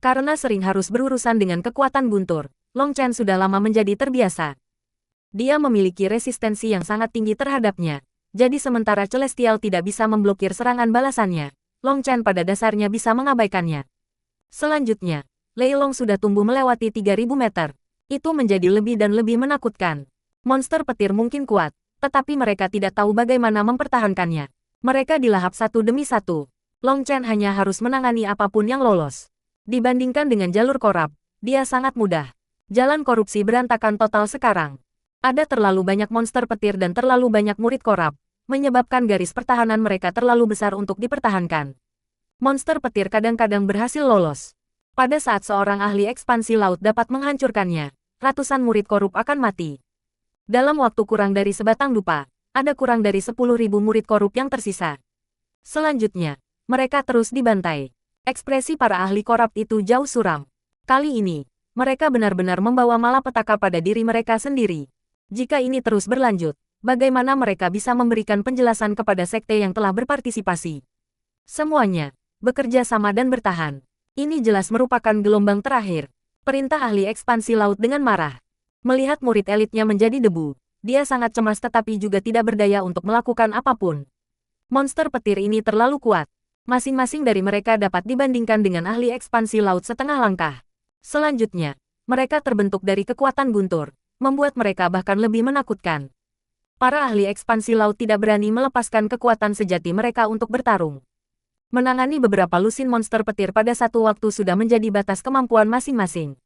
A: Karena sering harus berurusan dengan kekuatan guntur, Long Chen sudah lama menjadi terbiasa. Dia memiliki resistensi yang sangat tinggi terhadapnya, jadi sementara Celestial tidak bisa memblokir serangan balasannya, Long Chen pada dasarnya bisa mengabaikannya. Selanjutnya, Lei Long sudah tumbuh melewati 3000 meter. Itu menjadi lebih dan lebih menakutkan. Monster petir mungkin kuat, tetapi mereka tidak tahu bagaimana mempertahankannya. Mereka dilahap satu demi satu. Long Chen hanya harus menangani apapun yang lolos. Dibandingkan dengan jalur korup, dia sangat mudah. Jalan korupsi berantakan total sekarang. Ada terlalu banyak monster petir dan terlalu banyak murid korup, menyebabkan garis pertahanan mereka terlalu besar untuk dipertahankan. Monster petir kadang-kadang berhasil lolos. Pada saat seorang ahli ekspansi laut dapat menghancurkannya, ratusan murid korup akan mati. Dalam waktu kurang dari sebatang dupa, ada kurang dari 10.000 murid korup yang tersisa. Selanjutnya, mereka terus dibantai. Ekspresi para ahli korup itu jauh suram. Kali ini, mereka benar-benar membawa malapetaka pada diri mereka sendiri. Jika ini terus berlanjut, bagaimana mereka bisa memberikan penjelasan kepada sekte yang telah berpartisipasi? Semuanya bekerja sama dan bertahan. Ini jelas merupakan gelombang terakhir. Perintah ahli ekspansi laut dengan marah. Melihat murid elitnya menjadi debu, dia sangat cemas tetapi juga tidak berdaya untuk melakukan apapun. Monster petir ini terlalu kuat. Masing-masing dari mereka dapat dibandingkan dengan ahli ekspansi laut setengah langkah. Selanjutnya, mereka terbentuk dari kekuatan guntur, membuat mereka bahkan lebih menakutkan. Para ahli ekspansi laut tidak berani melepaskan kekuatan sejati mereka untuk bertarung. Menangani beberapa lusin monster petir pada satu waktu sudah menjadi batas kemampuan masing-masing.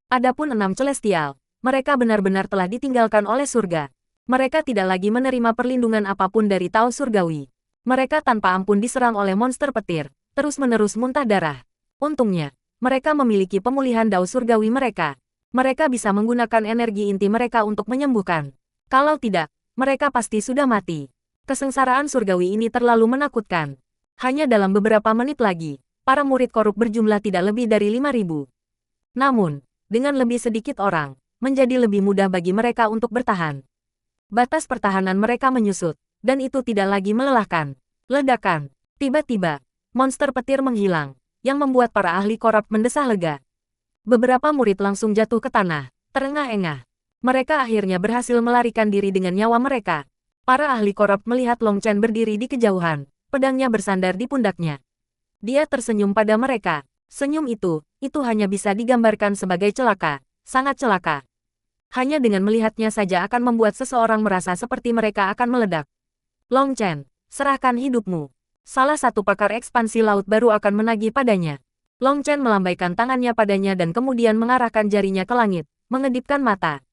A: Adapun 6 Celestial, mereka benar-benar telah ditinggalkan oleh surga. Mereka tidak lagi menerima perlindungan apapun dari Tao Surgawi. Mereka tanpa ampun diserang oleh monster petir, terus-menerus muntah darah. Untungnya, mereka memiliki pemulihan Dao Surgawi mereka. Mereka bisa menggunakan energi inti mereka untuk menyembuhkan. Kalau tidak, mereka pasti sudah mati. Kesengsaraan surgawi ini terlalu menakutkan. Hanya dalam beberapa menit lagi, para murid korup berjumlah tidak lebih dari 5.000. Namun, dengan lebih sedikit orang, menjadi lebih mudah bagi mereka untuk bertahan. Batas pertahanan mereka menyusut, dan itu tidak lagi melelahkan. Ledakan. Tiba-tiba, monster petir menghilang, yang membuat para ahli korup mendesah lega. Beberapa murid langsung jatuh ke tanah, terengah-engah. Mereka akhirnya berhasil melarikan diri dengan nyawa mereka. Para ahli korup melihat Long Chen berdiri di kejauhan, pedangnya bersandar di pundaknya. Dia tersenyum pada mereka. Senyum itu hanya bisa digambarkan sebagai celaka, sangat celaka. Hanya dengan melihatnya saja akan membuat seseorang merasa seperti mereka akan meledak. Long Chen, serahkan hidupmu. Salah satu pakar ekspansi laut baru akan menagih padanya. Long Chen melambaikan tangannya padanya dan kemudian mengarahkan jarinya ke langit, mengedipkan mata.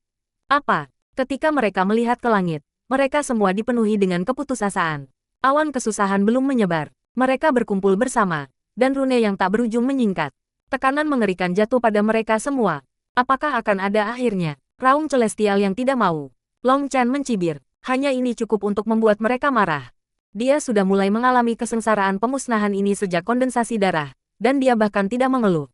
A: Apa? Ketika mereka melihat ke langit, mereka semua dipenuhi dengan keputusasaan. Awan kesusahan belum menyebar. Mereka berkumpul bersama, dan rune yang tak berujung menyingkat. Tekanan mengerikan jatuh pada mereka semua. Apakah akan ada akhirnya? Raung Celestial yang tidak mau. Long Chen mencibir. Hanya ini cukup untuk membuat mereka marah. Dia sudah mulai mengalami kesengsaraan pemusnahan ini sejak kondensasi darah, dan dia bahkan tidak mengeluh.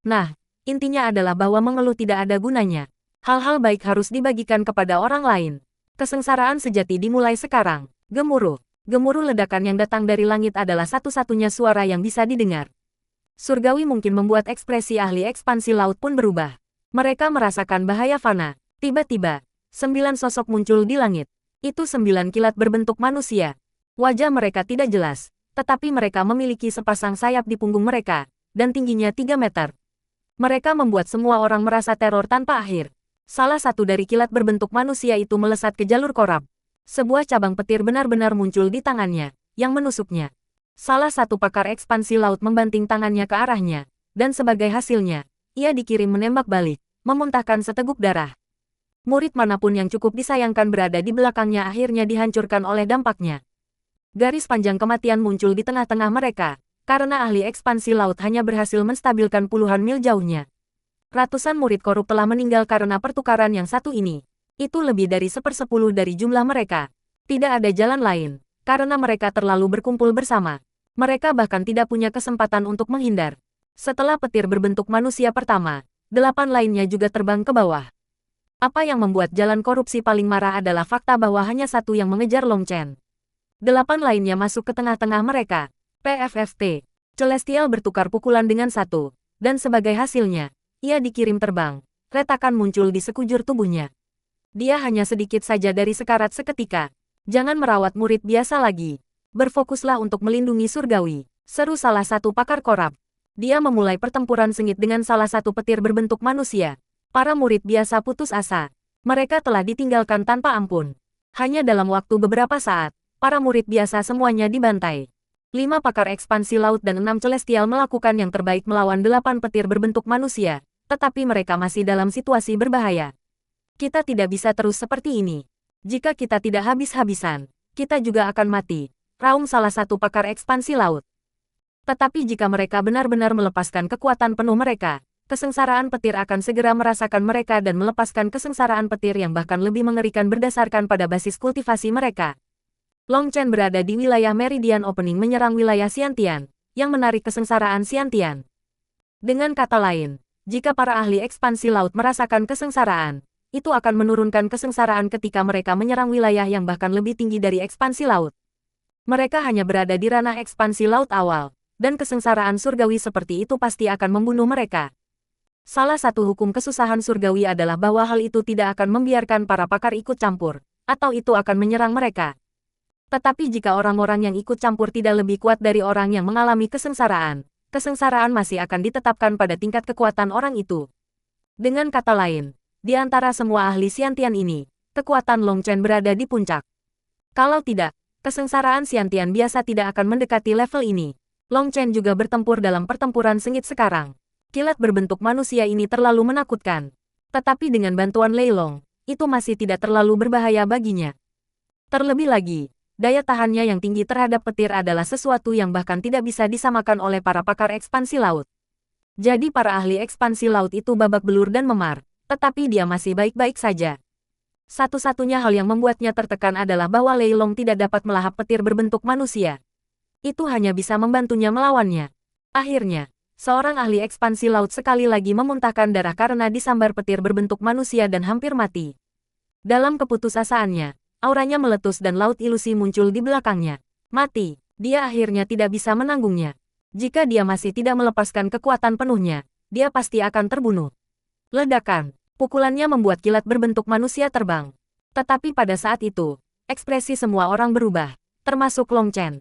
A: Nah, intinya adalah bahwa mengeluh tidak ada gunanya. Hal-hal baik harus dibagikan kepada orang lain. Kesengsaraan sejati dimulai sekarang. Gemuruh. Gemuruh ledakan yang datang dari langit adalah satu-satunya suara yang bisa didengar. Surgawi mungkin membuat ekspresi ahli ekspansi laut pun berubah. Mereka merasakan bahaya fana. Tiba-tiba, 9 sosok muncul di langit. Itu 9 kilat berbentuk manusia. Wajah mereka tidak jelas, tetapi mereka memiliki sepasang sayap di punggung mereka, dan tingginya 3 meter. Mereka membuat semua orang merasa teror tanpa akhir. Salah satu dari kilat berbentuk manusia itu melesat ke jalur korup. Sebuah cabang petir benar-benar muncul di tangannya, yang menusuknya. Salah satu pakar ekspansi laut membanting tangannya ke arahnya, dan sebagai hasilnya, ia dikirim menembak balik, memuntahkan seteguk darah. Murid manapun yang cukup disayangkan berada di belakangnya akhirnya dihancurkan oleh dampaknya. Garis panjang kematian muncul di tengah-tengah mereka, karena ahli ekspansi laut hanya berhasil menstabilkan puluhan mil jauhnya. Ratusan murid korup telah meninggal karena pertukaran yang satu ini. Itu lebih dari 1/10 dari jumlah mereka. Tidak ada jalan lain, karena mereka terlalu berkumpul bersama. Mereka bahkan tidak punya kesempatan untuk menghindar. Setelah petir berbentuk manusia pertama, 8 lainnya juga terbang ke bawah. Apa yang membuat jalan korupsi paling marah adalah fakta bahwa hanya satu yang mengejar Long Chen. 8 lainnya masuk ke tengah-tengah mereka. PFFT. Celestial bertukar pukulan dengan satu. Dan sebagai hasilnya, ia dikirim terbang. Retakan muncul di sekujur tubuhnya. Dia hanya sedikit saja dari sekarat seketika. Jangan merawat murid biasa lagi. Berfokuslah untuk melindungi surgawi. Seru salah satu pakar korab. Dia memulai pertempuran sengit dengan salah satu petir berbentuk manusia. Para murid biasa putus asa. Mereka telah ditinggalkan tanpa ampun. Hanya dalam waktu beberapa saat, para murid biasa semuanya dibantai. 5 pakar ekspansi laut dan 6 celestial melakukan yang terbaik melawan 8 petir berbentuk manusia, tetapi mereka masih dalam situasi berbahaya. Kita tidak bisa terus seperti ini. Jika kita tidak habis-habisan, kita juga akan mati, raung salah satu pakar ekspansi laut. Tetapi jika mereka benar-benar melepaskan kekuatan penuh mereka, kesengsaraan petir akan segera merasakan mereka dan melepaskan kesengsaraan petir yang bahkan lebih mengerikan berdasarkan pada basis kultivasi mereka. Long Chen berada di wilayah Meridian Opening menyerang wilayah Xiantian, yang menarik kesengsaraan Xiantian. Dengan kata lain, jika para ahli ekspansi laut merasakan kesengsaraan, itu akan menurunkan kesengsaraan ketika mereka menyerang wilayah yang bahkan lebih tinggi dari ekspansi laut. Mereka hanya berada di ranah ekspansi laut awal, dan kesengsaraan surgawi seperti itu pasti akan membunuh mereka. Salah satu hukum kesusahan surgawi adalah bahwa hal itu tidak akan membiarkan para pakar ikut campur, atau itu akan menyerang mereka. Tetapi jika orang-orang yang ikut campur tidak lebih kuat dari orang yang mengalami kesengsaraan, kesengsaraan masih akan ditetapkan pada tingkat kekuatan orang itu. Dengan kata lain, di antara semua ahli Xiantian ini, kekuatan Long Chen berada di puncak. Kalau tidak, kesengsaraan Xiantian biasa tidak akan mendekati level ini. Long Chen juga bertempur dalam pertempuran sengit sekarang. Kilat berbentuk manusia ini terlalu menakutkan. Tetapi dengan bantuan Lei Long, itu masih tidak terlalu berbahaya baginya. Terlebih lagi, daya tahannya yang tinggi terhadap petir adalah sesuatu yang bahkan tidak bisa disamakan oleh para pakar ekspansi laut. Jadi para ahli ekspansi laut itu babak belur dan memar, tetapi dia masih baik-baik saja. Satu-satunya hal yang membuatnya tertekan adalah bahwa Lei Long tidak dapat melahap petir berbentuk manusia. Itu hanya bisa membantunya melawannya. Akhirnya, seorang ahli ekspansi laut sekali lagi memuntahkan darah karena disambar petir berbentuk manusia dan hampir mati. Dalam keputusasaannya, auranya meletus dan laut ilusi muncul di belakangnya. Mati, dia akhirnya tidak bisa menanggungnya. Jika dia masih tidak melepaskan kekuatan penuhnya, dia pasti akan terbunuh. Ledakan, pukulannya membuat kilat berbentuk manusia terbang. Tetapi pada saat itu, ekspresi semua orang berubah, termasuk Long Chen.